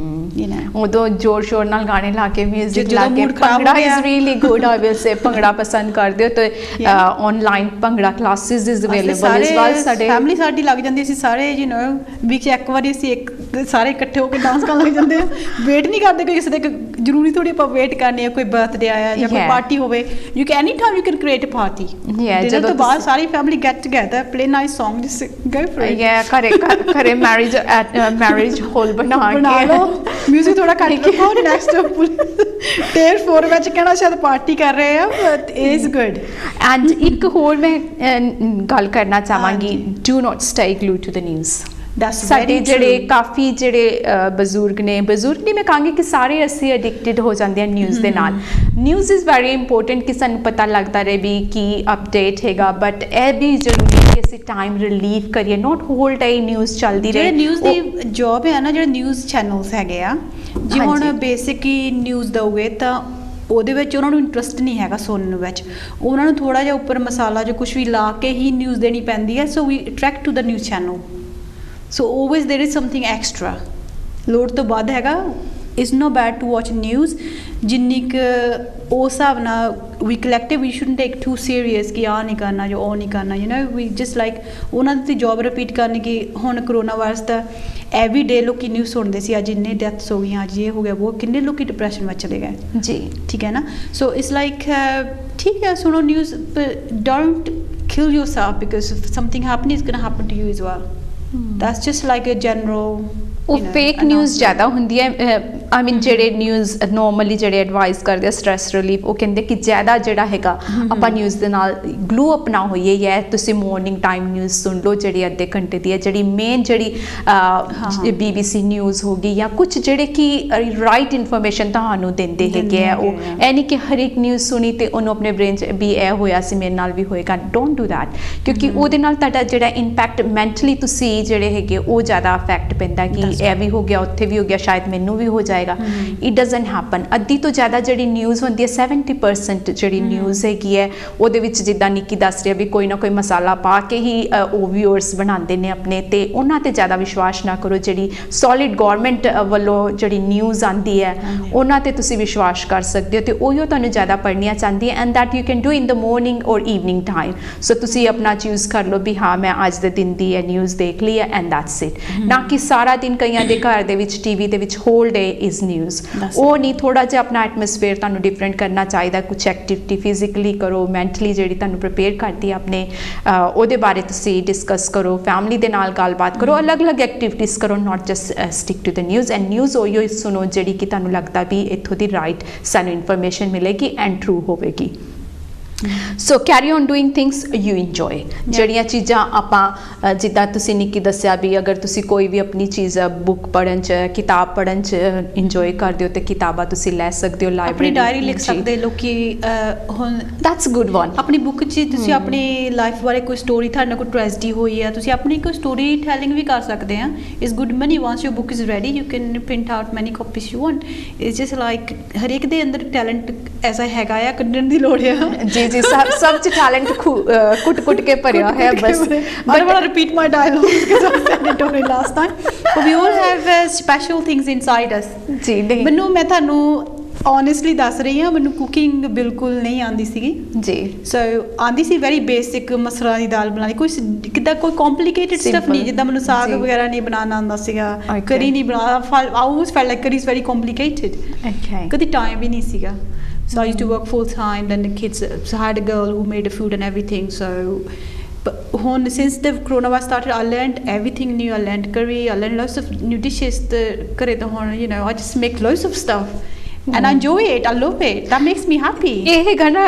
ਉਦੋਂ ਜ਼ੋਰ ਸ਼ੋਰ ਨਾਲ ਗਾਣੇ ਲਾ ਕੇ ਮਿਊਜ਼ਿਕ ਲਾ ਕੇ bhangra is really good. I will say bhangra ਪਸੰਦ ਕਰਦੇ ਹੋ ਤੇ online bhangra classes is available ਇਸ ਵਾਰ। ਸਾਡੇ ਫੈਮਿਲੀ ਸਾਡੀ ਲੱਗ ਜਾਂਦੀ ਸੀ ਸਾਰੇ, ਯੂ ਨੋ ਵੀਕ ਇੱਕ ਵਾਰੀ ਅਸੀਂ ਸਾਰੇ ਇਕੱਠੇ ਹੋ ਕੇ ਡਾਂਸ ਕਰਨ ਲੱਗ ਜਾਂਦੇ ਆ। ਵੇਟ ਨਹੀਂ ਕਰਦੇ ਕੋਈ ਕਿਸੇ ਦੇ, ਜ਼ਰੂਰੀ ਥੋੜੀ ਆਪਾਂ ਵੇਟ ਕਰਨੀ ਹੈ, ਕੋਈ ਬਰਥਡੇ ਆਇਆ ਜਾਂ ਕੋਈ ਪਾਰਟੀ ਹੋਵੇ, you can any time you can create a party. Dinner ਤੋਂ ਬਾਅਦ ਸਾਰੀ family get together, play nice song, just go for it. ਘਰੇ ਮੈਰਿਜ ਹਾਲ ਬਣਾ ਲਓ, ਮਿਊਜ਼ਿਕ ਥੋੜਾ ਘੱਟ ਰੱਖੋ, ਨੈਕਸਟ ਟੇਰ 4 ਵਿੱਚ ਕਹਿਣਾ ਸ਼ਾਇਦ ਪਾਰਟੀ ਕਰ ਰਹੇ ਆ, but it is good. And ਇੱਕ ਹੋਰ ਮੈਂ ਗੱਲ ਕਰਨਾ ਚਾਹਾਂਗੀ, do not stay glued to the news. ਸਾਡੇ ਜਿਹੜੇ ਕਾਫੀ ਜਿਹੜੇ ਬਜ਼ੁਰਗ ਨੇ ਮੈਂ ਕਹਾਂਗੀ ਕਿ ਸਾਰੇ ਅਸੀਂ ਐਡਿਕਟਿਡ ਹੋ ਜਾਂਦੇ ਹਾਂ ਨਿਊਜ਼ ਦੇ ਨਾਲ। ਨਿਊਜ਼ ਇਜ਼ ਵੈਰੀ ਇੰਪੋਰਟੈਂਟ ਕਿ ਸਾਨੂੰ ਪਤਾ ਲੱਗਦਾ ਰਹੇ ਵੀ ਕੀ ਅਪਡੇਟ ਹੈਗਾ, ਬਟ ਇਹ ਵੀ ਜ਼ਰੂਰੀ ਕਿ ਅਸੀਂ ਟਾਈਮ ਰਿਲੀਵ ਕਰੀਏ, ਨੋਟ ਹੋਲ ਡੇ ਨਿਊਜ਼ ਚੱਲਦੀ ਰਹੇ। ਜਿਹੜੇ ਨਿਊਜ਼ ਦੀ ਜੌਬ ਹੈ ਨਾ, ਜਿਹੜੇ ਨਿਊਜ਼ ਚੈਨਲਸ ਹੈਗੇ ਆ, ਜੇ ਹੁਣ ਬੇਸਿਕਲੀ ਨਿਊਜ਼ ਦਊਗੇ ਤਾਂ ਉਹਦੇ ਵਿੱਚ ਉਹਨਾਂ ਨੂੰ ਇੰਟਰਸਟ ਨਹੀਂ ਹੈਗਾ ਸੁਣਨ ਵਿੱਚ, ਉਹਨਾਂ ਨੂੰ ਥੋੜ੍ਹਾ ਜਿਹਾ ਉੱਪਰ ਮਸਾਲਾ ਜਾਂ ਕੁਛ ਵੀ ਲਾ ਕੇ ਹੀ ਨਿਊਜ਼ ਦੇਣੀ ਪੈਂਦੀ ਹੈ। So we attract to the news channel, so always there is something extra, ਲੋੜ ਤੋਂ ਵੱਧ ਹੈਗਾ। It's no bad to watch news, ਜਿੰਨੀ ਕੁ ਉਸ ਹਿਸਾਬ ਨਾਲ ਵੀ collective, we shouldn't take too serious ਕਿ ਆਹ ਨਹੀਂ ਕਰਨਾ ਜਾਂ ਉਹ ਨਹੀਂ ਕਰਨਾ, you know we just like ਉਹਨਾਂ ਦੀ ਜੋਬ ਰਿਪੀਟ ਕਰਨੀ। ਕਿ ਹੁਣ ਕਰੋਨਾ ਵਾਇਰਸ ਦਾ ਐਵਰੀ ਡੇ ਲੋਕੀ ਨਿਊਜ਼ ਸੁਣਦੇ ਸੀ, ਅੱਜ ਇੰਨੇ ਡੈਥਸ ਹੋ ਗਈਆਂ, ਅੱਜ ਇਹ ਹੋ ਗਿਆ, ਉਹ ਕਿੰਨੇ ਲੋਕੀ ਡਿਪਰੈਸ਼ਨ ਵਿੱਚ ਚਲੇ ਗਏ ਜੀ, ਠੀਕ ਹੈ ਨਾ। ਸੋ ਇਟਸ ਲਾਈਕ ਠੀਕ ਹੈ, ਸੁਣੋ news, don't kill yourself because if something happening is going to happen to you as well। That's just like a general, ਉਹ ਫੇਕ ਨਿਊਜ਼ ਜ਼ਿਆਦਾ ਹੁੰਦੀ ਹੈ। ਆਈ ਮੀਨ ਜਿਹੜੇ ਨਿਊਜ਼ ਨੋਰਮਲੀ ਜਿਹੜੇ ਐਡਵਾਈਸ ਕਰਦੇ ਆ ਸਟ੍ਰੈਸ ਰਿਲੀਫ, ਉਹ ਕਹਿੰਦੇ ਕਿ ਜ਼ਿਆਦਾ ਜਿਹੜਾ ਹੈਗਾ ਆਪਾਂ ਨਿਊਜ਼ ਦੇ ਨਾਲ ਗਲੂ ਅਪ ਨਾ ਹੋਈਏ, ਜਾਂ ਤੁਸੀਂ ਮੋਰਨਿੰਗ ਟਾਈਮ ਨਿਊਜ਼ ਸੁਣ ਲਓ ਜਿਹੜੀ ਅੱਧੇ ਘੰਟੇ ਦੀ ਹੈ, ਜਿਹੜੀ ਮੇਨ ਜਿਹੜੀ BBC ਨਿਊਜ਼ ਹੋ ਗਈ ਜਾਂ ਕੁਛ ਜਿਹੜੇ ਕਿ ਰਾਈਟ ਇਨਫੋਰਮੇਸ਼ਨ ਤੁਹਾਨੂੰ ਦਿੰਦੇ ਹੈਗੇ ਆ। ਉਹ ਇਹ ਨਹੀਂ ਕਿ ਹਰ ਇੱਕ ਨਿਊਜ਼ ਸੁਣੀ ਤੇ ਉਹਨੂੰ ਆਪਣੇ ਬ੍ਰੇਨ 'ਚ ਵੀ ਇਹ ਹੋਇਆ ਸੀ ਮੇਰੇ ਨਾਲ ਵੀ ਹੋਏਗਾ, ਡੋਂਟ ਡੂ ਦੈਟ, ਕਿਉਂਕਿ ਉਹਦੇ ਨਾਲ ਤੁਹਾਡਾ ਜਿਹੜਾ ਇੰਪੈਕਟ ਮੈਂਟਲੀ ਤੁਸੀਂ ਜਿਹੜੇ ਹੈਗੇ ਉਹ ਜ਼ਿਆਦਾ ਅਫੈਕਟ ਪੈਂਦਾ ਕਿ ਇਹ ਵੀ ਹੋ ਗਿਆ, ਉੱਥੇ ਵੀ ਹੋ ਗਿਆ, ਸ਼ਾਇਦ ਮੈਨੂੰ ਵੀ ਹੋ ਜਾਏਗਾ। It doesn't happen. ਅੱਧੀ ਤੋਂ ਜ਼ਿਆਦਾ ਜਿਹੜੀ ਨਿਊਜ਼ ਹੁੰਦੀ ਹੈ, 70% ਜਿਹੜੀ ਨਿਊਜ਼ ਹੈਗੀ ਹੈ, ਉਹਦੇ ਵਿੱਚ ਜਿੱਦਾਂ ਨਿੱਕੀ ਦੱਸ ਰਹੀ ਹੈ ਵੀ ਕੋਈ ਨਾ ਕੋਈ ਮਸਾਲਾ ਪਾ ਕੇ ਹੀ ਉਹ ਵਿਊਅਰਸ ਬਣਾਉਂਦੇ ਨੇ ਆਪਣੇ, ਤੇ ਉਹਨਾਂ ਤੇ ਜ਼ਿਆਦਾ ਵਿਸ਼ਵਾਸ ਨਾ ਕਰੋ। ਜਿਹੜੀ ਸੋਲਿਡ ਗੌਰਮੈਂਟ ਵੱਲੋਂ ਜਿਹੜੀ ਨਿਊਜ਼ ਆਉਂਦੀ ਹੈ ਉਹਨਾਂ ਤੇ ਤੁਸੀਂ ਵਿਸ਼ਵਾਸ ਕਰ ਸਕਦੇ ਹੋ, ਤੇ ਉਹੀਓ ਤੁਹਾਨੂੰ ਜ਼ਿਆਦਾ ਪੜ੍ਹਨੀਆਂ ਚਾਹੁੰਦੀ ਹੈ। And that you can do in the morning ਔਰ ਈਵਨਿੰਗ ਟਾਈਮ। ਸੋ ਤੁਸੀਂ ਆਪਣਾ ਚੂਜ਼ ਕਰ ਲਓ ਵੀ ਹਾਂ ਮੈਂ ਅੱਜ ਦੇ ਦਿਨ ਦੀ ਇਹ ਨਿਊਜ਼ ਦੇਖ ਲਈ ਹੈ, ਐਂਡ ਦੈਟਸ ਇਟ। ਨਾ ਕਿ ਸਾਰਾ ਦਿਨ ਕਈਆਂ ਦੇ ਘਰ ਦੇ ਵਿੱਚ ਟੀਵੀ ਦੇ ਵਿੱਚ ਹੋਲ ਡੇ ਇਜ਼ ਨਿਊਜ਼। ਉਹ ਨਹੀਂ, ਥੋੜਾ ਜਿਹਾ ਆਪਣਾ ਐਟਮੋਸਫੇਅਰ ਤੁਹਾਨੂੰ ਡਿਫਰੈਂਟ ਕਰਨਾ ਚਾਹੀਦਾ। ਕੁਛ ਐਕਟੀਵਿਟੀ ਫਿਜ਼ੀਕਲੀ ਕਰੋ, ਮੈਂਟਲੀ ਜਿਹੜੀ ਤੁਹਾਨੂੰ ਪ੍ਰਿਪੇਅਰ ਕਰਦੀ ਹੈ ਆਪਣੇ ਉਹਦੇ ਬਾਰੇ ਤੁਸੀਂ ਡਿਸਕਸ ਕਰੋ, ਫੈਮਿਲੀ ਦੇ ਨਾਲ ਗੱਲਬਾਤ ਕਰੋ, ਅਲੱਗ-ਅਲੱਗ ਐਕਟੀਵਿਟੀਜ਼ ਕਰੋ, not just stick to the news. And news ਉਹੀ ਸੁਣੋ ਜਿਹੜੀ ਕਿ ਤੁਹਾਨੂੰ ਲੱਗਦਾ ਵੀ ਇੱਥੋਂ ਦੀ ਰਾਈਟ ਸਾਨੂੰ ਇਨਫੋਰਮੇਸ਼ਨ ਮਿਲੇਗੀ ਐਂਡ ਟਰੂ ਹੋਵੇਗੀ। So carry on doing things you enjoy. ਜਿਹੜੀਆਂ ਚੀਜ਼ਾਂ ਆਪਾਂ ਜਿੱਦਾਂ ਤੁਸੀਂ ਨਿੱਕੀ ਦੱਸਿਆ ਵੀ ਅਗਰ ਤੁਸੀਂ ਕੋਈ ਵੀ ਆਪਣੀ ਚੀਜ਼ ਬੁੱਕ ਪੜ੍ਹਨ 'ਚ ਕਿਤਾਬ ਪੜ੍ਹਨ 'ਚ ਇੰਜੋਏ ਕਰਦੇ ਹੋ ਤੇ ਕਿਤਾਬਾਂ ਤੁਸੀਂ ਲੈ ਸਕਦੇ ਹੋ ਲਾਇਬ੍ਰੇਰੀ, ਆਪਣੀ ਡਾਇਰੀ ਲਿਖ ਸਕਦੇ ਲੋਕੀ ਹੁਣ ਦੈਟਸ ਗੁੱਡ ਵਨ। ਆਪਣੀ ਬੁੱਕ 'ਚ ਤੁਸੀਂ ਆਪਣੀ ਲਾਈਫ ਬਾਰੇ ਕੋਈ ਸਟੋਰੀ ਤੁਹਾਡੇ ਨਾਲ ਕੋਈ ਟ੍ਰੈਜਡੀ ਹੋਈ ਆ ਤੁਸੀਂ ਆਪਣੀ ਕੋਈ ਸਟੋਰੀ ਟੈਲਿੰਗ ਵੀ ਕਰ ਸਕਦੇ ਆ। It's good money once your book is ready you can print out many copies you want. It's just like ਹਰੇਕ ਦੇ ਅੰਦਰ ਟੈਲੈਂਟ ਐਸਾ ਹੈਗਾ ਆ, ਕੱਢਣ ਦੀ ਲੋੜ ਆ। ਜੀ ਜੀ ਸਭ ਚ ਟੈਲੈਂਟ ਕੁੱਟ ਕੇ ਭਰਿਆ ਹੈ ਬਸ। I don't want to repeat my dialogue because I said it only last time. But we all have special things inside us. ਜੀ ਨਹੀਂ ਮੈਨੂੰ ਮੈਂ ਤੁਹਾਨੂੰ ਓਨੈਸਟਲੀ ਦੱਸ ਰਹੀ ਹਾਂ ਮੈਨੂੰ ਕੁਕਿੰਗ ਬਿਲਕੁਲ ਨਹੀਂ ਆਉਂਦੀ ਸੀਗੀ ਜੀ। ਸੋ ਆਉਂਦੀ ਸੀ ਵੈਰੀ ਬੇਸਿਕ ਮਸਰਾਂ ਦੀ ਦਾਲ ਬਣਾਉਣੀ, ਕੋਈ ਕਿੱਦਾਂ ਕੋਈ ਕੰਪਲਿਕੇਟਡ ਸਟਫ ਨਹੀਂ, ਜਿੱਦਾਂ ਮੈਨੂੰ ਸਾਗ ਵਗੈਰਾ ਨਹੀਂ ਬਣਾਉਣਾ ਆਉਂਦਾ ਸੀਗਾ, ਕਰੀ ਨਹੀਂ ਬਣਾਉਣਾ। I always felt like curry is very complicated. ਕਦੀ ਟਾਈਮ ਵੀ ਨਹੀਂ ਸੀਗਾ। So I used to work full time, then the kids, so I had a girl who made the food and everything. So but since the coronavirus started, I learned everything new. I learned curry, I learned lots of new dishes. You know, I just make loads of stuff. And I enjoy it, I love it, that makes me happy. ਇਹ ਹੈਗਾ ਨਾ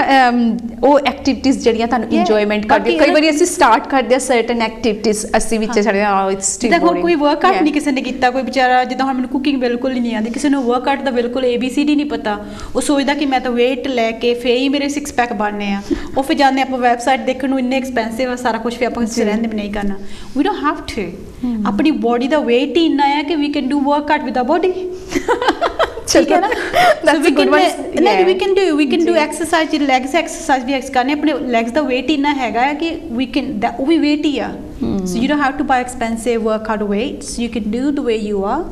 ਉਹ ਐਕਟੀਵਿਟੀਜ਼ ਜਿਹੜੀਆਂ ਤੁਹਾਨੂੰ ਇੰਜੋਇਮੈਂਟ ਕਰਦੇ। ਕਈ ਵਾਰੀ ਅਸੀਂ ਸਟਾਰਟ ਕਰਦੇ ਆ ਸਰਟਨ ਐਕਟੀਵਿਟੀਜ਼ ਅਸੀਂ ਵਿੱਚ ਸਾਡੇ ਇਟਸ ਸਟਿਲ ਜਿੱਦਾਂ ਹੁਣ ਕੋਈ ਵਰਕਆਊਟ ਨਹੀਂ ਕਿਸੇ ਨੇ ਕੀਤਾ, ਕੋਈ ਵਿਚਾਰਾ ਜਿੱਦਾਂ ਹੁਣ ਮੈਨੂੰ ਕੁਕਿੰਗ ਬਿਲਕੁਲ ਹੀ ਨਹੀਂ ਆਉਂਦੀ, ਕਿਸੇ ਨੂੰ ਵਰਕਆਊਟ ਦਾ ਬਿਲਕੁਲ ABCD ਨਹੀਂ ਪਤਾ, ਉਹ ਸੋਚਦਾ ਕਿ ਮੈਂ ਤਾਂ weight ਲੈ ਕੇ ਫੇਰ ਹੀ ਮੇਰੇ 6 ਪੈਕ ਬਣਨੇ ਆ। ਉਹ ਫਿਰ ਜਾਂਦੇ ਆਪਾਂ ਵੈਬਸਾਈਟ ਦੇਖਣ ਨੂੰ, ਇੰਨੇ ਐਕਸਪੈਂਸਿਵ ਆ ਸਾਰਾ ਕੁਝ, ਫਿਰ ਆਪਾਂ ਕਿਸੇ ਰਹਿੰਦੇ ਵੀ ਨਹੀਂ ਕਰਨਾ। We don't have to. ਆਪਣੀ ਬੋਡੀ ਦਾ weight ਹੀ ਇੰਨਾ ਆ ਕਿ we can do workout with our body. ਠੀਕ ਹੈ ਨਾ? we can do exercise, legs exercise ਵੀ ਕਰਨੇ, ਆਪਣੇ legs ਦਾ weight ਇੰਨਾ ਹੈਗਾ ਹੈ ਕਿ we can ਉਹ ਵੀ weight ਹੀ ਆ। So you don't have to buy expensive workout weights, you can do the way you are,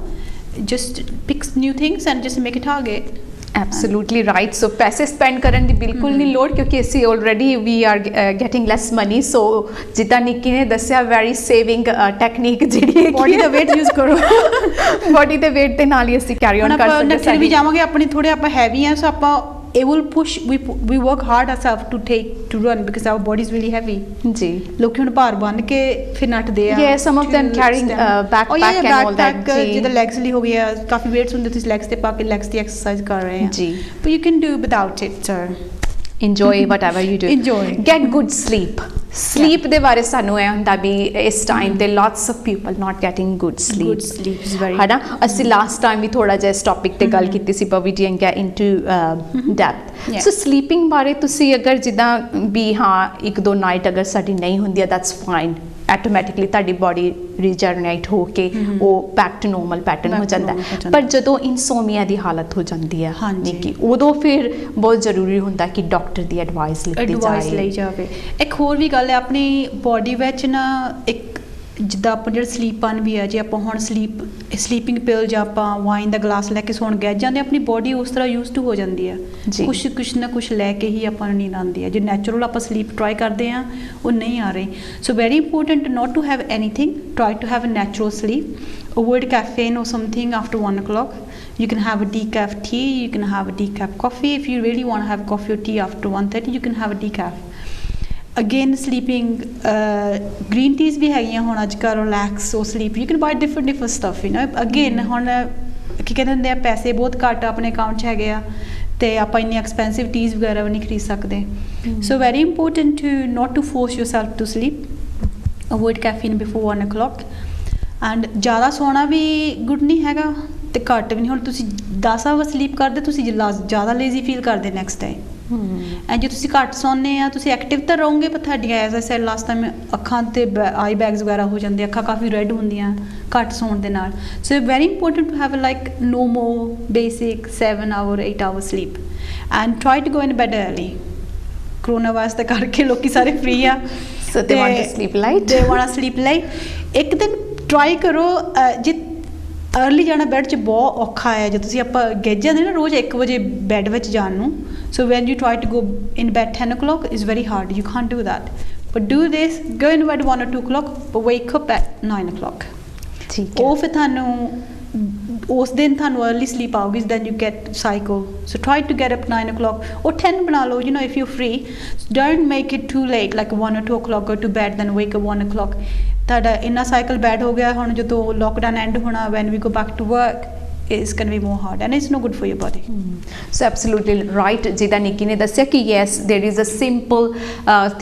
just pick new things and just make a target. Absolutely right. So ਪੈਸੇ ਸਪੈਂਡ ਕਰਨ ਦੀ ਬਿਲਕੁਲ ਨਹੀਂ ਲੋੜ ਕਿਉਂਕਿ ਅਸੀਂ already we are getting less money. So ਜਿੱਦਾਂ ਨਿੱਕੀ ਨੇ ਦੱਸਿਆ ਵੈਰੀ ਸੇਵਿੰਗ ਟੈਕਨੀਕ ਜਿਹੜੀ ਬੋਡੀ ਦਾ weight ਯੂਜ਼ ਕਰੋ। ਬੋਡੀ ਦੇ weight ਦੇ ਨਾਲ ਹੀ ਅਸੀਂ ਕੈਰੀ ਔਨ ਕਰ ਸਕਦੇ। ਨੱਠੇ ਵੀ ਜਾਵਾਂਗੇ, ਆਪਣੀ ਥੋੜੇ ਆਪਾਂ ਹੈਵੀ ਆ, ਸੋ ਆਪਾਂ it will push, we work hard ourselves to run because our body is really heavy. ਜੀ ਲੋਕੀ ਹੁਣ ਭਾਰ ਬੰਨ ਕੇ ਫਿਰ ਨੱਠਦੇ ਆ। Yeah, some of them carrying backpack and all that. ਜਿਹਦਾ ਲੈਗਸ ਲਈ ਹੋ ਗਿਆ, ਕਾਫੀ weights ਹੁੰਦੇ, ਤੁਸੀਂ ਲੈਗਸ ਤੇ ਪਾ ਕੇ ਲੈਗਸ ਦੀ ਐਕਸਰਸਾਈਜ਼ ਕਰ ਰਹੇ ਆ। ਜੀ but you can do without it, sir. enjoy whatever you do. Enjoy. Get good sleep. Sleep ਦੇ ਬਾਰੇ ਸਾਨੂੰ ਇਹ ਹੁੰਦਾ ਵੀ ਇਸ ਟਾਈਮ ਤੇ lots of people not getting good sleep. Good sleep is very ਹੈ ਨਾ? ਅਸੀਂ ਲਾਸਟ ਟਾਈਮ ਵੀ ਥੋੜਾ ਜਿਹਾ ਇਸ ਟੌਪਿਕ ਤੇ ਗੱਲ ਕੀਤੀ ਸੀ but we didn't get into depth. So sleeping ਬਾਰੇ ਤੁਸੀਂ ਅਗਰ ਜਿੱਦਾਂ ਵੀ ਹਾਂ ਇੱਕ ਦੋ ਨਾਈਟ ਅਗਰ ਸਾਡੀ ਨਹੀਂ ਹੁੰਦੀ ਹੈ that's fine. ਆਟੋਮੈਟਿਕਲੀ ਤੁਹਾਡੀ ਬੋਡੀ ਰੀਜਨਰੇਟ ਹੋ ਕੇ ਉਹ ਬੈਕ ਟੂ ਨੋਰਮਲ ਪੈਟਰਨ ਹੋ ਜਾਂਦਾ ਹੈ। ਪਰ ਜਦੋਂ ਇਨਸੋਮੀਆ ਦੀ ਹਾਲਤ ਹੋ ਜਾਂਦੀ ਹੈ ਨਿੱਕੀ, ਉਦੋਂ ਫਿਰ ਬਹੁਤ ਜ਼ਰੂਰੀ ਹੁੰਦਾ ਕਿ ਡਾਕਟਰ ਦੀ ਐਡਵਾਈਸ ਲਈ ਜਾਵੇ। ਇੱਕ ਹੋਰ ਵੀ ਗੱਲ ਹੈ, ਆਪਣੀ ਬੋਡੀ ਵਿੱਚ ਨਾ ਇੱਕ ਜਿੱਦਾਂ ਆਪਾਂ ਜਿਹੜਾ ਸਲੀਪਨ ਵੀ ਹੈ, ਜੇ ਆਪਾਂ ਹੁਣ ਸਲੀਪਿੰਗ ਪਿਲ ਜਾਂ ਆਪਾਂ ਵਾਈਨ ਦਾ ਗਲਾਸ ਲੈ ਕੇ ਸੌਣ ਗਏ ਜਾਂਦੇ, ਆਪਣੀ ਬੋਡੀ ਉਸ ਤਰ੍ਹਾਂ ਯੂਜ਼ ਟੂ ਹੋ ਜਾਂਦੀ ਹੈ। ਕੁਛ ਨਾ ਕੁਛ ਲੈ ਕੇ ਹੀ ਆਪਾਂ ਨੂੰ ਨੀਂਦ ਆਉਂਦੀ ਹੈ। ਜੇ ਨੈਚੁਰਲ ਆਪਾਂ ਸਲੀਪ ਟਰਾਈ ਕਰਦੇ ਹਾਂ ਉਹ ਨਹੀਂ ਆ ਰਹੀ। So very important not to have anything, try to have a natural sleep. Avoid caffeine or something after 1 o'clock. You can have a decaf tea, you can have a decaf coffee. If you really want to have coffee or tea after 1:30, you can have a decaf. Again, sleeping, green teas भी हैगियां ਹੁਣ ਅੱਜ ਕੱਲ੍ਹ, relax or sleep. You can buy different stuff, you know. Again, ਹੁਣ ਕੀ ਕਹਿੰਦੇ ਹੁੰਦੇ ਆ, ਪੈਸੇ ਬਹੁਤ ਘੱਟ ਆਪਣੇ ਅਕਾਊਂਟ 'ਚ ਹੈਗੇ ਆ ਤੇ ਆਪਾਂ ਇੰਨੀ ਐਕਸਪੈਂਸਿਵ ਟੀਜ਼ ਵਗੈਰਾ ਵੀ ਨਹੀਂ ਖਰੀਦ ਸਕਦੇ। So very important to not to force yourself to sleep. Avoid caffeine before 1 o'clock. And ਜ਼ਿਆਦਾ ਸੋਣਾ ਵੀ ਗੁੱਡ ਨਹੀਂ ਹੈਗਾ ਤੇ ਘੱਟ ਵੀ ਨਹੀਂ। ਹੁਣ ਤੁਸੀਂ 10 ਆਵਰ ਸਲੀਪ ਕਰਦੇ, ਤੁਸੀਂ ਜ਼ਿਆਦਾ ਲੇਜ਼ੀ ਫੀਲ ਕਰਦੇ ਨੈਕਸਟ ਡੇ। ਐਂਡ ਜੇ ਤੁਸੀਂ ਘੱਟ ਸੌਂਦੇ ਆ, ਤੁਸੀਂ ਐਕਟਿਵ ਤਾਂ ਰਹੋਗੇ ਪਰ ਤੁਹਾਡੀਆਂ as I said last time ਅੱਖਾਂ ਤੇ ਆਈ ਬੈਗਸ ਵਗੈਰਾ ਹੋ ਜਾਂਦੇ, ਅੱਖਾਂ ਕਾਫੀ ਰੈੱਡ ਹੁੰਦੀਆਂ ਘੱਟ ਸੌਣ ਦੇ ਨਾਲ। So very important to have like no more basic 7 hour 8 hour sleep and try to go in bed early. Corona virus ਦਾ ਕਰਕੇ ਲੋਕੀ ਸਾਰੇ ਫ੍ਰੀ ਆ, so they want to sleep light. they want to sleep light. ਇੱਕ ਦਿਨ ਟਰਾਈ ਕਰੋ, ਜੇ अर्ਲੀ ਜਾਣਾ ਬੈੱਡ 'ਚ ਬਹੁਤ ਔਖਾ ਹੈ, ਜੇ ਤੁਸੀਂ ਆਪਾਂ ਗਿੱਜ ਜਾਂਦੇ ਨਾ ਰੋਜ਼ 1 ਵਜੇ ਬੈੱਡ ਵਿੱਚ ਜਾਣ ਨੂੰ। So when you try to go in bed 10 o'clock is very hard, you can't do that. But do this, go in bed 1 or 2 o'clock but wake up at 9 o'clock. ਠੀਕ ਹੈ। ਉਹ ਫਿਰ ਤੁਹਾਨੂੰ ਉਸ ਦਿਨ ਤੁਹਾਨੂੰ अर्ਲੀ ਸਲੀਪ ਆਊਗੀ, then you get cycle. So try to get up 9 o'clock or 10 ਬਣਾ ਲਓ, you know, if you're free. Don't make it too late like 1 or 2 o'clock go to bed then wake up 1 o'clock. ਤੁਹਾਡਾ ਇੰਨਾ ਸਾਈਕਲ ਬੈਡ ਹੋ ਗਿਆ। ਹੁਣ ਜਦੋਂ ਲੋਕਡਾਊਨ ਐਂਡ ਹੋਣਾ, when we go back to work, is going to be more hard and it's not good for your body. So absolutely right, ਜਿੱਦਾਂ ਨਿੱਕੀ ਨੇ ਦੱਸਿਆ ਕਿ yes there is a simple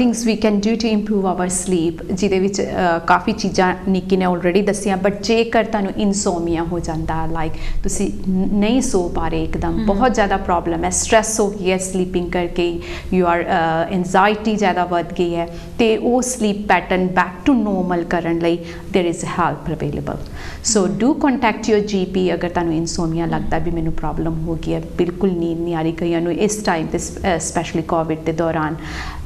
things we can do to improve our sleep, ਜਿਹਦੇ ਵਿੱਚ ਕਾਫੀ ਚੀਜ਼ਾਂ ਨਿੱਕੀ ਨੇ ਆਲਰੇਡੀ ਦੱਸੀਆਂ, ਬਟ ਜੇਕਰ ਤੁਹਾਨੂੰ ਇਨਸੋਮੀਆ ਹੋ ਜਾਂਦਾ, ਲਾਈਕ ਤੁਸੀਂ ਨਹੀਂ ਸੋ ਪਾ ਰਹੇ ਇੱਕਦਮ, ਬਹੁਤ ਜ਼ਿਆਦਾ ਪ੍ਰੋਬਲਮ ਹੈ, ਸਟ੍ਰੈਸ ਹੋ ਗਈ ਹੈ ਸਲੀਪਿੰਗ ਕਰਕੇ, ਯੂ ਆਰ ਐਂਜ਼ਾਈਟੀ ਜ਼ਿਆਦਾ ਵੱਧ ਗਈ ਹੈ, ਤੇ ਉਹ sleep pattern back to normal ਕਰਨ ਲਈ there is help available. So do contact your GP ਅਗਰ ਤੁਹਾਨੂੰ ਇਨਸੋਮੀਆ ਲੱਗਦਾ ਵੀ ਮੈਨੂੰ ਪ੍ਰੋਬਲਮ ਹੋ ਗਈ ਹੈ, ਬਿਲਕੁਲ ਨੀਂਦ ਨਹੀਂ ਆ ਰਹੀ, ਕਈਆਂ ਨੂੰ ਇਸ ਟਾਈਮ ਤੇ ਸਪੈਸ਼ਲੀ ਕੋਵਿਡ ਦੇ ਦੌਰਾਨ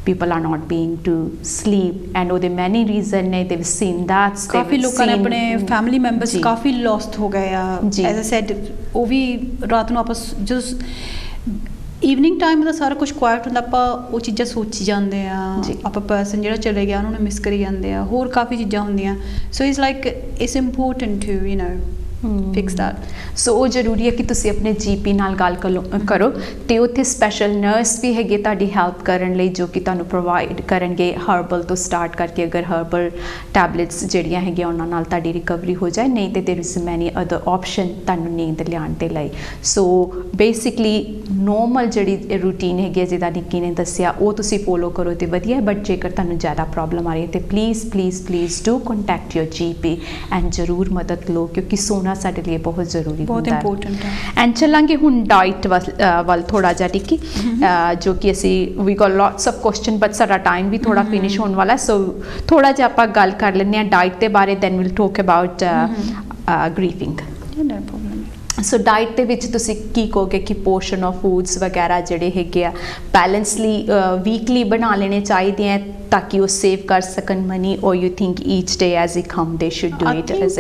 people are not being to sleep and ਉਹਦੇ many reason ਨੇ, they've seen that, ਕਾਫੀ ਲੋਕਾਂ ਨੇ ਆਪਣੇ ਫੈਮਿਲੀ ਮੈਂਬਰਸ ਕਾਫੀ ਲੋਸਟ ਹੋ ਗਏ ਆ, ਐਜ਼ I said ਉਹ ਵੀ ਰਾਤ ਨੂੰ ਆਪਾਂ ਜਦੋਂ ਈਵਨਿੰਗ ਟਾਈਮ ਦਾ ਸਾਰਾ ਕੁਝ ਕੁਆਇਟ ਹੁੰਦਾ, ਆਪਾਂ ਉਹ ਚੀਜ਼ਾਂ ਸੋਚੀ ਜਾਂਦੇ ਆ, ਆਪਾਂ ਪਰਸਨ ਜਿਹੜਾ ਚਲੇ ਗਿਆ ਉਹਨਾਂ ਨੂੰ ਮਿਸ ਕਰੀ ਜਾਂਦੇ ਆ, ਹੋਰ ਕਾਫੀ ਚੀਜ਼ਾਂ ਹੁੰਦੀਆਂ, so it's like it's important to you know fix that. So ਉਹ ਜ਼ਰੂਰੀ ਹੈ ਕਿ ਤੁਸੀਂ ਆਪਣੇ GP ਨਾਲ ਗੱਲ ਕਰੋ, ਤੇ ਉੱਥੇ ਸਪੈਸ਼ਲ ਨਰਸ ਵੀ ਹੈਗੇ ਤੁਹਾਡੀ ਹੈਲਪ ਕਰਨ ਲਈ, ਜੋ ਕਿ ਤੁਹਾਨੂੰ ਪ੍ਰੋਵਾਈਡ ਕਰਨਗੇ ਹਰਬਲ ਤੋਂ ਸਟਾਰਟ ਕਰਕੇ, ਅਗਰ ਹਰਬਲ ਟੈਬਲੇਟਸ ਜਿਹੜੀਆਂ ਹੈਗੀਆਂ ਉਹਨਾਂ ਨਾਲ ਤੁਹਾਡੀ ਰਿਕਵਰੀ ਹੋ ਜਾਏ, ਨਹੀਂ ਤੇ ਦੇਰ ਇਜ਼ ਮੈਨੀ ਅਦਰ ਆਪਸ਼ਨ ਤੁਹਾਨੂੰ ਨੀਂਦ ਲਿਆਉਣ ਦੇ ਲਈ. ਸੋ ਬੇਸਿਕਲੀ ਨੋਰਮਲ ਜਿਹੜੀ ਰੂਟੀਨ ਹੈਗੀ ਹੈ ਜਿੱਦਾਂ ਨਿੱਕੀ ਨੇ ਦੱਸਿਆ, ਉਹ ਤੁਸੀਂ ਫੋਲੋ ਕਰੋ ਤੇ ਵਧੀਆ, ਬਟ ਜੇਕਰ ਤੁਹਾਨੂੰ ਜ਼ਿਆਦਾ ਪ੍ਰੋਬਲਮ ਆ ਰਹੀ ਹੈ ਤੇ please do contact your GP and ਜ਼ਰੂਰ ਮਦਦ ਲਓ, ਕਿਉਂਕਿ ਸੋਨਾ ਸਾਡੇ ਲਈ ਬਹੁਤ ਜ਼ਰੂਰੀ ਹੁੰਦਾ ਹੈ, ਬਹੁਤ ਇੰਪੋਰਟੈਂਟ ਹੈ. ਐਂਡ ਚੱਲਾਂਗੇ ਹੁਣ ਡਾਈਟ ਵੱਲ ਥੋੜਾ ਜਿਹਾ ਟਿੱਕੀ, ਜੋ ਕਿ ਅਸੀਂ we got lots of question, but ਸਾਡਾ ਟਾਈਮ ਵੀ ਥੋੜਾ ਫਿਨਿਸ਼ ਹੋਣ ਵਾਲਾ, ਸੋ ਥੋੜਾ ਜਿਹਾ ਆਪਾਂ ਗੱਲ ਕਰ ਲੈਂਦੇ ਹਾਂ ਡਾਈਟ ਦੇ ਬਾਰੇ, then will talk about grieving. No problem. So diet ਦੇ ਵਿੱਚ ਤੁਸੀਂ ਕੀ ਕਹੋਗੇ ਕਿ ਪੋਰਸ਼ਨ ਆਫ ਫੂਡਸ ਵਗੈਰਾ ਜਿਹੜੇ ਹੈਗੇ ਆ ਬੈਲੈਂਸਲੀ ਵੀਕਲੀ ਬਣਾ ਲੈਣੇ ਚਾਹੀਦੇ ਆ ਤਾਂ ਕਿ ਉਹ ਸੇਵ ਕਰ ਸਕਣ money, or you think each day as it come they should do it as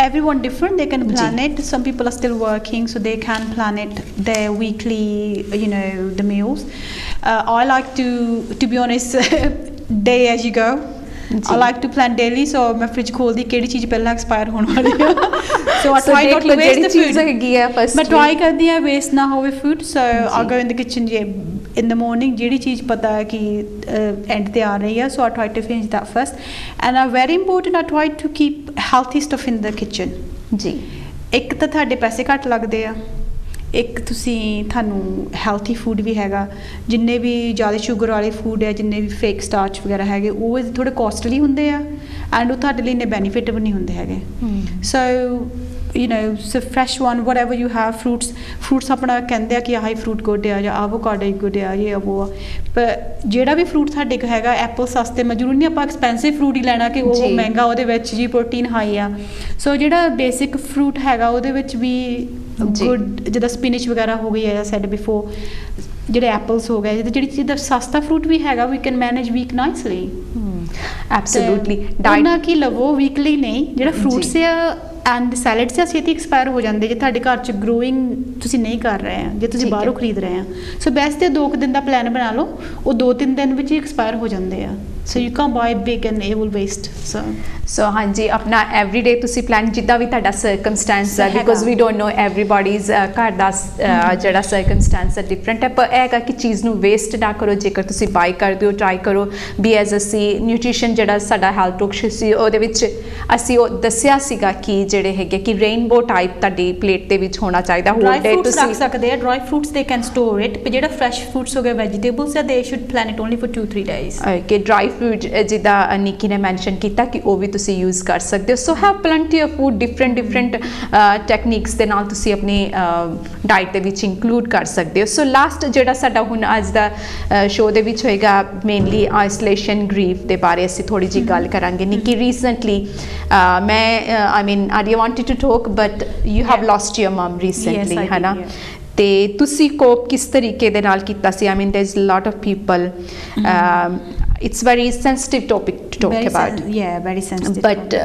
everyone different, they can plan it. Some people are still working, so they can plan it their weekly, you know, the meals. I like to be honest day as you go. I like to plan daily, so मैं fridge खोलदी ਕਿਹੜੀ ਚੀਜ਼ ਪਹਿਲਾਂ ਐਕਸਪਾਇਰ ਹੋਣ ਵਾਲੀ ਹੈ, so I try not to waste the food. ਮੈਂ try ਕਰਦੀ ਹਾਂ waste ਨਾ ਹੋਵੇ food, so I go in the kitchen in the morning, ਜਿਹੜੀ ਚੀਜ਼ ਪਤਾ ਹੈ ਕਿ end ਤੇ ਆ ਰਹੀ ਹੈ, so I try to finish that first, and very important I try to keep healthy stuff in the kitchen. ਜੀ ਇੱਕ ਤਾਂ ਤੁਹਾਡੇ ਪੈਸੇ ਘੱਟ ਲੱਗਦੇ ਆ, ਇੱਕ ਤੁਹਾਨੂੰ ਹੈਲਥੀ ਫੂਡ ਵੀ ਹੈਗਾ, ਜਿੰਨੇ ਵੀ ਜ਼ਿਆਦਾ ਸ਼ੂਗਰ ਵਾਲੇ ਫੂਡ ਹੈ, ਜਿੰਨੇ ਵੀ ਫੇਕ ਸਟਾਰਚ ਵਗੈਰਾ ਹੈਗੇ, ਉਹ ਥੋੜ੍ਹੇ ਕੋਸਟਲੀ ਹੁੰਦੇ ਆ, ਐਂਡ ਉਹ ਤੁਹਾਡੇ ਲਈ ਇੰਨੇ ਬੈਨੀਫਿਟ ਵੀ ਨਹੀਂ ਹੁੰਦੇ ਹੈਗੇ. ਸੋ you know, so fresh one, whatever you have, fruits ਆਪਣਾ ਕਹਿੰਦੇ ਆ ਕਿ ਆਹ ਫਰੂਟ ਗੁੱਡ ਆ ਜਾਂ ਆਵੋਕਾਡੋ ਗੁੱਡ ਆ, ਇਹ ਉਹ ਆ, ਪਰ ਜਿਹੜਾ ਵੀ ਫਰੂਟ ਸਾਡੇ ਕੋਲ ਹੈਗਾ, ਐਪਲ ਸਸਤੇ, ਜ਼ਰੂਰੀ ਨਹੀਂ ਆਪਾਂ ਐਕਸਪੈਂਸਿਵ ਫਰੂਟ ਹੀ ਲੈਣਾ ਕਿ ਉਹ ਮਹਿੰਗਾ, ਉਹਦੇ ਵਿੱਚ ਜੀ ਪ੍ਰੋਟੀਨ ਹਾਈ ਆ. ਸੋ ਜਿਹੜਾ ਬੇਸਿਕ ਫਰੂਟ ਹੈਗਾ ਉਹਦੇ ਵਿੱਚ ਵੀ ਗੁੱਡ, ਜਿੱਦਾਂ ਸਪਿਨਚ ਵਗੈਰਾ ਹੋ ਗਈ ਹੈ, ਸੈਡ ਬਿਫੋਰ, ਜਿਹੜੇ ਐਪਲਸ ਹੋ ਗਏ, ਜਿਹੜੀ ਚੀਜ਼ ਦਾ ਸਸਤਾ ਫਰੂਟ ਵੀ ਹੈਗਾ, we can manage week nicely. Absolutely diet ਨਾ ਕਿ ਲਵੋ ਵੀਕਲੀ ਨਹੀਂ, ਜਿਹੜਾ ਫਰੂਟਸ ਆ ਐਂਡ ਸੈਲਡਸ ਆ ਛੇਤੀ ਐਕਸਪਾਇਰ ਹੋ ਜਾਂਦੇ ਜੇ ਤੁਹਾਡੇ ਘਰ 'ਚ ਗਰੋਇੰਗ ਤੁਸੀਂ ਨਹੀਂ ਕਰ ਰਹੇ ਆ, ਜੇ ਤੁਸੀਂ ਬਾਹਰੋਂ ਖਰੀਦ ਰਹੇ ਆ. ਸੋ ਬੈਸਟ 2 ਦਿਨ ਦਾ ਪਲਾਨ ਬਣਾ ਲਓ, ਉਹ 2-3 ਦਿਨ ਵਿੱਚ ਹੀ ਐਕਸਪਾਇਰ ਹੋ ਜਾਂਦੇ ਆ. So you can buy big and it will waste. So ਹਾਂਜੀ, ਆਪਣਾ ਐਵਰੀਡੇ ਤੁਸੀਂ ਪਲਾਨ ਜਿੱਦਾਂ ਵੀ ਤੁਹਾਡਾ ਸਰਕਮਸਟੈਂਸ ਹੈ, because we don't know everybody's ਘਰ ਦਾ ਜਿਹੜਾ ਸਰਕਮਸਟੈਂਸ ਹੈ ਡਿਫਰੈਂਟ ਹੈ, ਪਰ ਇਹ ਹੈਗਾ ਕਿ ਚੀਜ਼ ਨੂੰ ਵੇਸਟ ਨਾ ਕਰੋ. ਜੇਕਰ ਤੁਸੀਂ ਬਾਈ ਕਰਦੇ ਹੋ, ਟਰਾਈ ਕਰੋ ਵੀ ਐਜ਼ ਅਸੀਂ ਨਿਊਟ੍ਰੀਸ਼ਨ ਜਿਹੜਾ ਸਾਡਾ ਹੈਲਥ ਟੋਕ ਸੀ ਉਹਦੇ ਵਿੱਚ ਅਸੀਂ ਉਹ ਦੱਸਿਆ ਸੀਗਾ ਕਿ ਜਿਹੜੇ ਹੈਗੇ ਕਿ ਰੇਨਬੋ ਟਾਈਪ ਤੁਹਾਡੀ ਪਲੇਟ ਦੇ ਵਿੱਚ ਹੋਣਾ ਚਾਹੀਦਾ. ਹੋਰ ਡੇ ਤੁਸੀਂ ਰੱਖ ਸਕਦੇ ਆ dry fruits, they can store it, ਪਰ ਜਿਹੜਾ ਫਰੈਸ਼ ਫਰੂਟਸ ਹੋ ਗਏ, ਵੈਜੀਟੇਬਲਸ ਆ, ਦੇ should plan it only for 2-3 days. Okay, dry fruit ਜਿੱਦਾਂ ਨਿੱਕੀ ਨੇ ਮੈਂਸ਼ਨ ਕੀਤਾ ਕਿ ਉਹ ਵੀ ਤੁਸੀਂ ਯੂਜ਼ ਕਰ ਸਕਦੇ ਹੋ. So have plenty of food, different techniques ਦੇ ਨਾਲ ਤੁਸੀਂ ਆਪਣੀ ਡਾਈਟ ਦੇ ਵਿੱਚ ਇਨਕਲੂਡ ਕਰ ਸਕਦੇ ਹੋ. ਸੋ ਲਾਸਟ ਜਿਹੜਾ ਸਾਡਾ ਹੁਣ ਅੱਜ ਦਾ ਸ਼ੋਅ ਦੇ ਵਿੱਚ ਹੋਏਗਾ, ਮੇਨਲੀ ਆਈਸੋਲੇਸ਼ਨ ਗ੍ਰੀਫ ਦੇ ਬਾਰੇ ਅਸੀਂ ਥੋੜੀ ਜਿਹੀ ਗੱਲ ਕਰਾਂਗੇ. ਨਿੱਕੀ ਰੀਸੈਂਟਲੀ ਮੈਂ I mean I wanted to talk, but you have lost your mom recently, ਹੈ ਨਾ, ਤੇ ਤੁਸੀਂ ਕੋਪ ਕਿਸ ਤਰੀਕੇ ਦੇ ਨਾਲ ਕੀਤਾ ਸੀ? I mean there's a lot of people, it's very sensitive topic to talk about. Very sensitive. But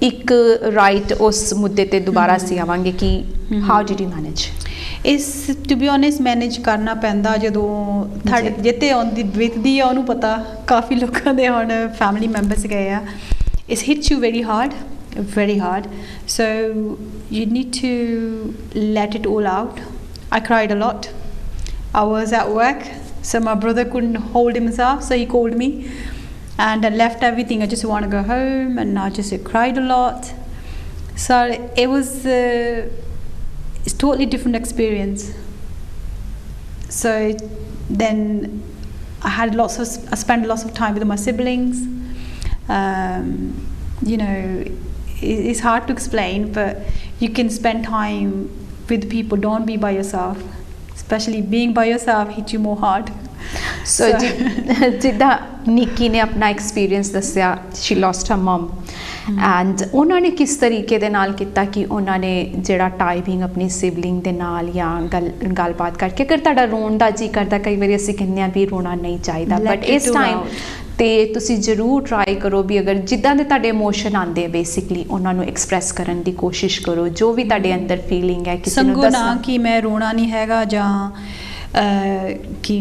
ਇੱਕ ਰਾਈਟ ਉਸ ਮੁੱਦੇ ਤੇ ਦੁਬਾਰਾ ਅਸੀਂ ਆਵਾਂਗੇ ਕਿ how did you manage? ਇਸ ਟੂ ਬੀ ਓਨੈਸਟ ਮੈਨੇਜ ਕਰਨਾ ਪੈਂਦਾ ਜਦੋਂ ਤੁਹਾਡੇ ਜਿੱਤੇ ਆਉਂਦੀ ਬੀਤਦੀ ਆ, ਉਹਨੂੰ ਪਤਾ. ਕਾਫੀ ਲੋਕਾਂ ਦੇ ਹੁਣ ਫੈਮਿਲੀ ਮੈਂਬਰਸ ਗਏ ਆ. It hits you very hard, so you need to let it all out. I cried a lot. I was at work, so my brother couldn't hold himself, so he called me, and I left everything. I just want to go home, and I just cried a lot. So it was it's totally different experience. So then I spent lots of time with my siblings. You know, it's hard to explain, but you can spend time with people. Don't be by yourself, especially being by yourself hit you more hard. So ਜਿੱਦਾਂ ਨਿੱਕੀ ਨੇ ਆਪਣਾ ਐਕਸਪੀਰੀਅੰਸ ਦੱਸਿਆ, she lost her mom, and ਉਹਨਾਂ ਨੇ ਕਿਸ ਤਰੀਕੇ ਦੇ ਨਾਲ ਕੀਤਾ ਕਿ ਉਹਨਾਂ ਨੇ ਜਿਹੜਾ ਟਾਈਪਿੰਗ ਆਪਣੀ ਸਿਬਲਿੰਗ ਦੇ ਨਾਲ ਜਾਂ ਗੱਲਬਾਤ ਕਰਕੇ, ਅਗਰ ਤੁਹਾਡਾ ਰੋਣ ਦਾ ਜੀ ਕਰਦਾ, ਕਈ ਵਾਰੀ ਅਸੀਂ ਕਹਿੰਦੇ ਹਾਂ ਵੀ ਰੋਣਾ ਨਹੀਂ ਚਾਹੀਦਾ, ਬਟ ਇਸ ਟਾਈਮ ਤੇ ਤੁਸੀਂ ਜ਼ਰੂਰ ਟਰਾਈ ਕਰੋ ਵੀ ਅਗਰ ਜਿੱਦਾਂ ਦੇ ਤੁਹਾਡੇ ਇਮੋਸ਼ਨ ਆਉਂਦੇ ਆ ਬੇਸਿਕਲੀ ਉਹਨਾਂ ਨੂੰ ਐਕਸਪ੍ਰੈਸ ਕਰਨ ਦੀ ਕੋਸ਼ਿਸ਼ ਕਰੋ, ਜੋ ਵੀ ਤੁਹਾਡੇ ਅੰਦਰ ਫੀਲਿੰਗ ਹੈ ਕਿਸੇ ਨੂੰ ਦੱਸਣਾ ਕਿ ਮੈਂ ਰੋਣਾ ਨਹੀਂ ਹੈਗਾ, ਜਾਂ ਕਿ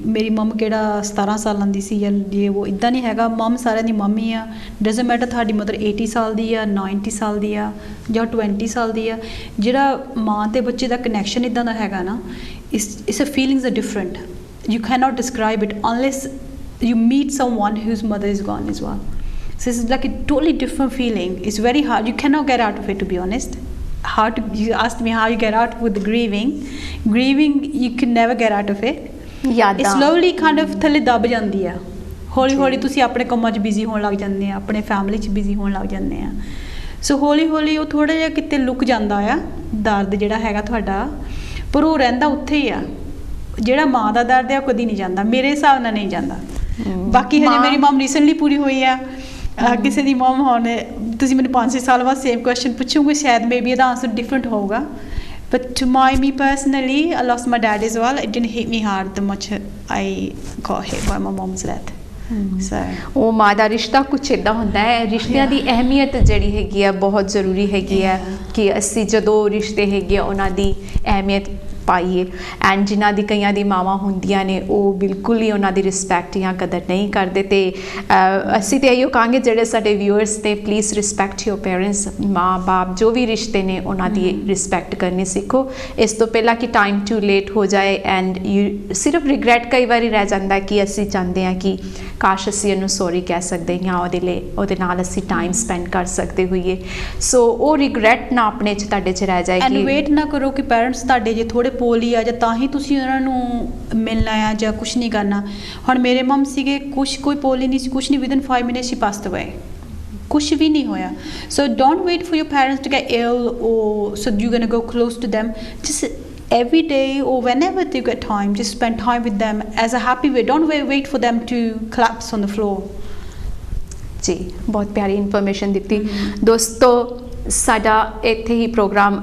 ਮੇਰੀ ਮਮ ਕਿਹੜਾ 17 ਸਾਲਾਂ ਦੀ ਸੀ ਜਾਂ ਇਹ ਉਹ, ਇੱਦਾਂ ਨਹੀਂ ਹੈਗਾ। ਮਮ ਸਾਰਿਆਂ ਦੀ ਮੰਮੀ ਆ, ਡਜ਼ਨਟ ਮੈਟਰ ਤੁਹਾਡੀ ਮਦਰ 80 ਸਾਲ ਦੀ ਆ, 90 ਸਾਲ ਦੀ ਆ ਜਾਂ 20 ਸਾਲ ਦੀ ਆ, ਜਿਹੜਾ ਮਾਂ ਤੇ ਬੱਚੇ ਦਾ ਕਨੈਕਸ਼ਨ ਇੱਦਾਂ ਦਾ ਹੈਗਾ ਨਾ, it's a feelings are different, you can not describe it unless you meet someone whose mother is gone as well. So it's like a totally different feeling. It's very hard. You cannot get out of it, to be honest. You asked me how you get out with the grieving. Grieving, you can never get out of it. It slowly kind of ਥੱਲੇ ਦਬ ਜਾਂਦੀ ਆ, ਹੌਲੀ ਹੌਲੀ ਤੁਸੀਂ ਆਪਣੇ ਕੰਮਾਂ 'ਚ ਬਿਜ਼ੀ ਹੋਣ ਲੱਗ ਜਾਂਦੇ ਆ, ਆਪਣੇ ਫੈਮਿਲੀ 'ਚ ਬਿਜ਼ੀ ਹੋਣ ਲੱਗ ਜਾਂਦੇ ਆ। ਸੋ ਹੌਲੀ ਹੌਲੀ ਉਹ ਥੋੜ੍ਹਾ ਜਿਹਾ ਕਿਤੇ ਲੁਕ ਜਾਂਦਾ ਆ ਦਰਦ ਜਿਹੜਾ ਹੈਗਾ ਤੁਹਾਡਾ, ਪਰ ਉਹ ਰਹਿੰਦਾ ਉੱਥੇ ਹੀ ਆ। ਜਿਹੜਾ ਮਾਂ ਦਾ ਦਰਦ ਆ ਉਹ ਕਦੀ ਨਹੀਂ ਜਾਂਦਾ, ਮੇਰੇ ਹਿਸਾਬ ਨਾਲ ਨਹੀਂ ਜਾਂਦਾ। ਬਾਕੀ ਹਜੇ ਮੇਰੀ ਮਮ ਰੀਸੈਂਟਲੀ ਪੂਰੀ ਹੋਈ ਆ, ਕਿਸੇ ਦੀ ਮਮ ਹੁਣ ਤੁਸੀਂ ਮੈਨੂੰ 5-6 ਸਾਲ ਬਾਅਦ ਸੇਮ ਕੁਐਸਚਨ ਪੁੱਛੋਗੇ, ਸ਼ਾਇਦ ਮੇਬੀ ਇਹਦਾ ਆਨਸਰ ਡਿਫਰੈਂਟ ਹੋਊਗਾ, but to me personally, I lost my dad as well. It didn't hit me hard the much I got hit by my mom's death. So ਉਹ ਮਾਂ ਦਾ ਰਿਸ਼ਤਾ ਕੁਛ ਇੱਦਾਂ ਹੁੰਦਾ ਹੈ, ਰਿਸ਼ਤਿਆਂ ਦੀ ਅਹਿਮੀਅਤ ਜਿਹੜੀ ਹੈਗੀ ਆ ਬਹੁਤ ਜ਼ਰੂਰੀ ਹੈਗੀ ਹੈ ਕਿ ਅਸੀਂ ਜਦੋਂ ਰਿਸ਼ਤੇ ਹੈਗੇ ਆ ਉਹਨਾਂ ਦੀ ਅਹਿਮੀਅਤ ਪਾਈਏ, ਐਂਡ ਜਿਨ੍ਹਾਂ ਦੀ ਕਈਆਂ ਦੀ ਮਾਵਾਂ ਹੁੰਦੀਆਂ ਨੇ ਉਹ ਬਿਲਕੁਲ ਹੀ ਉਹਨਾਂ ਦੀ ਰਿਸਪੈਕਟ ਜਾਂ ਕਦਰ ਨਹੀਂ ਕਰਦੇ, ਅਤੇ ਅਸੀਂ ਤਾਂ ਇਹੋ ਕਹਾਂਗੇ ਜਿਹੜੇ ਸਾਡੇ ਵਿਊਅਰਸ ਨੇ, ਪਲੀਜ਼ ਰਿਸਪੈਕਟ ਯੂਰ ਪੇਰੈਂਟਸ, ਮਾਂ ਬਾਪ ਜੋ ਵੀ ਰਿਸ਼ਤੇ ਨੇ ਉਹਨਾਂ ਦੀ ਰਿਸਪੈਕਟ ਕਰਨੀ ਸਿੱਖੋ, ਇਸ ਤੋਂ ਪਹਿਲਾਂ ਕਿ ਟਾਈਮ ਟੂ ਲੇਟ ਹੋ ਜਾਏ ਐਂਡ ਸਿਰਫ ਰਿਗਰੈਟ ਕਈ ਵਾਰੀ ਰਹਿ ਜਾਂਦਾ ਕਿ ਅਸੀਂ ਚਾਹੁੰਦੇ ਹਾਂ ਕਿ ਕਾਸ਼ ਅਸੀਂ ਉਹਨੂੰ ਸੌਰੀ ਕਹਿ ਸਕਦੇ ਜਾਂ ਉਹਦੇ ਨਾਲ ਅਸੀਂ ਟਾਈਮ ਸਪੈਂਡ ਕਰ ਸਕਦੇ ਹੋਈਏ। ਸੋ ਉਹ ਰਿਗਰੈਟ ਨਾ ਆਪਣੇ 'ਚ ਤੁਹਾਡੇ 'ਚ ਰਹਿ ਜਾਏ। ਐਂਡ ਵੇਟ ਨਾ ਕਰੋ ਕਿ ਪੈਰੈਂਟਸ ਤੁਹਾਡੇ ਜੇ ਥੋੜ੍ਹੇ ਪੋਲੀ ਆ ਜਾਂ ਤਾਂ ਹੀ ਤੁਸੀਂ ਉਹਨਾਂ ਨੂੰ ਮਿਲਣਾ ਆ ਜਾਂ ਕੁਛ ਨਹੀਂ ਕਰਨਾ। ਹੁਣ ਮੇਰੇ ਮਮ ਸੀਗੇ, ਕੋਈ ਪੋਲੀ ਨਹੀਂ ਸੀ, ਕੁਛ ਨਹੀਂ, within 5 minutes she passed away, ਕੁਛ ਵੀ ਨਹੀਂ ਹੋਇਆ। So don't wait for your parents to get ill or so you're gonna go close to them. Just every day or whenever you get time, just spend time with them as a happy way. Don't wait for them to collapse on the floor. ਜੀ ਬਹੁਤ ਪਿਆਰੀ ਇਨਫੋਰਮੇਸ਼ਨ ਦਿੱਤੀ। ਦੋਸਤੋ ਸਾਡਾ ਇੱਥੇ ਹੀ ਪ੍ਰੋਗਰਾਮ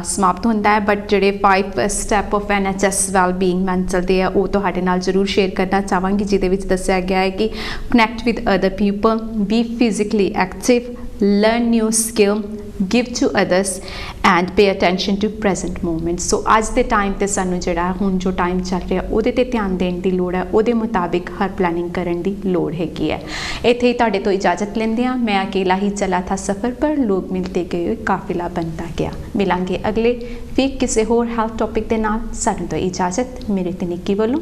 ਸਮਾਪਤ ਹੁੰਦਾ ਹੈ, ਬਟ ਜਿਹੜੇ 5 step of NHS wellbeing mental ਦੇ ਆ ਉਹ ਤੁਹਾਡੇ ਨਾਲ ਜ਼ਰੂਰ ਸ਼ੇਅਰ ਕਰਨਾ ਚਾਹਾਂਗੀ, ਜਿਹਦੇ ਵਿੱਚ ਦੱਸਿਆ ਗਿਆ ਹੈ ਕਿ connect with other people, B physically active, learn new skill, give to others and pay attention to present moment. ਸੋ ਅੱਜ ਦੇ ਟਾਈਮ 'ਤੇ ਸਾਨੂੰ ਜਿਹੜਾ ਹੁਣ ਜੋ ਟਾਈਮ ਚੱਲ ਰਿਹਾ ਉਹਦੇ 'ਤੇ ਧਿਆਨ ਦੇਣ ਦੀ ਲੋੜ ਹੈ, ਉਹਦੇ ਮੁਤਾਬਿਕ ਹਰ ਪਲੈਨਿੰਗ ਕਰਨ ਦੀ ਲੋੜ ਹੈਗੀ ਹੈ। ਇੱਥੇ ਹੀ ਤੁਹਾਡੇ ਤੋਂ ਇਜਾਜ਼ਤ ਲੈਂਦੇ ਹਾਂ। ਮੈਂ ਅਕੇਲਾ ਹੀ ਚਲਾ ਥਾ ਸਫ਼ਰ ਪਰ ਲੋਕ ਮਿਲਤੇ ਗਏ ਕਾਫਿਲਾ ਬਣਦਾ ਗਿਆ। ਮਿਲਾਂਗੇ ਅਗਲੇ ਵੀਕ ਕਿਸੇ ਹੋਰ ਹੈਲਥ ਟੌਪਿਕ ਦੇ ਨਾਲ। ਸਾਨੂੰ ਤੋਂ ਇਜਾਜ਼ਤ, ਮੇਰੇ ਤੇ ਨਿੱਕੀ ਵੱਲੋਂ।